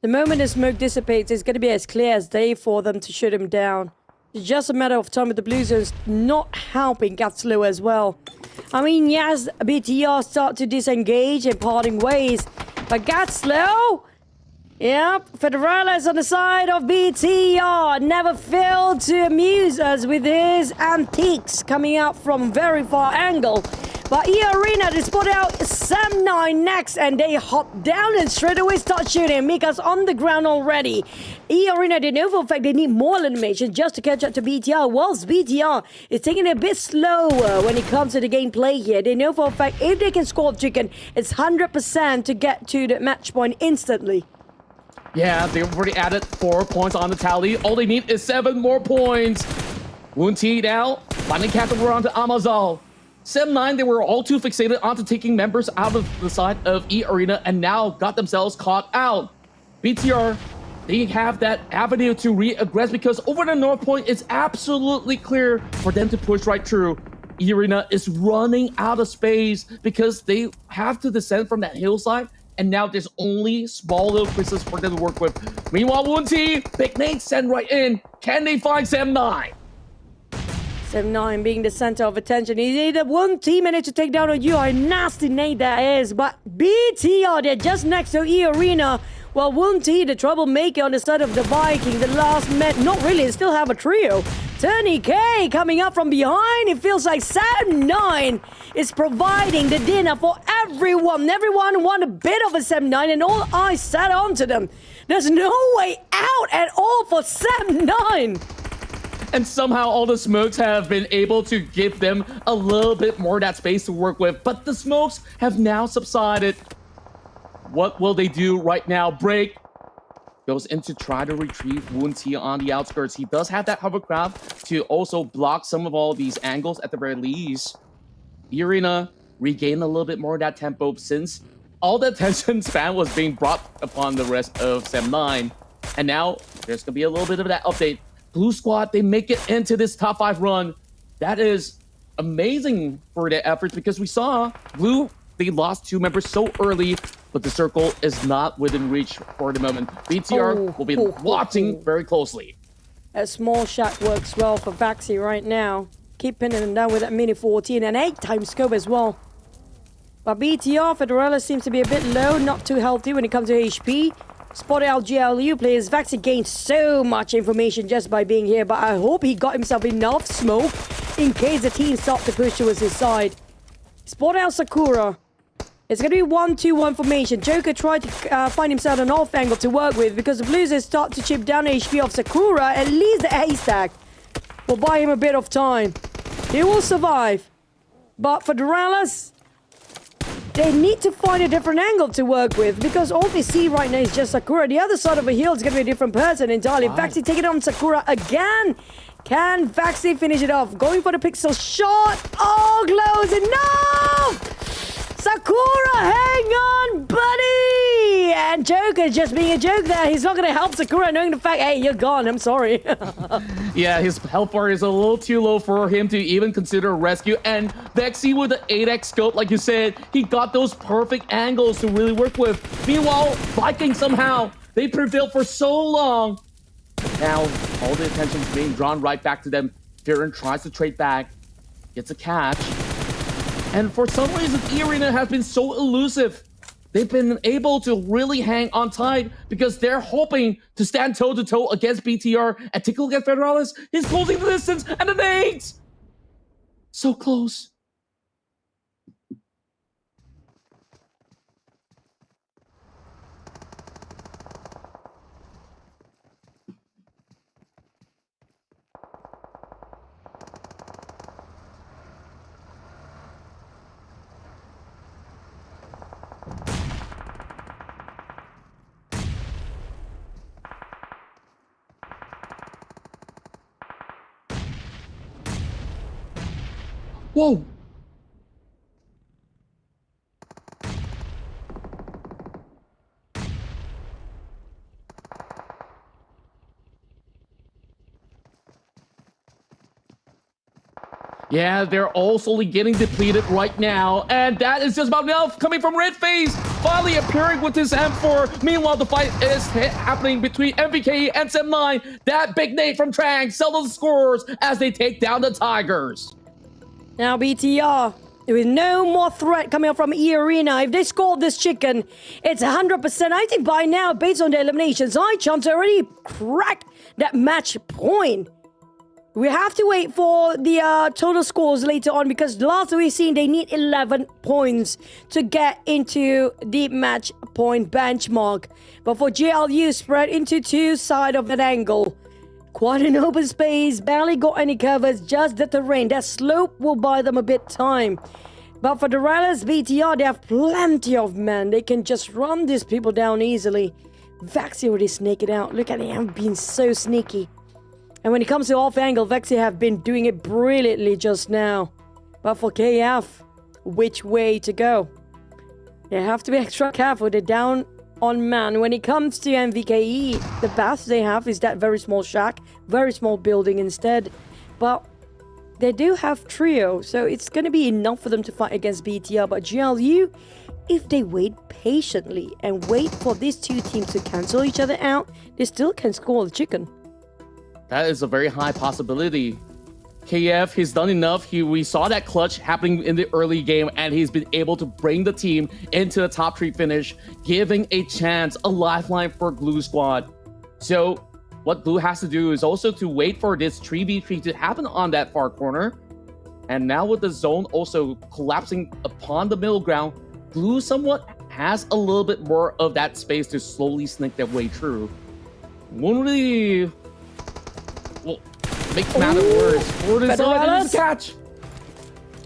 The moment the smoke dissipates, it's going to be as clear as day for them to shoot him down. It's just a matter of time with the Blue Zones not helping Getslow as well. I mean, yes, BTR start to disengage in parting ways, but Getslow, yep, Federalis on the side of BTR never failed to amuse us with his antiques coming out from very far angle. But eArena, they spot out Sam9 next, and they hop down and straight away start shooting. Mika's on the ground already. eArena, they know for a fact they need more elimination just to catch up to BTR, whilst BTR is taking it a bit slower when it comes to the gameplay here. They know for a fact if they can score chicken, it's 100% to get to the match point instantly. Yeah, they've already added 4 points on the tally. All they need is 7 more points. Woon-T now, finally catch up around to Amazal. Sam9, they were all too fixated onto taking members out of the side of eArena and now got themselves caught out. BTR, they have that avenue to re-aggress because over the north point, it's absolutely clear for them to push right through. eArena is running out of space because they have to descend from that hillside, and now there's only small little creases for them to work with. Meanwhile, Woon-T, big nade send right in. Can they find Sam9? Sam9 being the center of attention. He needed one team minute to take down a UI. Nasty nade that is. But BTR, they're just next to eArena. Well, Woon-T, the troublemaker on the side of the Viking, the last man. Not really, they still have a trio. TODAK coming up from behind. It feels like Sam9 is providing the dinner for everyone. Everyone want a bit of a Sam9 and all eyes sat onto them. There's no way out at all for Sam9. And somehow all the smokes have been able to give them a little bit more of that space to work with. But the smokes have now subsided. What will they do right now? Break goes in to try to retrieve Woon-T on the outskirts. He does have that hovercraft to also block some of all these angles at the very least. eArena regained a little bit more of that tempo since all the attention span was being brought upon the rest of Sam9. And now there's going to be a little bit of that update. Blue Squad, they make it into this top 5 run. That is amazing for their efforts because we saw Blue, they lost 2 members so early, but the circle is not within reach for the moment. BTR will be watching very closely. A small shot works well for Vaxi right now. Keep pinning him down with that mini 14 and 8x scope as well. But BTR, Federalis seems to be a bit low, not too healthy when it comes to HP. Spotted out GLU players. Vaxi gained so much information just by being here, but I hope he got himself enough smoke in case the team start to push towards his side. Spotted out Sakura. It's going to be 1-2-1 formation. Joker tried to find himself an off angle to work with because the Blues start to chip down the HP of Sakura. At least the haystack will buy him a bit of time. He will survive. But for Federalis, they need to find a different angle to work with because all they see right now is just Sakura. The other side of the hill is going to be a different person entirely. Vaxi taking on Sakura again. Can Vaxi finish it off? Going for the pixel shot. Oh, close enough! Sakura, hang on, buddy! And Joker just being a joke there. He's not going to help Sakura knowing the fact, hey, you're gone. I'm sorry. Yeah, his health bar is a little too low for him to even consider rescue. And Vexy with the 8x scope, like you said, he got those perfect angles to really work with. Meanwhile, Vikings somehow, they prevailed for so long. Now, all the attention is being drawn right back to them. Viren tries to trade back, gets a catch. And for some reason, eArena has been so elusive. They've been able to really hang on tight because they're hoping to stand toe-to-toe against BTR. And take a look at Federalis. He's closing the distance and the nades! So close. Whoa! Yeah, they're all slowly getting depleted right now, and that is just about enough coming from Red FaZe, finally appearing with his M4. Meanwhile, the fight is happening between MVK and Sem9. That big nade from Trang settles the scores as they take down the Tigers. Now BTR, there is no more threat coming up from eArena. If they score this chicken, it's 100%. I think by now, based on the eliminations, iChomps already cracked that match point. We have to wait for the total scores later on because last we've seen they need 11 points to get into the match point benchmark. But for GLU, spread into two sides of that angle. Quite an open space, barely got any covers, just the terrain. That slope will buy them a bit time. But for the Realism BTR, they have plenty of men. They can just run these people down easily. Vexy already snaked it out. Look at him being so sneaky. And when it comes to off angle, Vexy have been doing it brilliantly just now. But for KF, which way to go? They have to be extra careful. They're down on man. When it comes to MVKE, the path they have is that very small shack, very small building instead. But they do have trio, so it's going to be enough for them to fight against BTR. But GLU, if they wait patiently and wait for these two teams to cancel each other out, they still can score the chicken. That is a very high possibility. KF, he's done enough. We saw that clutch happening in the early game, and he's been able to bring the team into the top 3 finish, giving a chance, a lifeline for Glue Squad. So what Glue has to do is also to wait for this 3v3 to happen on that far corner. And now with the zone also collapsing upon the middle ground, Glue somewhat has a little bit more of that space to slowly sneak their way through. Won't really... Well, makes matter worse. Ford is on his catch.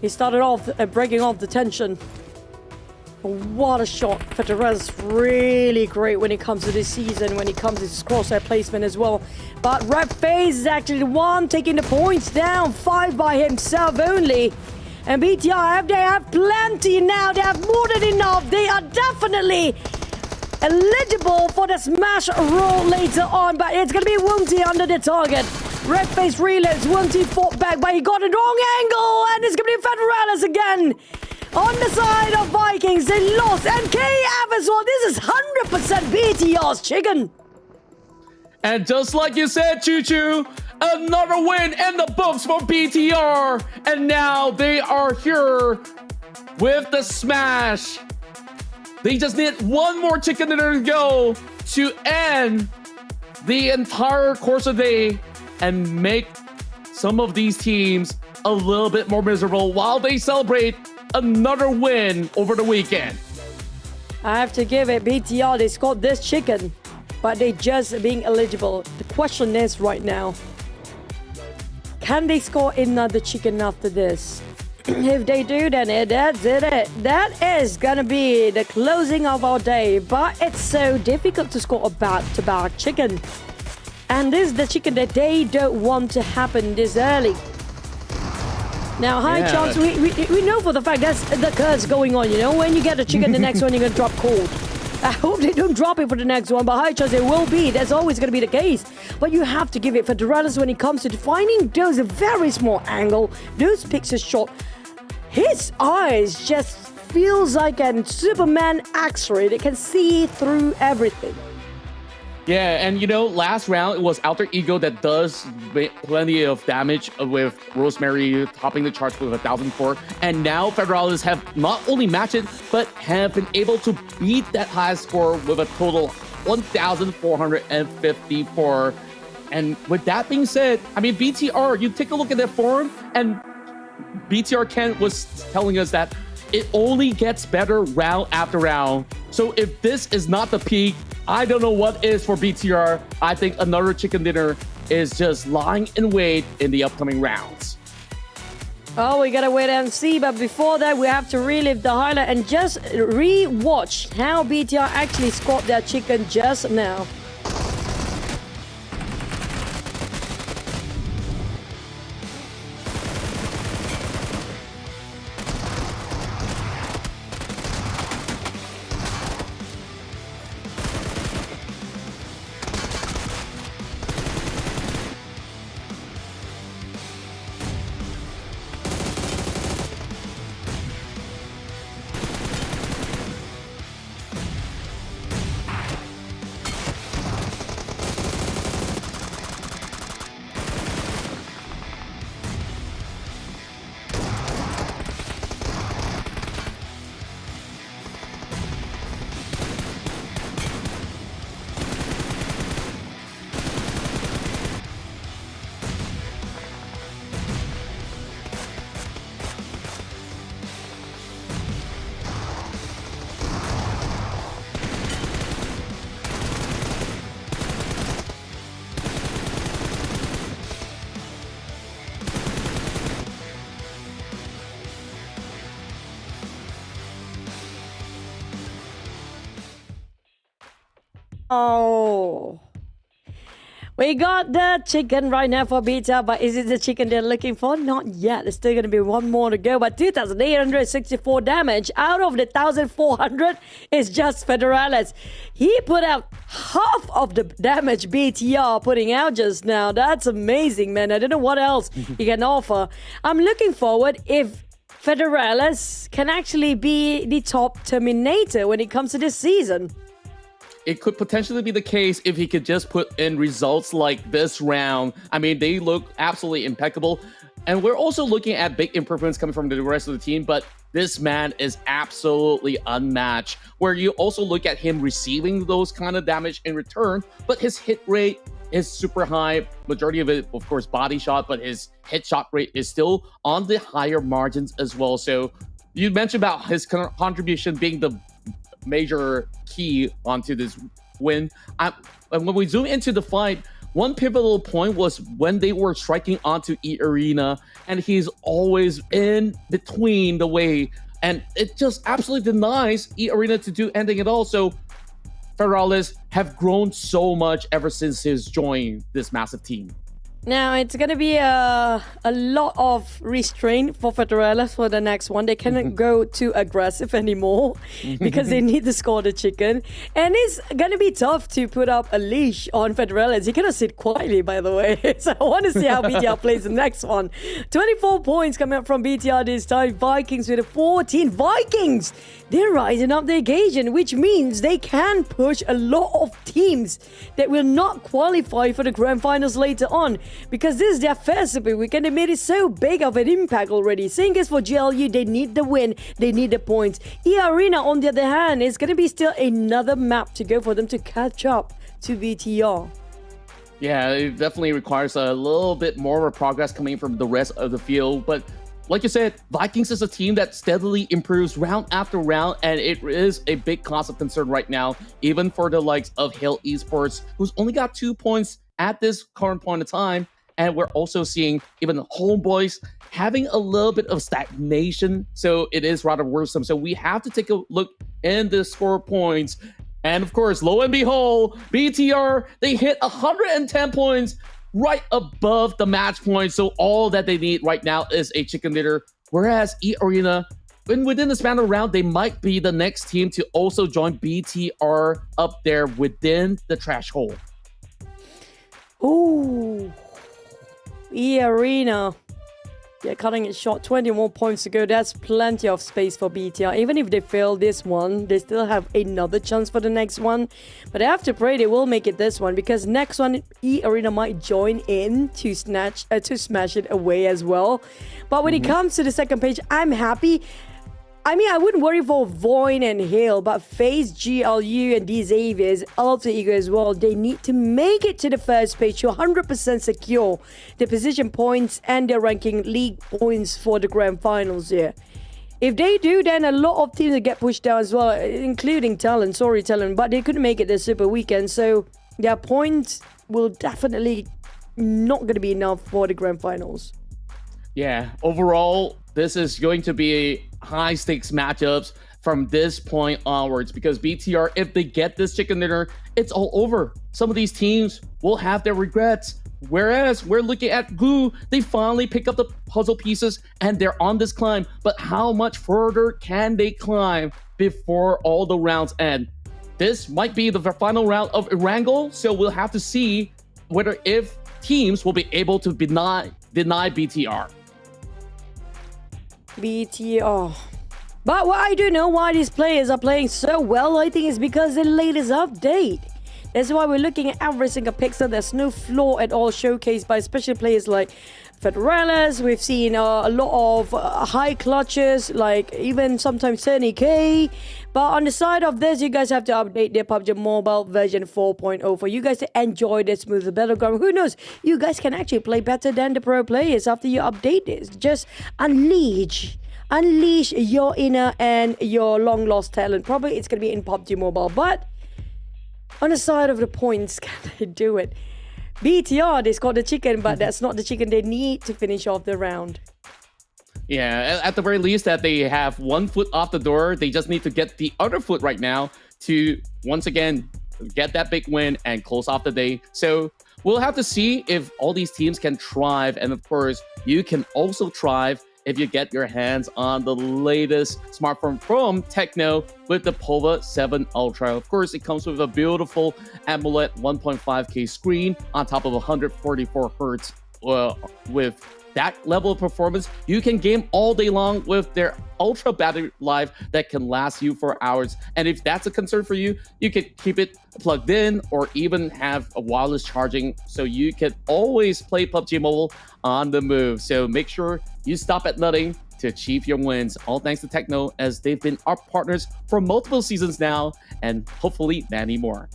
He started off breaking off the tension. What a shot. Federer's really great when it comes to this season, when it comes to his crosshair placement as well. But Red FaZe is actually the one taking the points down, 5 by himself only. And BTR, they have plenty now. They have more than enough. They are definitely eligible for the smash roll later on, but it's going to be Wunty under the target. Red FaZe reloads, Wunty fought back, but he got a wrong angle, and it's going to be Federalis again. On the side of Vikings, they lost, and KF as well. This is 100% BTR's chicken. And just like you said, Choo Choo, another win in the books for BTR. And now they are here with the smash. They just need one more chicken dinner to go to end the entire course of the day and make some of these teams a little bit more miserable while they celebrate another win over the weekend. I have to give it BTR. They scored this chicken, but they just being eligible. The question is right now, can they score another chicken after this? if they do, then that's it. That is gonna be the closing of our day. But it's so difficult to score a back-to-back chicken. And this is the chicken that they don't want to happen this early. Now, high chance, we know for the fact that's the curse going on, you know? When you get a chicken, the next one you're gonna drop cold. I hope they don't drop it for the next one, but high chance it will be. That's always going to be the case. But you have to give it for Realism when it comes to finding those very small angle, those pixel shot. His eyes just feels like a Superman X-ray that can see through everything. Yeah, and you know, last round it was Alter Ego that does plenty of damage with Rosemary topping the charts with 1,004. And now Federalis have not only matched it, but have been able to beat that high score with a total 1,454. And with that being said, I mean, BTR, you take a look at their form, and BTR Ken was telling us that it only gets better round after round. So if this is not the peak, I don't know what is for BTR. I think another chicken dinner is just lying in wait in the upcoming rounds. Oh, we gotta wait and see, but before that, we have to relive the highlight and just re-watch how BTR actually scored their chicken just now. Oh. We got the chicken right now for Beta, but is it the chicken they're looking for? Not yet. There's still going to be one more to go, but 2,864 damage out of the 1,400 is just Federalis. He put out half of the damage BTR putting out just now. That's amazing, man. I don't know what else he can offer. I'm looking forward if Federalis can actually be the top Terminator when it comes to this season. It could potentially be the case if he could just put in results like this round. I mean, they look absolutely impeccable. And we're also looking at big improvements coming from the rest of the team, but this man is absolutely unmatched. Where you also look at him receiving those kind of damage in return, but his hit rate is super high. Majority of it, of course, body shot, but his headshot rate is still on the higher margins as well. So you mentioned about his contribution being the major key onto this win. And when we zoom into the fight, one pivotal point was when they were striking onto eArena, and he's always in between the way, and it just absolutely denies eArena to do anything at all. So Federalis have grown so much ever since he's joined this massive team. Now, it's going to be a lot of restraint for Federalis for the next one. They cannot go too aggressive anymore because they need to score the chicken. And it's going to be tough to put up a leash on Federalis. He cannot sit quietly, by the way. So I want to see how BTR plays the next one. 24 points coming up from BTR this time. Vikings with a 14. Vikings! They're rising up the occasion, which means they can push a lot of teams that will not qualify for the grand finals later on. Because this is their first Super Weekend, they made it so big of an impact already. Same as for GLU, they need the win, they need the points. eArena, on the other hand, is going to be still another map to go for them to catch up to BTR. Yeah, it definitely requires a little bit more of progress coming from the rest of the field. But like you said, Vikings is a team that steadily improves round after round, and it is a big cause of concern right now, even for the likes of Hail Esports, who's only got 2 points at this current point in time. and we're also seeing even Homebois having a little bit of stagnation, so it is rather worrisome. So we have to take a look in the score points. And of course, lo and behold, BTR, they hit 110 points right above the match point. So all that they need right now is a chicken dinner. Whereas eArena, within the span of a round, they might be the next team to also join BTR up there within the trash hole. Ooh. eArena. Yeah, cutting it short, 21 points to go. That's plenty of space for BTR. Even if they fail this one, they still have another chance for the next one. But I have to pray they will make it this one, because next one, eArena might join in to smash it away as well. But when it comes to the second page, I'm happy. I mean, I wouldn't worry for VOIN and Hale, but FaZe, GLU, and D Xavier's Alter Ego as well. They need to make it to the first page to 100% secure the position points and their ranking league points for the grand finals here. If they do, then a lot of teams will get pushed down as well, including Talent. Sorry, Talent, but they couldn't make it this Super Weekend, so their points will definitely not going to be enough for the grand finals. Yeah, overall, this is going to be high stakes matchups from this point onwards, because BTR, if they get this chicken dinner, it's all over. Some of these teams will have their regrets. Whereas we're looking at BLUG, they finally pick up the puzzle pieces and they're on this climb. But how much further can they climb before all the rounds end? This might be the final round of Erangel, so we'll have to see whether if teams will be able to deny BTR. BTR. But what I do know why these players are playing so well, I think, is because the latest update. That's why we're looking at every single pixel. There's no flaw at all showcased by especially players like Federales. We've seen a lot of high clutches, like even sometimes 30k. But on the side of this, you guys have to update their PUBG Mobile version 4.0 for you guys to enjoy the smoother battleground. Who knows? You guys can actually play better than the pro players after you update this. Just unleash your inner and your long lost talent. Probably it's going to be in PUBG Mobile, but on the side of the points, can they do it? BTR, they scored the chicken, but that's not the chicken they need to finish off the round. Yeah, at the very least that they have one foot off the door. They just need to get the other foot right now to once again get that big win and close off the day. So we'll have to see if all these teams can thrive. And of course, you can also thrive if you get your hands on the latest smartphone from TECNO with the POVA 7 Ultra. Of course, it comes with a beautiful AMOLED 1.5K screen on top of 144 Hertz. With that level of performance, you can game all day long with their ultra battery life that can last you for hours. And if that's a concern for you, you can keep it plugged in or even have a wireless charging so you can always play PUBG Mobile on the move. So make sure you stop at nothing to achieve your wins. All thanks to TECNO, as they've been our partners for multiple seasons now, and hopefully many more.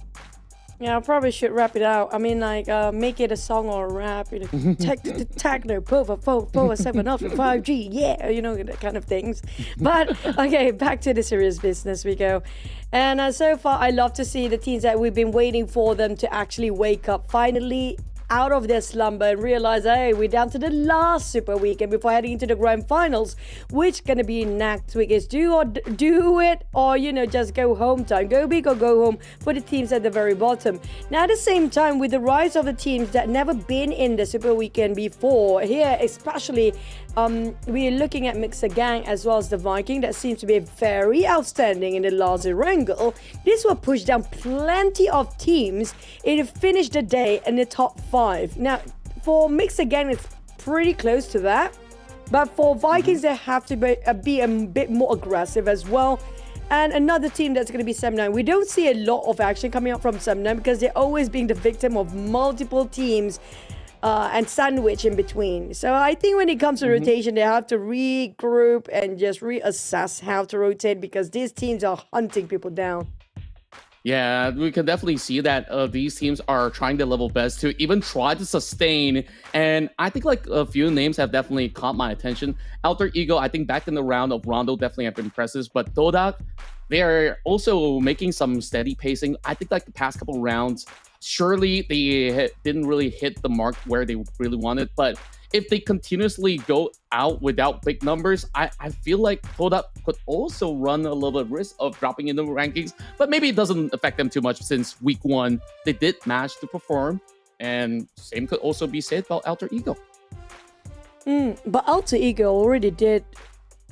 Yeah, I probably should wrap it out. I mean, like, make it a song or a rap. You know, TECNO, POVA 7 Ultra, 5G, yeah, you know, that kind of things. But, okay, back to the serious business we go. And so far, I love to see the teams that we've been waiting for them to actually wake up, finally out of their slumber and realize, hey, we're down to the last Super Weekend before heading into the grand finals, which gonna be next week. Is do it or, you know, just go home time. Go big or go home for the teams at the very bottom. Now, at the same time, with the rise of the teams that never been in the Super Weekend before, here especially, we're looking at Mixer Gang as well as the Viking. That seems to be very outstanding in the last wrangle. This will push down plenty of teams. It finished the day in the top 5. Now, for Mixer Gang, it's pretty close to that. But for Vikings, they have to be a bit more aggressive as well. And another team that's going to be Sem9. We don't see a lot of action coming up from Sem9 because they're always being the victim of multiple teams and sandwich in between. So I think when it comes to rotation, they have to regroup and just reassess how to rotate, because these teams are hunting people down. Yeah, we can definitely see that these teams are trying their level best to even try to sustain. And I think like a few names have definitely caught my attention. Alter Ego, I think back in the round of Rondo definitely have been impressive. But TODAK, they are also making some steady pacing. I think like the past couple rounds, surely they didn't really hit the mark where they really wanted, but if they continuously go out without big numbers, I feel like TODAK could also run a little bit of risk of dropping in the rankings, but maybe it doesn't affect them too much since week 1 they did manage to perform, and same could also be said about Alter Ego. But Alter Ego already did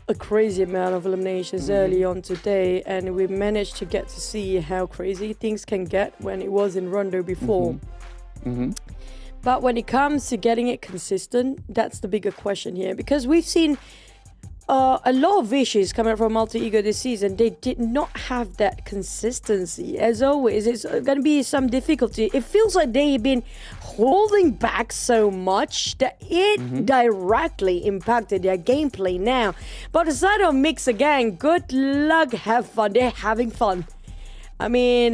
a crazy amount of eliminations early on today, and we managed to get to see how crazy things can get when it was in Rondo before. But when it comes to getting it consistent, that's the bigger question here, because we've seen a lot of issues coming from Alter Ego this season. They did not have that consistency. As always, it's going to be some difficulty. It feels like they've been holding back so much that it directly impacted their gameplay now. But aside of Mixer Gang, good luck, have fun. They're having fun. I mean,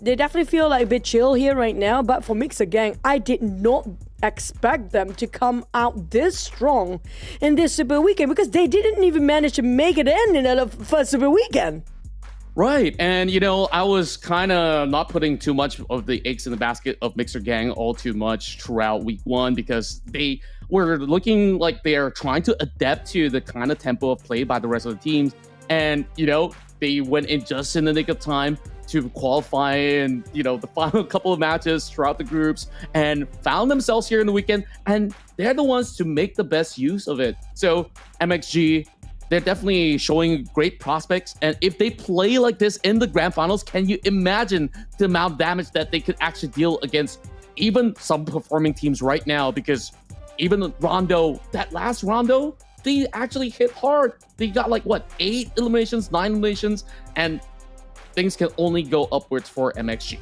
they definitely feel like a bit chill here right now, but for Mixer Gang, I did not expect them to come out this strong in this Super Weekend, because they didn't even manage to make it in the first Super Weekend. Right, and you know, I was kind of not putting too much of the eggs in the basket of Mixer Gang all too much throughout week 1, because they were looking like they're trying to adapt to the kind of tempo of play by the rest of the teams, and you know, they went in just in the nick of time to qualify in, you know, the final couple of matches throughout the groups, and found themselves here in the weekend, and they're the ones to make the best use of it. So MXG, they're definitely showing great prospects, and if they play like this in the grand finals, can you imagine the amount of damage that they could actually deal against even some performing teams right now? Because even Rondo, that last Rondo, they actually hit hard. They got like, what, 8 eliminations, 9 eliminations, and things can only go upwards for MXG.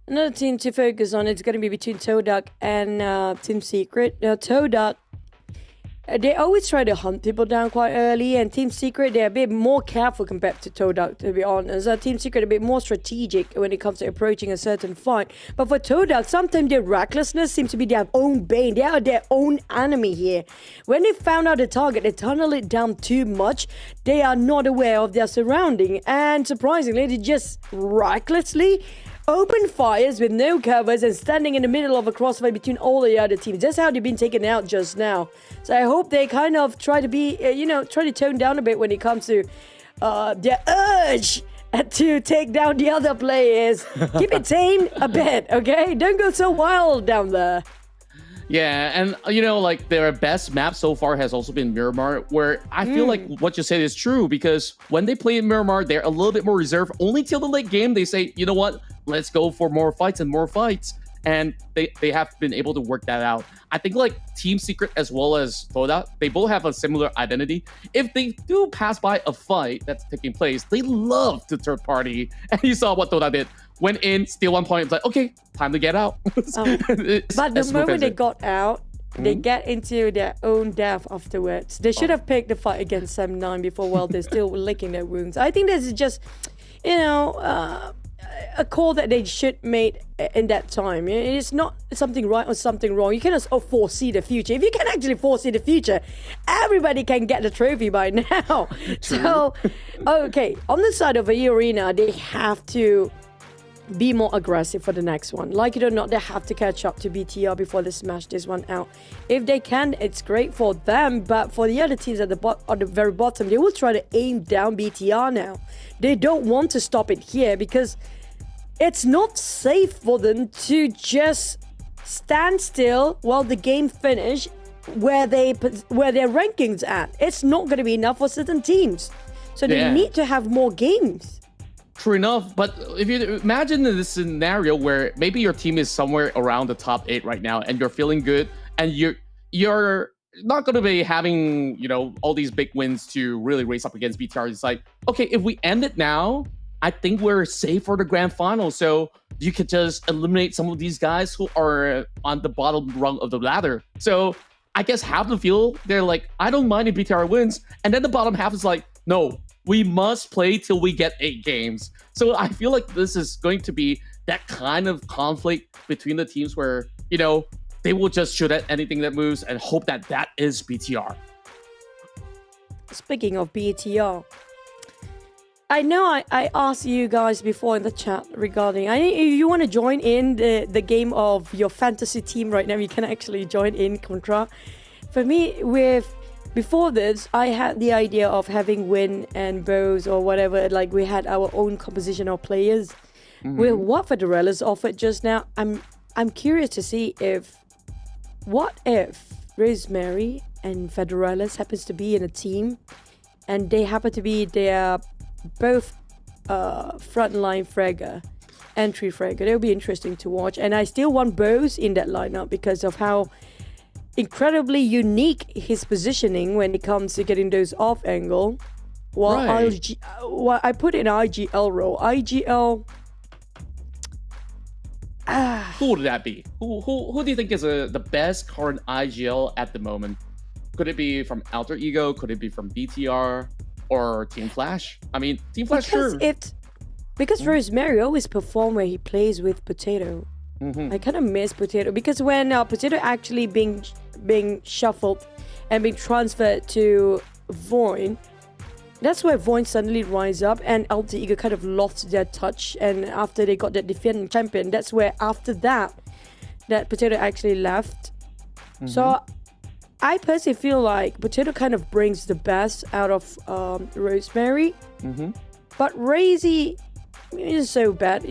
Another team to focus on is going to be between TODAK and Team Secret. Now, TODAK, they always try to hunt people down quite early, and Team Secret, they're a bit more careful compared to TODAK, to be honest. Team Secret a bit more strategic when it comes to approaching a certain fight. But for TODAK, sometimes their recklessness seems to be their own bane. They are their own enemy here. When they found out the target, they tunnel it down too much. They are not aware of their surrounding, and surprisingly, they just recklessly open fires with no covers and standing in the middle of a crossfire between all the other teams. That's how they've been taken out just now. So I hope they kind of try to be, try to tone down a bit when it comes to their urge to take down the other players. Keep it tame a bit, okay? Don't go so wild down there. Yeah, and you know, like their best map so far has also been Miramar, where I feel like what you said is true, because when they play in Miramar, they're a little bit more reserved. Only till the late game, they say, you know what, let's go for more fights and more fights. And they have been able to work that out. I think like Team Secret as well as TODAK, they both have a similar identity. If they do pass by a fight that's taking place, they love to third party. And you saw what TODAK did. Went in, steal 1 point, it's like, okay, time to get out. But the moment they got out, they get into their own death afterwards. They should have picked the fight against 7-9 before, while they're still licking their wounds. I think this is just, a call that they should made in that time. It's not something right or something wrong. You cannot foresee the future. If you can actually foresee the future, everybody can get the trophy by now. So, okay, on the side of eArena, they have to be more aggressive for the next one. Like it or not, they have to catch up to BTR before they smash this one out. If they can, it's great for them, but for the other teams at the very bottom, they will try to aim down BTR now. They don't want to stop it here, because it's not safe for them to just stand still while the game finish where their rankings at. It's not going to be enough for certain teams. So they need to have more games. True enough, but if you imagine this scenario where maybe your team is somewhere around the top 8 right now, and you're feeling good, and you're not going to be having, all these big wins to really race up against BTR. It's like, okay, if we end it now, I think we're safe for the grand final. So you could just eliminate some of these guys who are on the bottom rung of the ladder. So I guess half the field, they're like, I don't mind if BTR wins. And then the bottom half is like, no, we must play till we get 8 games. So I feel like this is going to be that kind of conflict between the teams where, they will just shoot at anything that moves and hope that that is BTR. Speaking of BTR, I know I asked you guys before in the chat regarding, if you want to join in the game of your fantasy team right now, you can actually join in Contra. For me, before this, I had the idea of having Win and Bows or whatever, like we had our own composition of players. With what Federales offered just now, I'm curious to see what if Rosemary and Federales happens to be in a team and they happen to be both frontline fragger, entry fragger. It'll be interesting to watch. And I still want Bows in that lineup because of how incredibly unique his positioning when it comes to getting those off angle. While I put in IGL role. IGL. Who would that be? Who do you think is the best current IGL at the moment? Could it be from Alter Ego? Could it be from BTR or Team Flash? I mean, Team Flash, because Rosemary always perform where he plays with Potato. I kind of miss Potato because when Potato actually being shuffled and being transferred to VOIN, that's where VOIN suddenly rise up and Alter Ego kind of lost their touch. And after they got that defending champion, that's where after that Potato actually left. So I personally feel like Potato kind of brings the best out of Rosemary. But Razy is so bad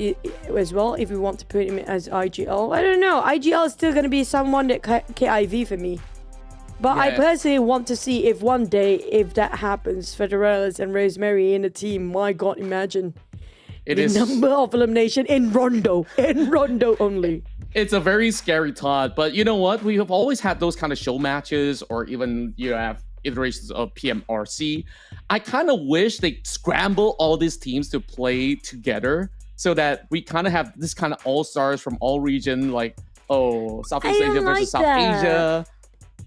as well if we want to put him as IGL. I don't know. IGL is still going to be someone that KIV for me. But I personally want to see if one day, if that happens, Federales and Rosemary in a team, my God, imagine the number of elimination in Rondo. In Rondo only. It's a very scary thought, but you know what? We have always had those kind of show matches, or even you have iterations of PMRC. I kind of wish they scramble all these teams to play together so that we kind of have this kind of all-stars from all region, like, Southeast Asia versus South Asia.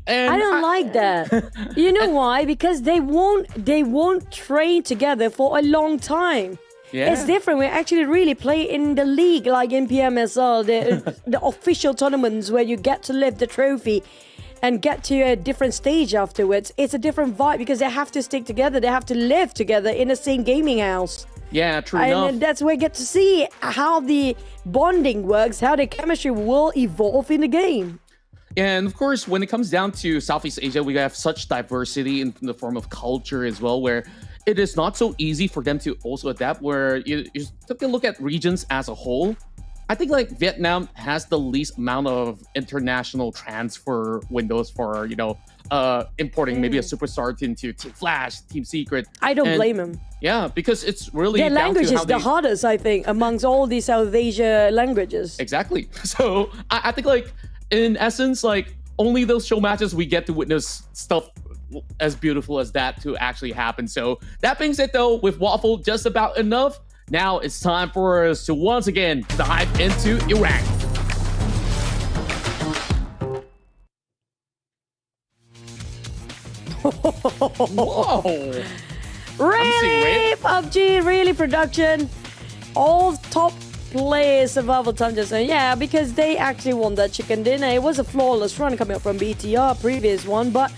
And I don't like that. You know why? Because they won't train together for a long time. Yeah. It's different. We actually really play in the league, like in PMSL, the official tournaments where you get to lift the trophy and get to a different stage afterwards. It's a different vibe because they have to stick together. They have to live together in the same gaming house. Yeah, true enough. And that's where we get to see how the bonding works, how the chemistry will evolve in the game. And of course, when it comes down to Southeast Asia, we have such diversity in the form of culture as well, where it is not so easy for them to also adapt, where you take a look at regions as a whole. I think like Vietnam has the least amount of international transfer windows for, importing maybe a superstar into Team Flash, Team Secret. I don't blame him. Yeah, because it's really their language is the hardest, I think, amongst all these South Asia languages. Exactly. So I think like, in essence, like only those show matches we get to witness stuff as beautiful as that to actually happen. So that being said, though, with Waffle just about enough, now it's time for us to once again dive into Iraq. Whoa! Really, PUBG, really production, all top players survival time just saying, yeah, because they actually won that chicken dinner. It was a flawless run coming up from BTR, previous one, but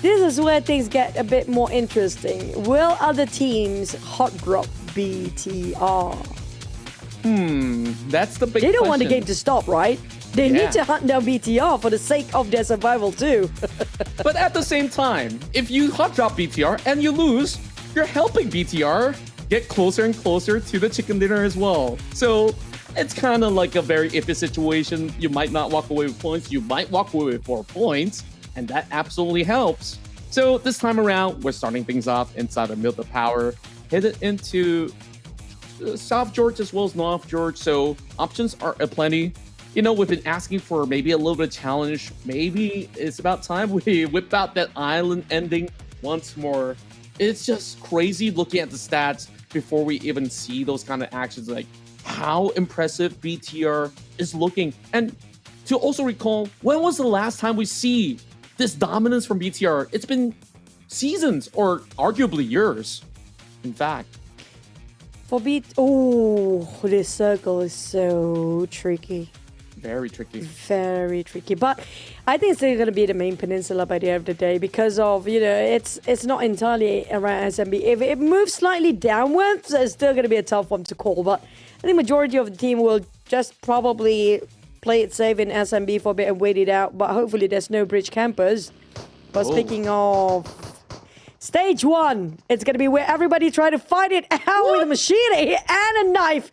this is where things get a bit more interesting. Will other teams hot drop BTR? That's the big They don't question. want the game to stop, right? They need to hunt down BTR for the sake of their survival too. But at the same time, if you hot drop BTR and you lose, you're helping BTR get closer and closer to the chicken dinner as well. So it's kind of like a very iffy situation. You might not walk away with points. You might walk away with 4 points, and that absolutely helps. So this time around, we're starting things off inside of Milta Power, headed into South George as well as North George. So options are aplenty. We've been asking for maybe a little bit of challenge. Maybe it's about time we whip out that island ending once more. It's just crazy looking at the stats before we even see those kind of actions, like how impressive BTR is looking. And to also recall, when was the last time we see this dominance from BTR? It's been seasons or arguably years, in fact. For this circle is so tricky. Very tricky. Very tricky. But I think it's still going to be the main peninsula by the end of the day because of, it's not entirely around SMB. If it moves slightly downwards, it's still going to be a tough one to call. But I think majority of the team will just probably play it safe in SMB for a bit and wait it out. But hopefully there's no bridge campers. But speaking of stage 1, it's going to be where everybody try to fight it out with a machete and a knife.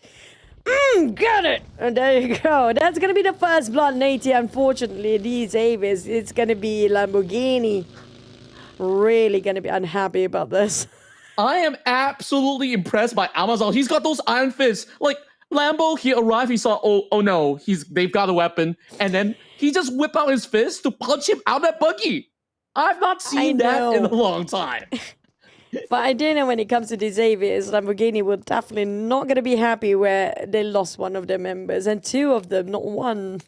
Got it! And there you go. That's going to be the first blood, Nate. Unfortunately, these Avis, it's going to be Lamborghini. Really going to be unhappy about this. I am absolutely impressed by Amazon. He's got those iron fists. Like, Lambo, he arrived, he saw, oh no, they've got a weapon. And then he just whipped out his fist to punch him out that buggy. I've not seen that in a long time. But I do know when it comes to these Avis, Lamborghini will definitely not going to be happy where they lost one of their members. And 2 of them, not 1.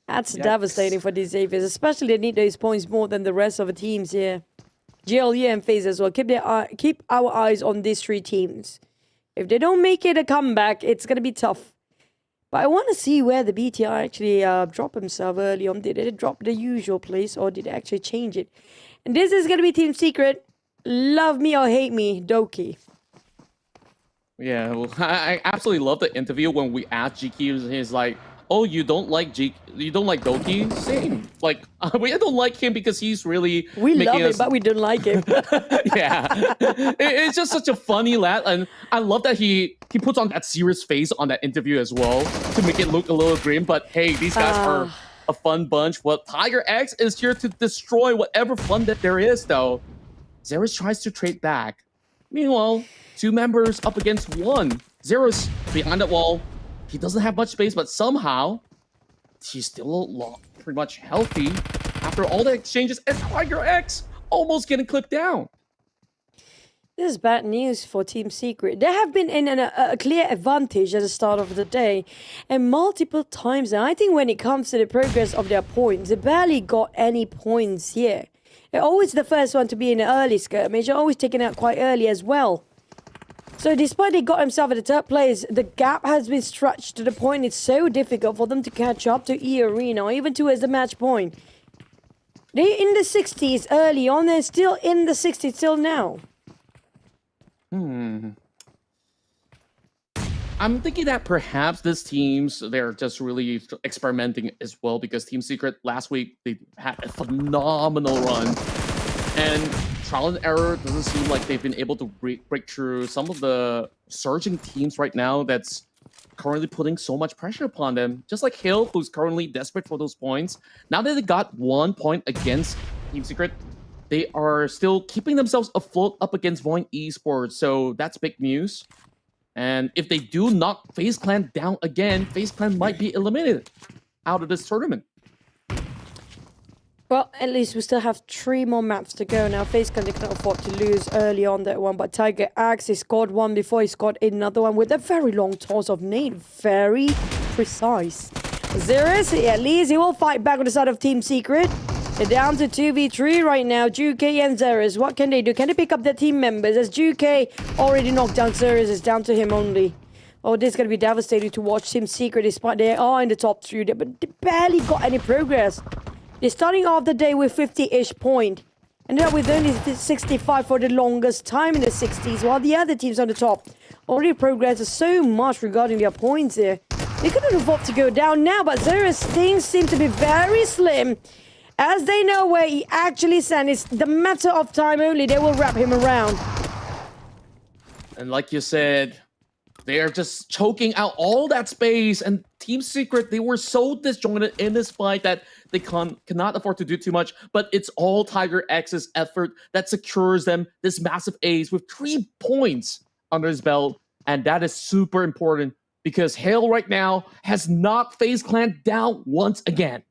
That's devastating for these Avis. Especially they need those points more than the rest of the teams here. GLU and FaZe as well. Keep our eyes on these 3 teams. If they don't make it a comeback, it's going to be tough. But I want to see where the BTR actually drop himself early on. Did it drop the usual place or did it actually change it? And this is going to be Team Secret. Love me or hate me, Doki. Yeah, well, I absolutely love the interview when we asked GQ. He's like, "Oh, you don't like Doki? Same. Like, we don't like him because he's really we love him, but we don't like him." Yeah, it's just such a funny lad, and I love that he puts on that serious face on that interview as well to make it look a little grim. But hey, these guys are a fun bunch. Well, Tiger X is here to destroy whatever fun that there is, though. Xeris tries to trade back. Meanwhile, 2 members up against 1. Xeris behind the wall. He doesn't have much space, but somehow he's still pretty much healthy after all the exchanges. And Tiger X almost getting clipped down. This is bad news for Team Secret. They have been in a clear advantage at the start of the day and multiple times. And I think when it comes to the progress of their points, they barely got any points here. They're always the first one to be in the early skirmish. They're always taken out quite early as well. So despite they got themselves at the 3rd place, the gap has been stretched to the point it's so difficult for them to catch up to eArena or even towards the match point. They're in the 60s early on. They're still in the 60s till now. I'm thinking that perhaps this teams, they're just really experimenting as well because Team Secret last week, they had a phenomenal run. And trial and error doesn't seem like they've been able to break through some of the surging teams right now that's currently putting so much pressure upon them. Just like Hill, who's currently desperate for those points. Now that they got 1 point against Team Secret, they are still keeping themselves afloat up against VOIN Esports. So that's big news. And if they do knock FaZe Clan down again, FaZe Clan might be eliminated out of this tournament. Well, at least we still have 3 more maps to go now. FaZe Clan cannot afford to lose early on that one. But Tiger Axe, he scored 1 before he scored another one with a very long toss of nade. Very precise. Xeris, at least he will fight back on the side of Team Secret. They're down to 2v3 right now. Juke and Xeris. What can they do? Can they pick up their team members? As Juke already knocked down Xeris, it's down to him only. Oh, this is going to be devastating to watch Team Secret despite they are in the top 3, but they barely got any progress. They're starting off the day with 50-ish point. And they're with only 65 for the longest time in the 60s, while the other teams on the top already progressed so much regarding their points here. They couldn't afford to go down now, but Xeris things seem to be very slim. As they know where he actually stands, it's the matter of time only. They will wrap him around. And like you said, they are just choking out all that space. And Team Secret, they were so disjointed in this fight that they cannot afford to do too much. But it's all Tiger X's effort that secures them this massive ace with 3 points under his belt. And that is super important because Hale right now has knocked FaZe Clan down once again.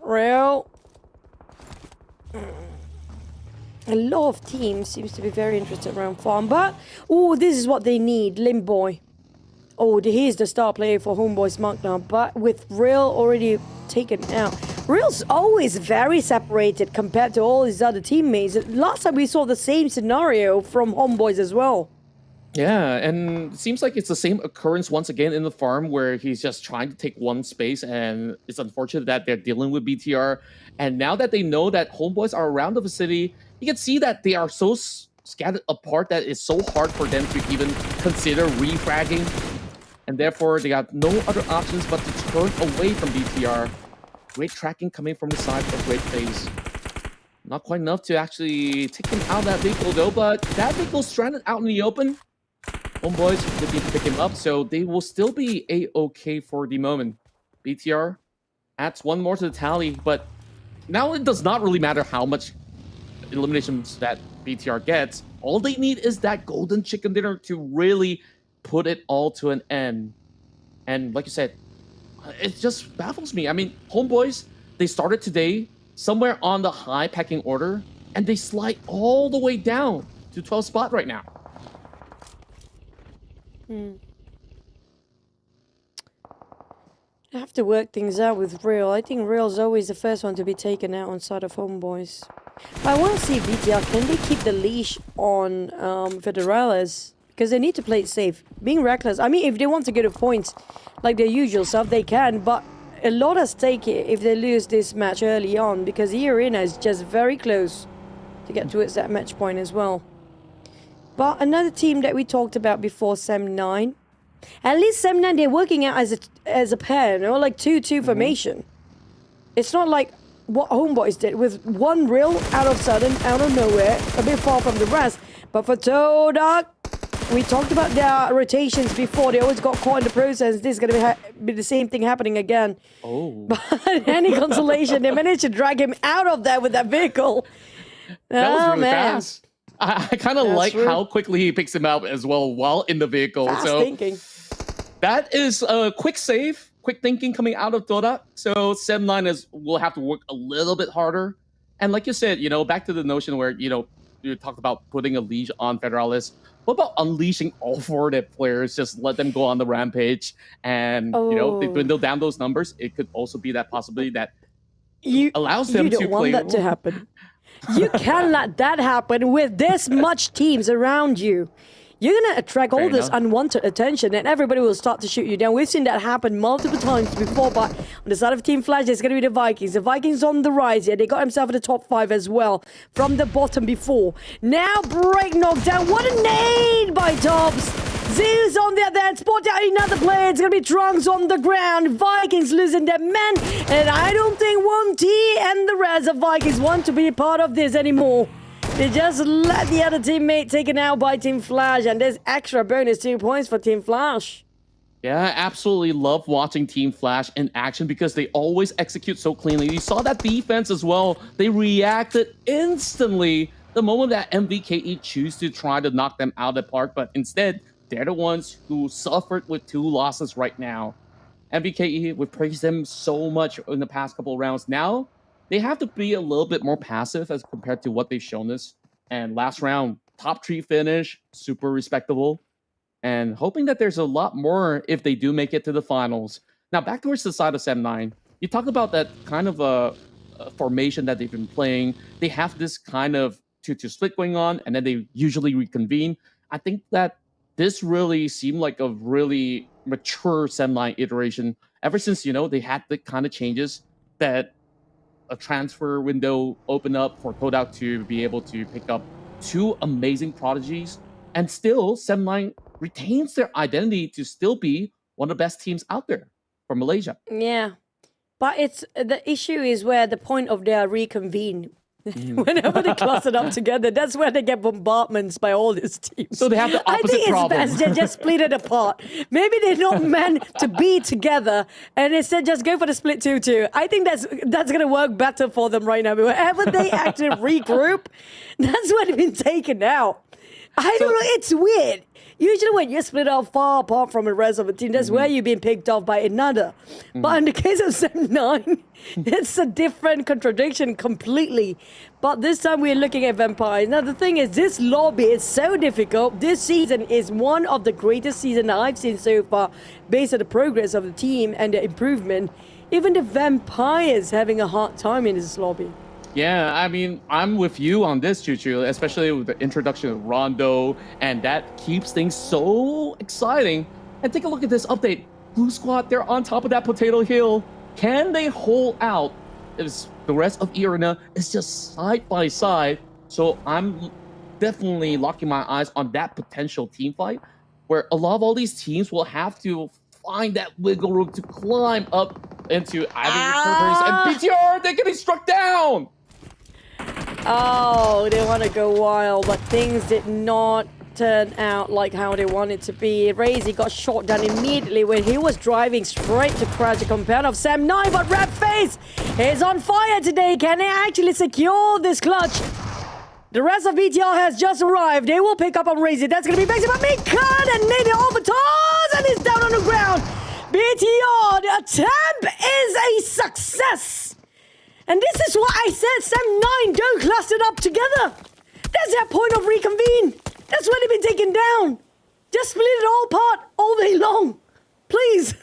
Real. A lot of teams seems to be very interested around farm, but oh, this is what they need, Limboy. Oh, he's the star player for Homebois MAQNA, but with Real already taken out. Real's always very separated compared to all his other teammates. Last time we saw the same scenario from Homebois as well. Yeah, and it seems like it's the same occurrence once again in the farm where he's just trying to take one space, and it's unfortunate that they're dealing with BTR. And now that they know that Homeboys are around the vicinity, you can see that they are so scattered apart that it's so hard for them to even consider refragging. And therefore, they got no other options but to turn away from BTR. Great tracking coming from the side of Great FaZe. Not quite enough to actually take him out of that vehicle though, but that vehicle's stranded out in the open. Homeboys looking to pick him up, so they will still be A-okay for the moment. BTR adds one more to the tally, but now it does not really matter how much eliminations that BTR gets. All they need is that golden chicken dinner to really put it all to an end. And like you said, it just baffles me. I mean, Homeboys, they started today somewhere on the high pecking order, and they slide all the way down to 12th spot right now. I have to work things out with Real. I think Real's always the first one to be taken out on side of Homeboys. But I want to see BTR, can they keep the leash on Federales? Because they need to play it safe. Being reckless, I mean, if they want to get a point like their usual stuff, they can, but a lot at stake if they lose this match early on, because eArena is just very close to get towards that match point as well. But another team that we talked about before, Sem9. At least Sem9, they're working out as a pair, you know, like 2-2 formation. It's not like what Homeboys did with one Real out of sudden, out of nowhere, a bit far from the rest. But for TODAK, we talked about their rotations before. They always got caught in the process. This is going to be the same thing happening again. Oh. But any consolation, they managed to drag him out of there with that vehicle. That was really fast. I kind of like how quickly he picks him up as well while in the vehicle. Fast so thinking. That is a quick save, quick thinking coming out of TODAK. So Sem9 will have to work a little bit harder. And like you said, you know, back to the notion where, you know, you talked about putting a leash on Federalis. What about unleashing all four of their players? Just let them go on the rampage, and you know, they dwindle down those numbers. It could also be that possibility that allows them to play. You don't want that to happen. You can't let that happen with this much teams around you. You're going to attract all this unwanted attention, and everybody will start to shoot you down. We've seen that happen multiple times before, but on the side of Team Flash, there's going to be the Vikings. The Vikings on the rise here. They got themselves in the top 5 as well from the bottom before. Now, break knockdown. What a nade by Dobbs. Zeus on the other end. Spot out another player. It's going to be Trunks on the ground. Vikings losing their men, and I don't think 1T and the rest of Vikings want to be a part of this anymore. They just let the other teammate taken out by Team Flash, and there's extra bonus 2 points for Team Flash. Yeah, I absolutely love watching Team Flash in action because they always execute so cleanly. You saw that defense as well. They reacted instantly the moment that MVKE choose to try to knock them out of the park, but instead, they're the ones who suffered with 2 losses right now. MVKE, we've praised them so much in the past couple of rounds. Now, they have to be a little bit more passive as compared to what they've shown us. And last round, top 3 finish, super respectable. And hoping that there's a lot more if they do make it to the finals. Now, back towards the side of Sem9, you talk about that kind of a formation that they've been playing. They have this kind of 2-2 split going on, and then they usually reconvene. I think that this really seemed like a really mature Sem9 iteration ever since, you know, they had the kind of changes that a transfer window opened up for TODAK to be able to pick up 2 amazing prodigies, and still Sem9 retains their identity to still be one of the best teams out there from Malaysia. Yeah, but it's the issue is where the point of their reconvene. Whenever they cluster up together, that's where they get bombardments by all these teams. So they have the opposite problem. I think it's best they just split it apart. Maybe they're not meant to be together, and instead just go for the split 2-2. I think that's going to work better for them right now. Wherever they actually regroup, that's when they've been taken out. I don't know, it's weird. Usually when you're split out far apart from the rest of the team, that's where you're being picked off by another. But in the case of Sem9, it's a different contradiction completely. But this time we're looking at Vampires. Now the thing is, this lobby is so difficult. This season is one of the greatest seasons I've seen so far, based on the progress of the team and the improvement. Even the Vampires having a hard time in this lobby. Yeah, I mean, I'm with you on this, Choo-Choo, especially with the introduction of Rondo, and that keeps things so exciting. And take a look at this update. Blue Squad, they're on top of that potato hill. Can they hold out if the rest of eArena is just side by side? So I'm definitely locking my eyes on that potential team fight, where a lot of all these teams will have to find that wiggle room to climb up into either and BTR, they're getting struck down! Oh, they want to go wild, but things did not turn out like how they wanted to be. Razy got shot down immediately when he was driving straight to crash the compound of Sam9, but Rapface is on fire today. Can they actually secure this clutch? The rest of BTR has just arrived. They will pick up on Razy. That's going to be Maximum Mikan and Nate over toss, and he's down on the ground. BTR, the attempt is a success. And this is why I said Sam9 don't cluster up together. That's their point of reconvene. That's when they've been taken down. Just split it all apart all day long. Please.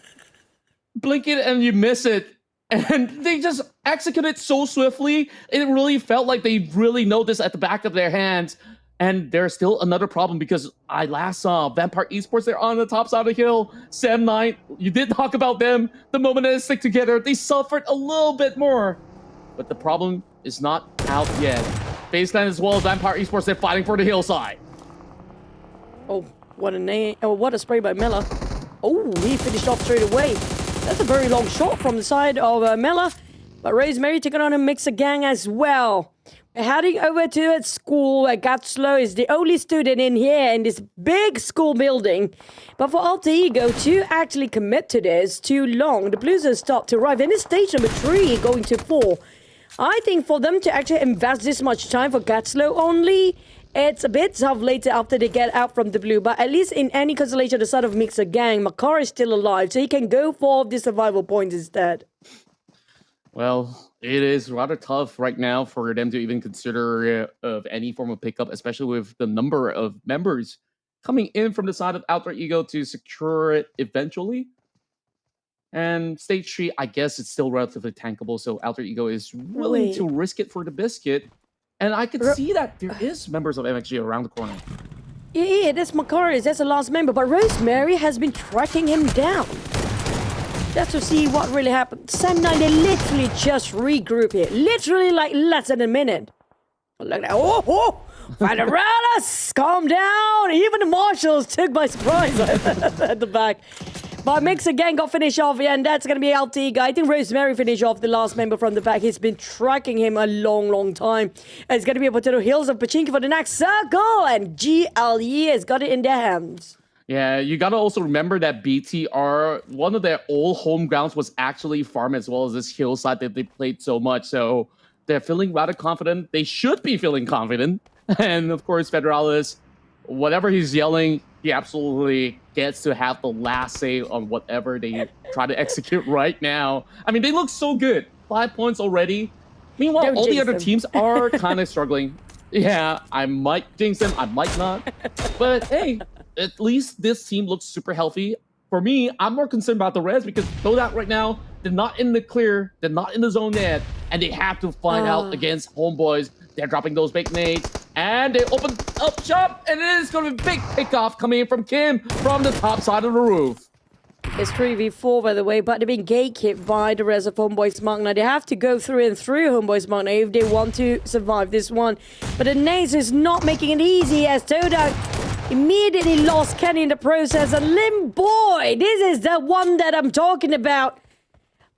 Blink it and you miss it. And they just execute it so swiftly. It really felt like they really know this at the back of their hands. And there's still another problem because I last saw Vampire Esports, they're on the top side of the hill. Sam9, you did talk about them. The moment they stick together, they suffered a little bit more. But the problem is not out yet. FaZe Clan as well as Vampire Esports, they're fighting for the hillside. Oh, what a name! Oh, what a spray by Mela. Oh, he finished off straight away. That's a very long shot from the side of Mela. But Rosemary taking on a mixer gang as well. We're heading over to a school where Gatslow is the only student in here in this big school building. But for Alter Ego to actually commit to this too long, the Blues have stopped to arrive. And it's stage number 3 going to 4. I think for them to actually invest this much time for Gatslow only, it's a bit tough later after they get out from the blue. But at least in any constellation, the side of Mixer Gang, Makar is still alive, so he can go for the survival point instead. Well, it is rather tough right now for them to even consider of any form of pickup, especially with the number of members coming in from the side of Alter Ego to secure it eventually. And stage 3, I guess it's still relatively tankable, so Alter Ego is willing to risk it for the biscuit. And I can see that there is members of MXG around the corner. Yeah, that's Macarius, that's the last member, but Rosemary has been tracking him down. Just to see what really happened. Sam9, they literally just regroup here. Literally like less than a minute. Look at that. Oh! Fight around us! Calm down! Even the marshals took by surprise at the back. But Mixer Gang got finished off, and that's going to be LT. I think Rosemary finished off the last member from the back. He's been tracking him a long time. And it's going to be a Potato Hills of Pachinko for the next circle, and GLE has got it in their hands. Yeah, you got to also remember that BTR, one of their old home grounds was actually Farm as well as this hillside that they played so much. So they're feeling rather confident. They should be feeling confident. And of course, Federalis, whatever he's yelling, he absolutely gets to have the last say on whatever they try to execute right now. I mean, they look so good. 5 points already. Meanwhile, Don't all the jinx other them. teams are kind of struggling. Yeah, I might jinx them, I might not. But hey, at least this team looks super healthy. For me, I'm more concerned about the Reds because TODAK right now, they're not in the clear, they're not in the zone yet, and they have to find out against Homebois. They're dropping those big nades, and they open up shop, and it is going to be a big pickoff coming in from Kim from the top side of the roof. It's 3v4, by the way, but they're being gatekept by the rest of Homebois MAQNA. They have to go through and through Homebois MAQNA if they want to survive this one. But the nades is not making it easy as TODAK immediately lost Kenny in the process. And Limboy, this is the one that I'm talking about.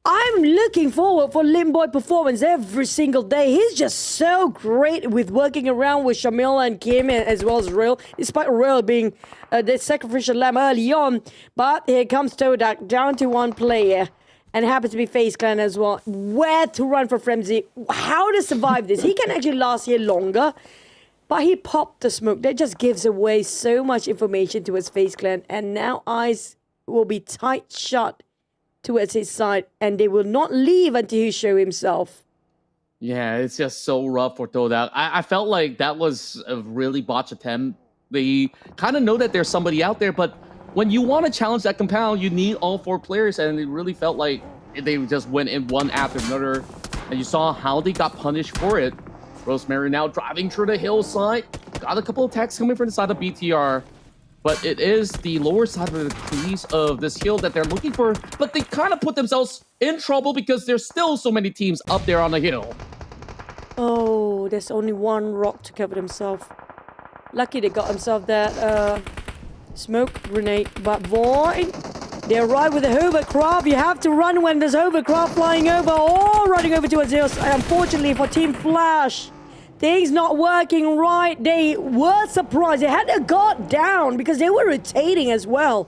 I'm looking forward for Limboy performance every single day. He's just so great with working around with Shamil and Kim as well as Real, despite Real being the sacrificial lamb early on. But here comes TODAK down to one player, and it happens to be FaZe Clan as well. Where to run for Fremzy? How to survive this? He can actually last here longer, but he popped the smoke. That just gives away so much information to his FaZe Clan, and now eyes will be tight shut towards his side, and they will not leave until he show himself. Yeah, it's just so rough for TODAK. I felt like that was a really botched attempt. They kind of know that there's somebody out there, but when you want to challenge that compound, you need all 4 players, and it really felt like they just went in one after another. And you saw how they got punished for it. Rosemary now driving through the hillside. Got a couple of attacks coming from the side of BTR. But it is the lower side of the trees of this hill that they're looking for. But they kind of put themselves in trouble because there's still so many teams up there on the hill. Oh, there's only one rock to cover themselves. Lucky they got themselves that smoke grenade. But VOIN, they arrive with a hovercraft. You have to run when there's hovercraft flying over or running over to a zero. Unfortunately for Team Flash, things not working right. They were surprised. They had their guard down because they were rotating as well.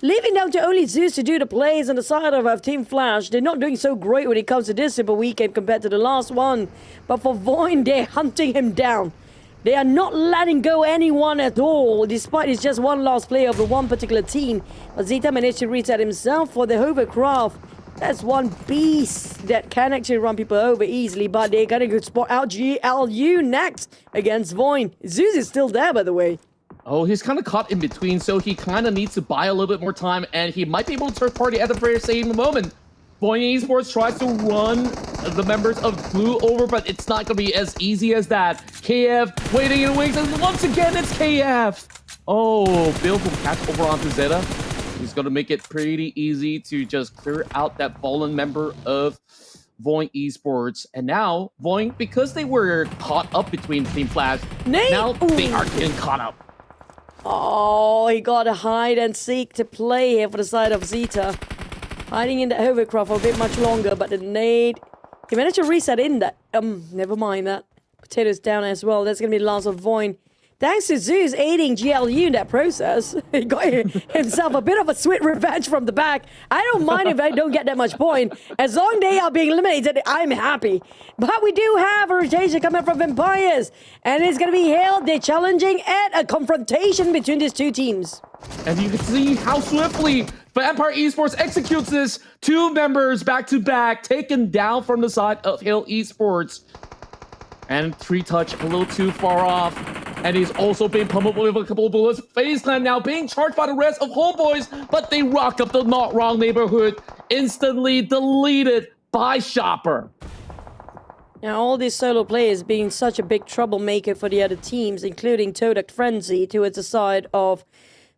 Leaving down to only Zeus to do the plays on the side of Team Flash. They're not doing so great when it comes to this SuperWeekeend compared to the last one. But for VOIN, they're hunting him down. They are not letting go anyone at all, despite it's just one last player of the one particular team. But Zeta managed to reset himself for the hovercraft. That's one beast that can actually run people over easily, but they're gonna go spot out GLU next against VOIN. Zeus is still there, by the way. Oh, he's kind of caught in between, so he kind of needs to buy a little bit more time, and he might be able to third party at the very same moment. VOIN Esports tries to run the members of BLUG over, but it's not going to be as easy as that. KF waiting in the wings, and once again, it's KF. Oh, Bill will catch over onto Zeta. He's going to make it pretty easy to just clear out that fallen member of VOIN Esports. And now, VOIN, because they were caught up between Team Flash, now they are getting caught up. Oh, he got a hide and seek to play here for the side of Zeta. Hiding in the hovercraft for a bit much longer, but the nade... He managed to reset in that. Never mind that. Potatoes down as well. That's going to be the last of VOIN. Thanks to Zeus aiding GLU in that process. He got himself a bit of a sweet revenge from the back. I don't mind if I don't get that much point. As long as they are being eliminated, I'm happy. But we do have a rotation coming from Vampires. And it's going to be held. They're challenging at a confrontation between these two teams. And you can see how swiftly Vampire Esports executes this. Two members back-to-back taken down from the side of Hill Esports. And 3-touch a little too far off. And he's also being pummeled with a couple of bullets. FaZe Clan now being charged by the rest of Homebois, but they rock up the not wrong neighborhood. Instantly deleted by Shopper. Now, all these solo players being such a big troublemaker for the other teams, including TODAK Frenzy towards the side of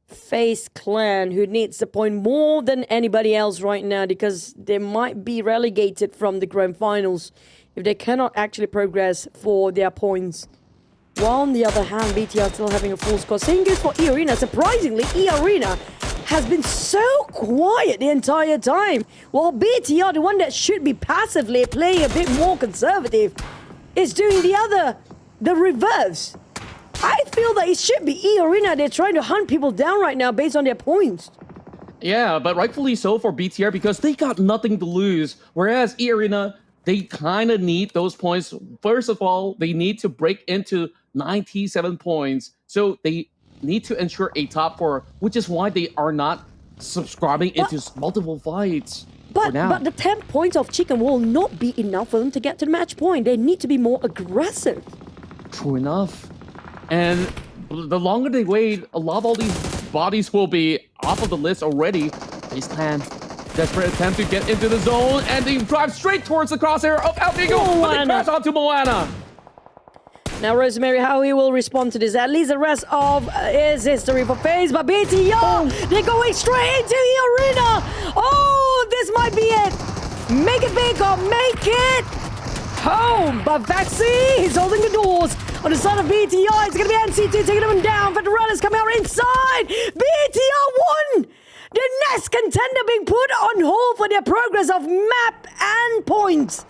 FaZe Clan, who needs the point more than anybody else right now because they might be relegated from the grand finals if they cannot actually progress for their points. While on the other hand, BTR still having a full score. Same goes for eArena. Surprisingly, eArena has been so quiet the entire time. While BTR, the one that should be passively playing a bit more conservative, is doing the reverse. I feel that it should be eArena. They're trying to hunt people down right now based on their points. Yeah, but rightfully so for BTR because they got nothing to lose. Whereas eArena, they kind of need those points. First of all, they need to break into 97 points. So they need to ensure a top 4, which is why they are not subscribing into multiple fights. But the 10 points of Chicken will not be enough for them to get to the match point. They need to be more aggressive. True enough. And the longer they wait, a lot of all these bodies will be off of the list already. FaZe Clan, desperate attempt to get into the zone, and they drive straight towards the crosshair of Alpigo, but they crash onto MAQNA. Now, Rosemary, how he will respond to this. At least the rest of his history for FaZe, but BTR, they're going straight into the arena. Oh, this might be it. Make it big or make it home. But Vaxi, he's holding the doors. On the side of BTR, it's going to be NC2 taking them down, but the runners coming out inside. BTR won! The next contender being put on hold for their progress of map and points.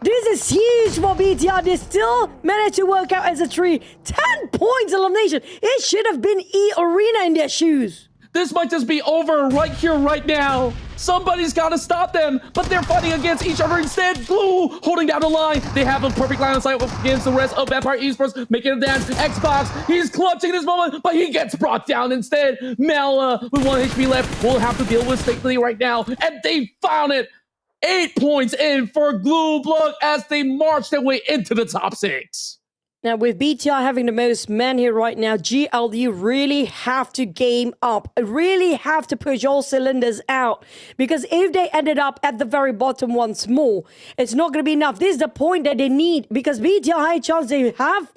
This is huge for BTR. They still managed to work out as a 3. 10 points elimination. It should have been eArena in their shoes. This might just be over right here, right now. Somebody's got to stop them, but they're fighting against each other instead. BLUG holding down the line. They have a perfect line of sight against the rest of Vampire Esports, making a dance. Xbox, he's clutching this moment, but he gets brought down instead. MAQNA, with 1 HP left, will have to deal with Stickly right now, and they found it. 8 points in for BLUG as they march their way into the top 6. Now, with BTR having the most men here right now, GLU really have to game up, really have to push all cylinders out. Because if they ended up at the very bottom once more, it's not going to be enough. This is the point that they need, because BTR high chance they have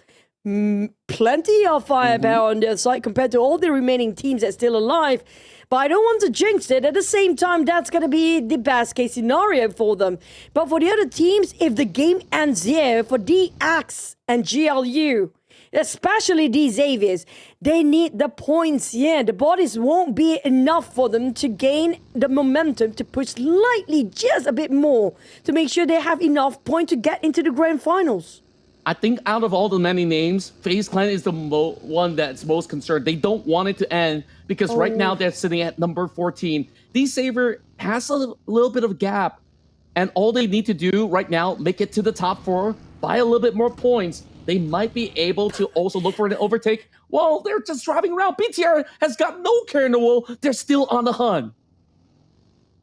plenty of firepower on their side compared to all the remaining teams that's still alive. But I don't want to jinx it. At the same time, that's going to be the best case scenario for them. But for the other teams, if the game ends here, for DX and GLU, especially these Xaviers, they need the points here. The bodies won't be enough for them to gain the momentum to push slightly just a bit more to make sure they have enough points to get into the grand finals. I think out of all the many names, FaZe Clan is the one that's most concerned. They don't want it to end because right now they're sitting at number 14. D-Saver has a little bit of gap, and all they need to do right now, make it to the top 4, buy a little bit more points. They might be able to also look for an overtake. Well, they're just driving around. BTR has got no care in the world. They're still on the hunt.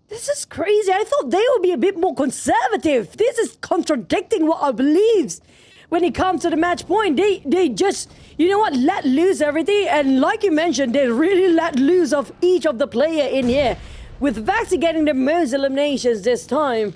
This is crazy. I thought they would be a bit more conservative. This is contradicting what I believe. When it comes to the match point, they just, you know what, let loose everything. And like you mentioned, they really let loose of each of the player in here. With Vaxi getting the most eliminations this time.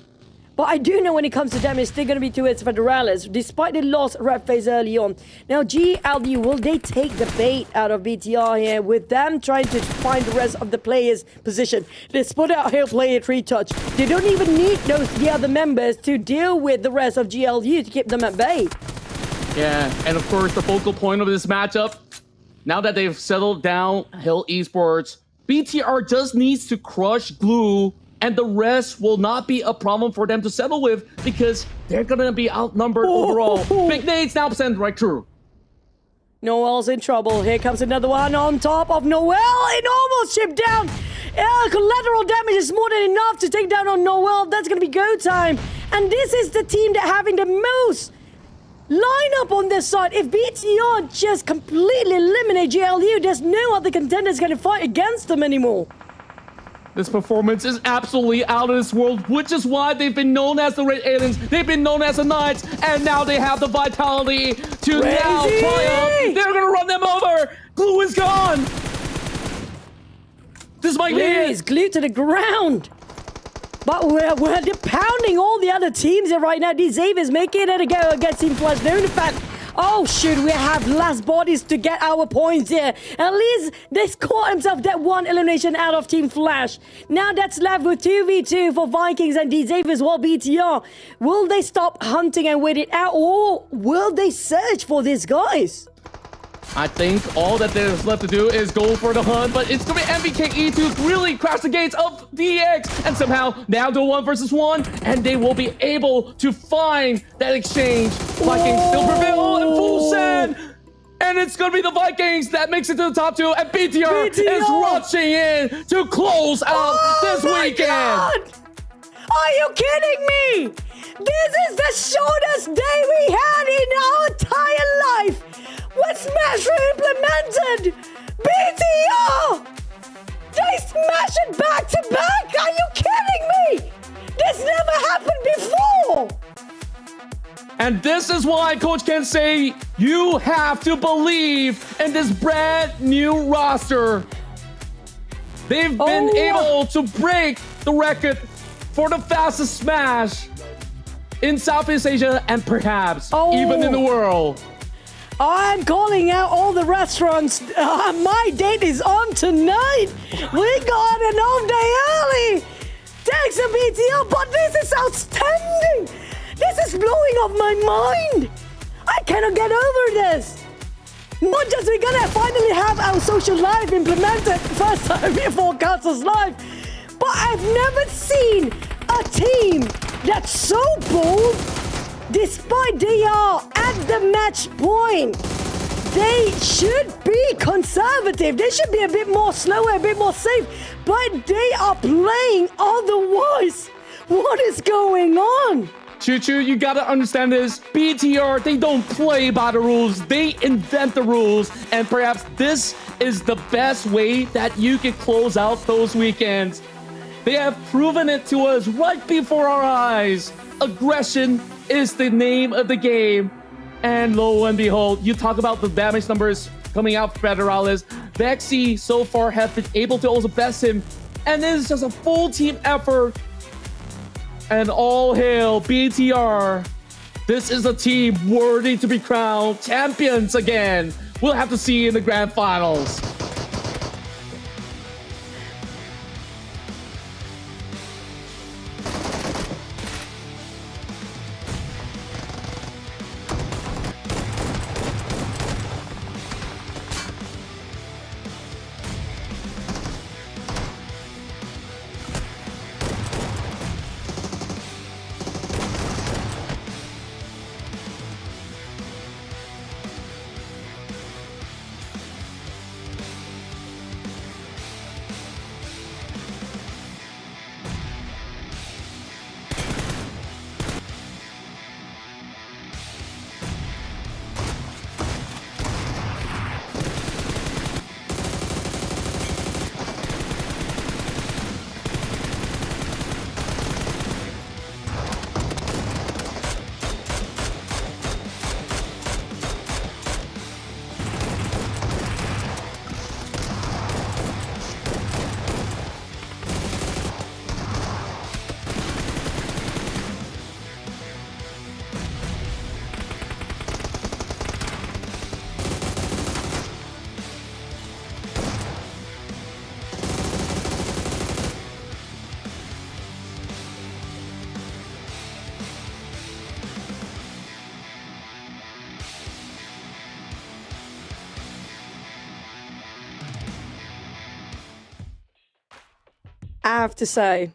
But I do know when it comes to them, it's still going to be 2 hits for the Realism, despite the lost rep phase early on. Now, GLU, will they take the bait out of BTR here with them trying to find the rest of the players' position? They split out here, play a 3-touch. They don't even need the other members to deal with the rest of GLU to keep them at bay. Yeah, and of course, the focal point of this matchup, now that they've settled down Hill Esports, BTR just needs to crush Glue, and the rest will not be a problem for them to settle with because they're going to be outnumbered overall. Big nades now sent right through. Noel's in trouble. Here comes another one on top of Noel. It almost chipped down. Collateral damage is more than enough to take down on Noel. That's going to be go time. And this is the team that having the most lineup on this side. If BTR just completely eliminate GLU, there's no other contenders going to fight against them anymore. This performance is absolutely out of this world, which is why they've been known as the Red Aliens, they've been known as the Knights, and now they have the vitality to now triumph. They're gonna run them over. Glue is gone. This might be it. Is glued to the ground. But we're pounding all the other teams here right now. These Xaviers making it a go against Team Flash. They're in the fact, oh shoot, we have less bodies to get our points here. At least they score himself that one elimination out of Team Flash. Now that's left with 2v2 for Vikings and these Xaviers while BTR. Will they stop hunting and wait it out, or will they search for these guys? I think all that there's left to do is go for the hunt, but it's going to be MVKE to really crash the gates of DX and somehow now do 1 versus 1, and they will be able to find that exchange. Vikings still prevail in full send, and it's going to be the Vikings that makes it to the top 2, and BTR is rushing in to close out this weekend. God. Are you kidding me? This is the shortest day we had in our entire life. With Smash implemented! BTR! They smash it back to back! Are you kidding me? This never happened before! And this is why Coach can say you have to believe in this brand new roster. They've been able to break the record for the fastest smash in Southeast Asia and perhaps even in the world. I'm calling out all the restaurants. My date is on tonight. We got an off day early. Thanks to BTR, but this is outstanding. This is blowing off my mind. I cannot get over this. Not just we're gonna finally have our social life implemented first time before Castles Live, but I've never seen a team that's so bold. Despite they are at the match point, they should be conservative. They should be a bit more slower, a bit more safe, but they are playing otherwise. What is going on? Choo Choo, you gotta understand this. BTR, they don't play by the rules. They invent the rules. And perhaps this is the best way that you can close out those weekends. They have proven it to us right before our eyes. Aggression is the name of the game. And lo and behold, you talk about the damage numbers coming out for Federalis. Vexy so far have been able to also best him. And this is just a full team effort. And all hail BTR. This is a team worthy to be crowned champions again. We'll have to see in the grand finals. I have to say,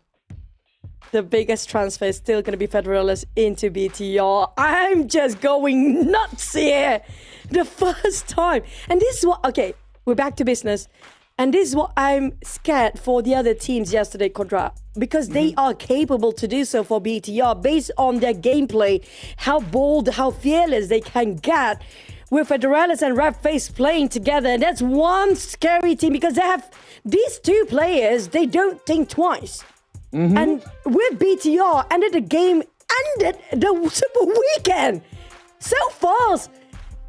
the biggest transfer is still going to be Federalis into BTR. I'm just going nuts here. The first time. And this is what, okay, we're back to business. And this is what I'm scared for the other teams yesterday, Kodra. Because they are capable to do so for BTR based on their gameplay, how bold, how fearless they can get with Federalis and RapFace playing together. And that's one scary team because they have these two players, they don't think twice. And with BTR, ended the game, ended the Super Weekend so fast.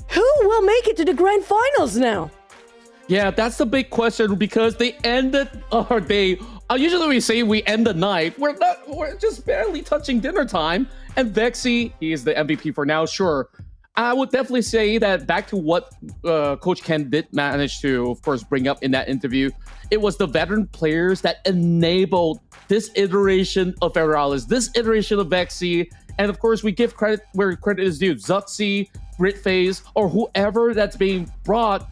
Who will make it to the grand finals now? Yeah, that's the big question because they ended our day. Usually we say we end the night. We're just barely touching dinner time. And Vexy, he is the MVP for now, sure. I would definitely say that back to what Coach Ken did manage to, of course, bring up in that interview. It was the veteran players that enabled this iteration of Federalis, this iteration of Vexy. And of course, we give credit where credit is due. Zuxi, Gritface, or whoever that's being brought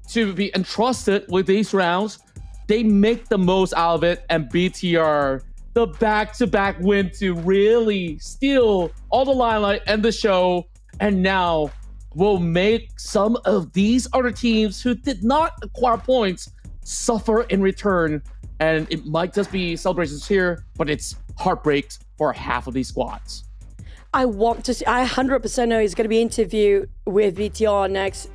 to be entrusted with these rounds, they make the most out of it. And BTR, the back-to-back win to really steal all the limelight and the show. And now will make some of these other teams who did not acquire points suffer in return. And it might just be celebrations here, but it's heartbreaks for half of these squads. I want to see, I 100% know he's going to be interviewed with VTR next.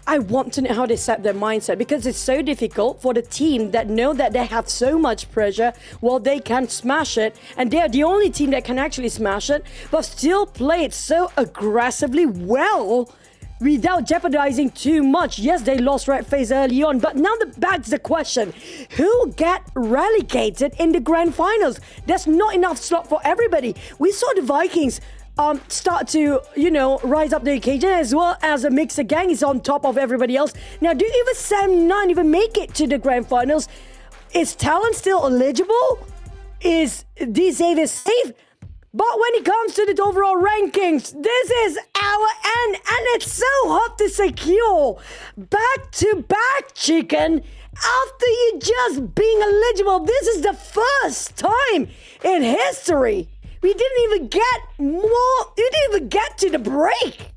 I want to know how they set their mindset because it's so difficult for the team that know that they have so much pressure while they can smash it. And they're the only team that can actually smash it, but still play it so aggressively well without jeopardizing too much. Yes, they lost Red Phase early on, but now begs the question, who get relegated in the grand finals? There's not enough slot for everybody. We saw the Vikings start to, rise up the occasion, as well as a mixer gang is on top of everybody else. Now, do even Sam9 even make it to the grand finals? Is Talon still eligible? Is D-Save is safe? But when it comes to the overall rankings, this is our end, and it's so hard to secure back-to-back chicken after you just being eligible. This is the first time in history. We didn't even get to the break.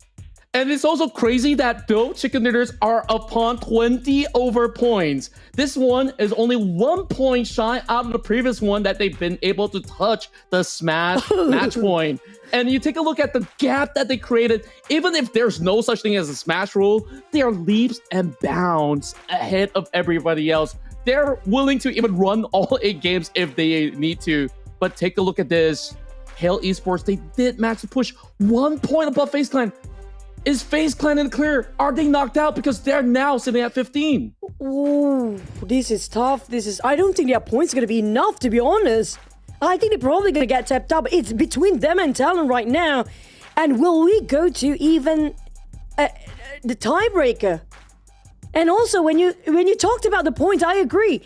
And it's also crazy that though chicken dinners are upon 20 over points, this one is only 1 point shy out of the previous one that they've been able to touch the smash match point. And you take a look at the gap that they created, even if there's no such thing as a smash rule, they are leaps and bounds ahead of everybody else. They're willing to even run all 8 games if they need to. But take a look at this. Hail Esports, they did manage to push 1 point above FaZe Clan. Is FaZe Clan in the clear? Are they knocked out because they're now sitting at 15? Ooh, this is tough. I don't think their points are going to be enough, to be honest. I think they're probably going to get tapped up. It's between them and Talon right now. And will we go to even the tiebreaker? And also, when you talked about the points, I agree.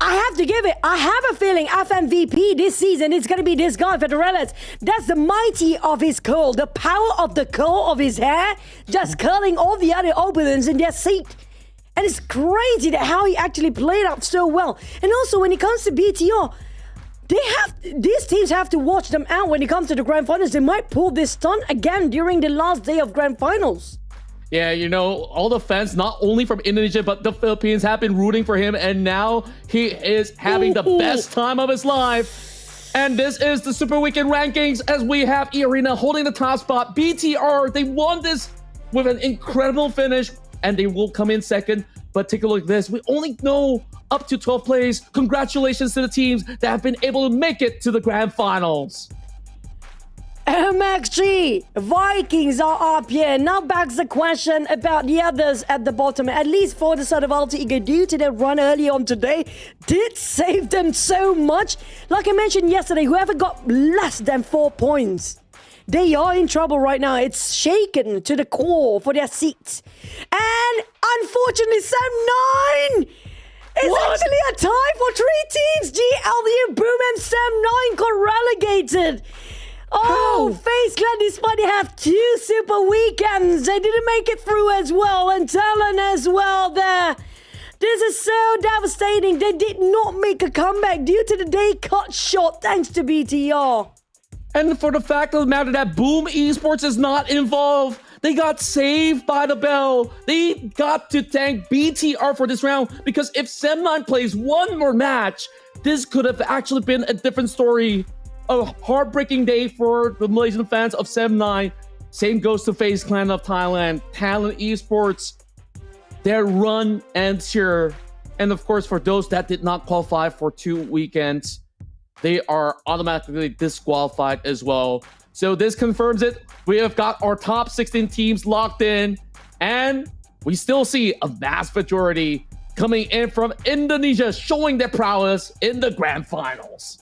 I have to give it. I have a feeling FMVP this season is going to be this guy for the Relics. That's the mighty of his curl, the power of the curl of his hair, just curling all the other opponents in their seat. And it's crazy that how he actually played out so well. And also, when it comes to BTR, these teams have to watch them out when it comes to the Grand Finals. They might pull this stunt again during the last day of Grand Finals. Yeah, you know, all the fans, not only from Indonesia, but the Philippines have been rooting for him. And now he is having the best time of his life. And this is the Super Weekend rankings as we have eArena holding the top spot. BTR, they won this with an incredible finish and they will come in second. But take a look at this. We only know up to 12 plays. Congratulations to the teams that have been able to make it to the Grand Finals. MXG, Vikings are up here. Now backs the question about the others at the bottom. At least for the side of Alter Ego, due to their run early on today, did save them so much. Like I mentioned yesterday, whoever got less than 4 points, they are in trouble right now. It's shaken to the core for their seats. And unfortunately, Sam9 is actually a tie for 3 teams. GLU, Broom, and Sam9 got relegated. Oh, FaZe Clan, despite they have 2 Super Weekends, they didn't make it through as well, and Talon as well there. This is so devastating. They did not make a comeback due to the day cut short, thanks to BTR. And for the fact of the matter that Boom Esports is not involved, they got saved by the bell. They got to thank BTR for this round, because if Sam9 plays one more match, this could have actually been a different story. A heartbreaking day for the Malaysian fans of Sam9. Same goes to FaZe Clan of Thailand, Talent Esports. Their run ends here. And of course, for those that did not qualify for 2 weekends, they are automatically disqualified as well. So this confirms it. We have got our top 16 teams locked in, and we still see a vast majority coming in from Indonesia, showing their prowess in the Grand Finals.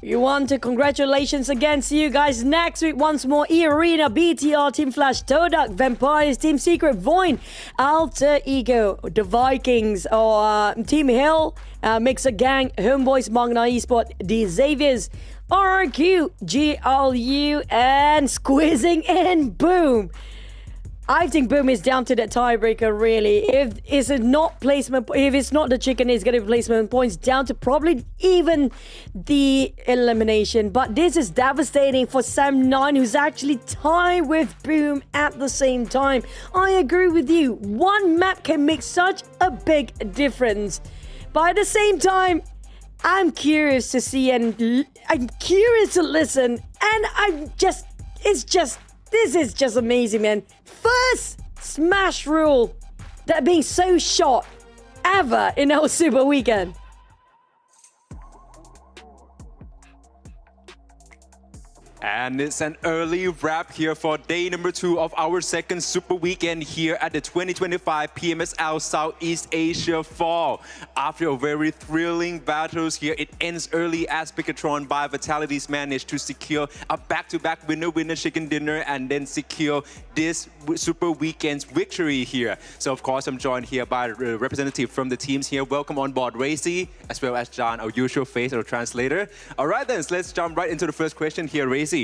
You want to congratulations again. See you guys next week once more. eArena, BTR, Team Flash, TODAK, Vampires, Team Secret, VOIN, Alter Ego, the Vikings, or Team Hill, Mixer Gang, Homebois, MAQNA Esports, the Xaviers, RQ, GLU, and squeezing in Boom. I think Boom is down to that tiebreaker, really. If it's not the chicken, it's going to be placement points down to probably even the elimination. But this is devastating for Sam9, who's actually tied with Boom at the same time. I agree with you. One map can make such a big difference. But at the same time, I'm curious to see and I'm curious to listen. And this is just amazing, man. First smash rule that being so short ever in our Super Weekend. And it's an early wrap here for day number 2 of our second Super Weekend here at the 2025 PMSL Southeast Asia Fall. After a very thrilling battles here, it ends early as BIGETRON by Vitality's managed to secure a back-to-back winner-winner chicken dinner and then secure this Super Weekend's victory here. So of course, I'm joined here by a representative from the teams here. Welcome on board, Racy, as well as John, our usual face, our translator. All right then, so let's jump right into the first question here, Racy.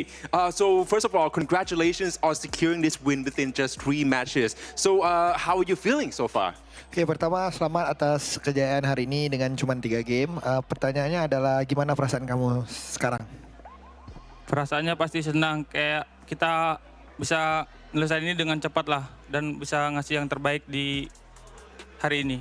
So first of all, congratulations on securing this win within just 3 matches. So how are you feeling so far? Oke, pertama selamat atas kejayaan hari ini dengan cuma 3 game. Pertanyaannya adalah gimana perasaan kamu sekarang? Perasaannya pasti senang, kayak kita bisa nyelesain ini dengan cepat lah dan bisa ngasih yang terbaik di hari ini.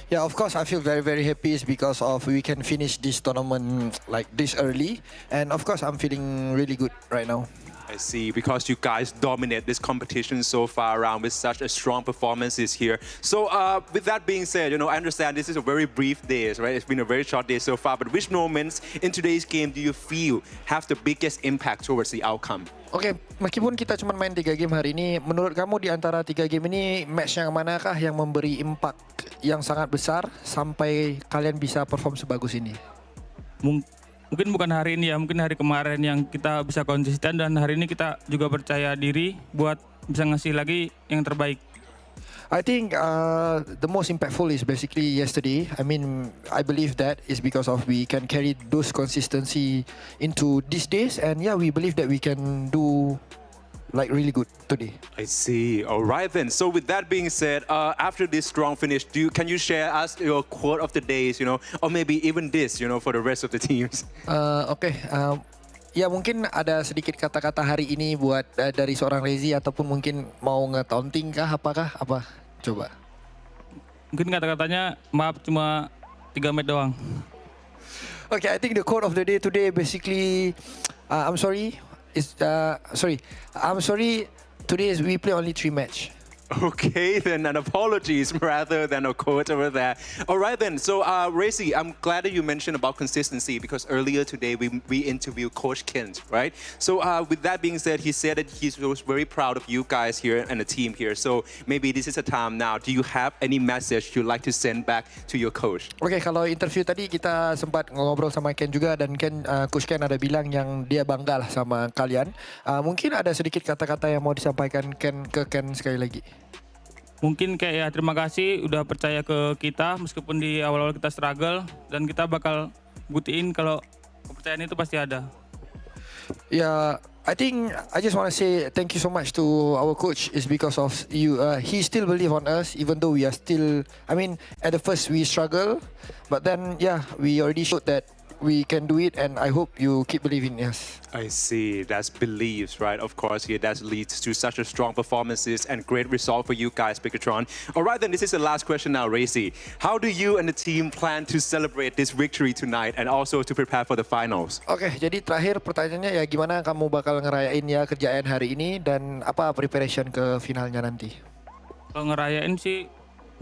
Yeah, of course, I feel very, very happy because of we can finish this tournament like this early. And of course, I'm feeling really good right now. I see, because you guys dominate this competition so far around with such a strong performances here. So with that being said, I understand this is a very brief day, right? It's been a very short day so far, but which moments in today's game do you feel have the biggest impact towards the outcome? Okay, meskipun kita cuma main 3 game hari ini, menurut kamu di antara 3 game ini, match yang manakah yang memberi impact yang sangat besar sampai kalian bisa perform sebagus ini? Mungkin bukan hari ini ya, mungkin hari kemarin yang kita bisa konsisten dan hari ini kita juga percaya diri buat bisa ngasih lagi yang terbaik. I think the most impactful is basically yesterday. I mean, I believe that is because of we can carry those consistency into these days, and yeah, we believe that we can do like really good today. I see. All right then. So with that being said, after this strong finish, can you share us your quote of the days, or maybe even this, for the rest of the teams? Okay. Ya mungkin ada sedikit kata-kata hari ini buat dari seorang Rezi ataupun mungkin mau nge-taunting kah apakah apa? Coba. Mungkin kata-katanya maaf cuma 3 match doang. Okay, I think the quote of the day today basically I'm sorry. I'm sorry. Today we play only 3 match. Okay, then an apologies rather than a quote over there. All right then, so Racy, I'm glad that you mentioned about consistency because earlier today we interviewed Coach Kent, right? So with that being said, he said that he was very proud of you guys here and the team here. So maybe this is a time now. Do you have any message you'd like to send back to your coach? Okay, kalau interview tadi kita sempat ngobrol sama Ken juga dan Coach Ken ada bilang yang dia bangga lah sama kalian. Mungkin ada sedikit kata-kata yang mau disampaikan ke Ken sekali lagi. Mungkin kayak ya terima kasih udah percaya ke kita meskipun di awal-awal kita struggle dan kita bakal buktiin kalau kepercayaan itu pasti ada. Yeah, I think I just want to say thank you so much to our coach. Is because of you. He still believe on us even though we are still. I mean, at the first we struggle, but then yeah, we already showed that we can do it, and I hope you keep believing in us. I see. That's beliefs, right? Of course, here that leads to such a strong performances and great result for you guys, BIGETRON. All right, then this is the last question now, Racy. How do you and the team plan to celebrate this victory tonight and also to prepare for the finals? Okay, jadi terakhir pertanyaannya ya gimana kamu bakal ngerayain ya kerjaan hari ini dan apa preparation ke finalnya nanti? Kalau ngerayain sih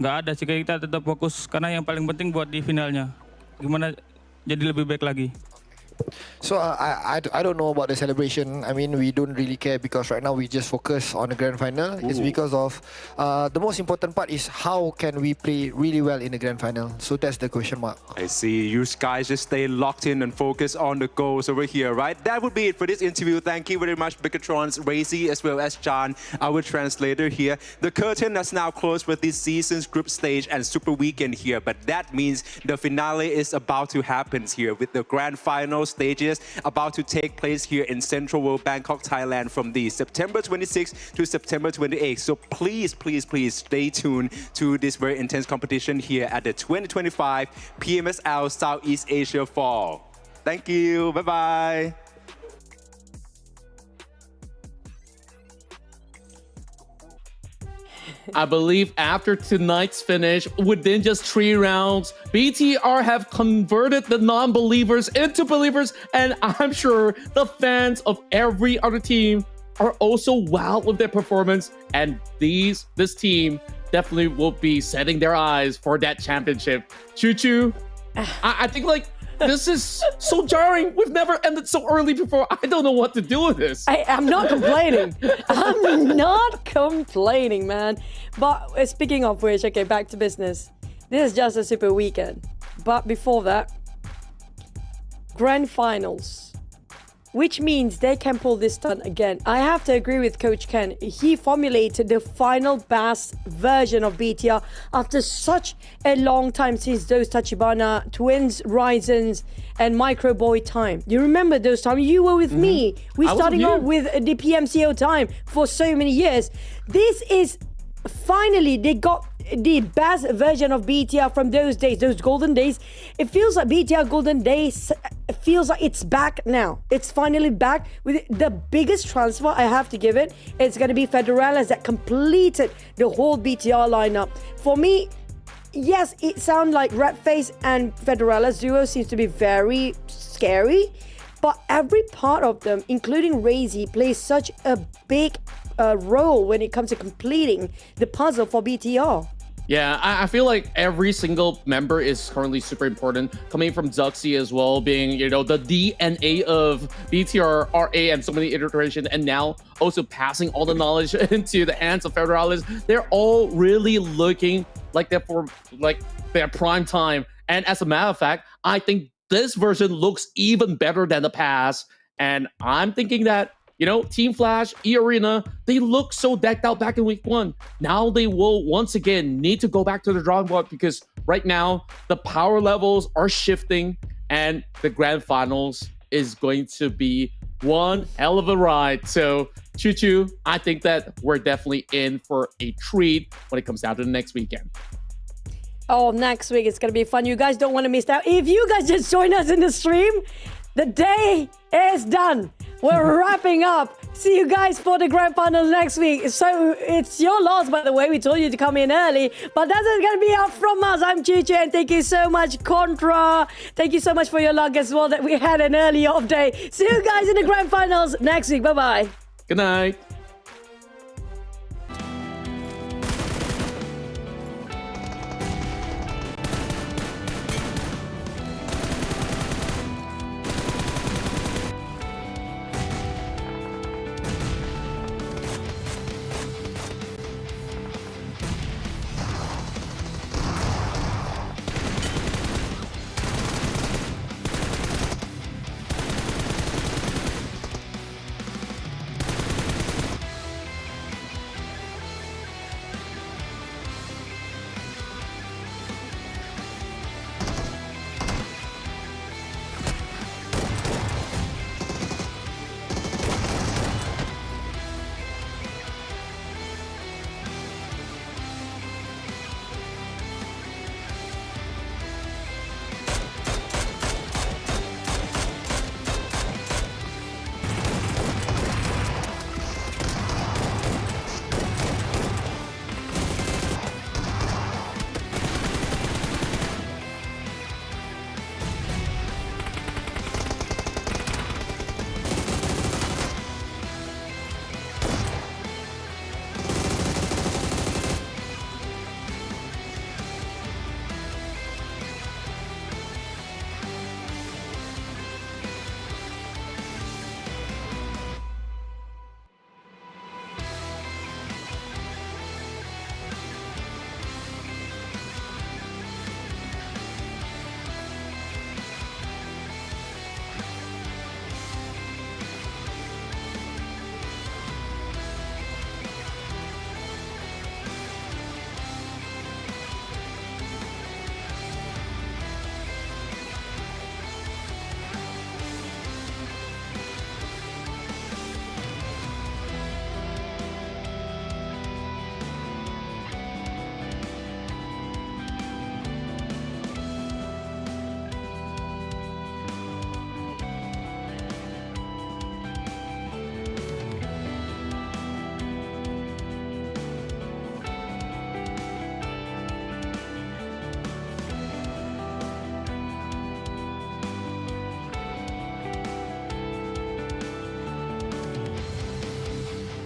nggak ada sih, kita tetap fokus karena yang paling penting buat di finalnya. Gimana jadi lebih baik lagi. So I don't know about the celebration. I mean, we don't really care because right now we just focus on the grand final. Ooh. It's because of the most important part is how can we play really well in the grand final. So that's the question mark. I see. You guys just stay locked in and focus on the goals over here, right? That would be it for this interview. Thank you very much, BIGETRON's Racy as well as John, our translator here. The curtain has now closed with this season's group stage and Super Weekend here, but that means the finale is about to happen here with the grand final stages about to take place here in Central World, Bangkok, Thailand from the September 26th to September 28th. So please stay tuned to this very intense competition here at the 2025 PMSL Southeast Asia Fall. Thank you. Bye-bye. I believe after tonight's finish, within just 3 rounds, BTR have converted the non-believers into believers, and I'm sure the fans of every other team are also wowed with their performance, and this team definitely will be setting their eyes for that championship. Choo-choo. I think like this is so jarring. We've never ended so early before. I don't know what to do with this. I'm not complaining. I'm not complaining, man. But speaking of which, okay, back to business. This is just a super weekend. But before that, grand finals. Which means they can pull this stunt again. I have to agree with Coach Ken. He formulated the final best version of BTR after such a long time since those Tachibana, Twins, Risens, and Microboy time. You remember those times? You were with me. We starting off with the PMCO time for so many years. This is finally, they got the best version of BTR from those days, those golden days. It feels like BTR golden days, it feels like it's back now. It's finally back with the biggest transfer, I have to give it. It's going to be Federales that completed the whole BTR lineup. For me, yes, it sounds like Redface and Federales duo seems to be very scary. but every part of them, including Razy, plays such a big role when it comes to completing the puzzle for BTR. Yeah, I feel like every single member is currently super important. Coming from Zuxi as well, being, you know, the DNA of BTR, RA, and so many iterations, and now also passing all the knowledge into the hands of Federalis. They're all really looking like they're for like their prime time. And as a matter of fact, I think this version looks even better than the past. And I'm thinking that, you know, Team Flash, eArena, they look so decked out back in week 1. Now they will once again need to go back to the drawing board because right now the power levels are shifting and the grand finals is going to be one hell of a ride. So, Choo Choo, I think that we're definitely in for a treat when it comes down to the next weekend. Oh, next week it's going to be fun. You guys don't want to miss out. If you guys just join us in the stream, the day is done. We're wrapping up. See you guys for the grand final next week. So it's your loss, by the way. We told you to come in early, but that's going to be out from us. I'm Chichi, and thank you so much, Contra. Thank you so much for your luck as well that we had an early off day. See you guys in the grand finals next week. Bye-bye. Good night.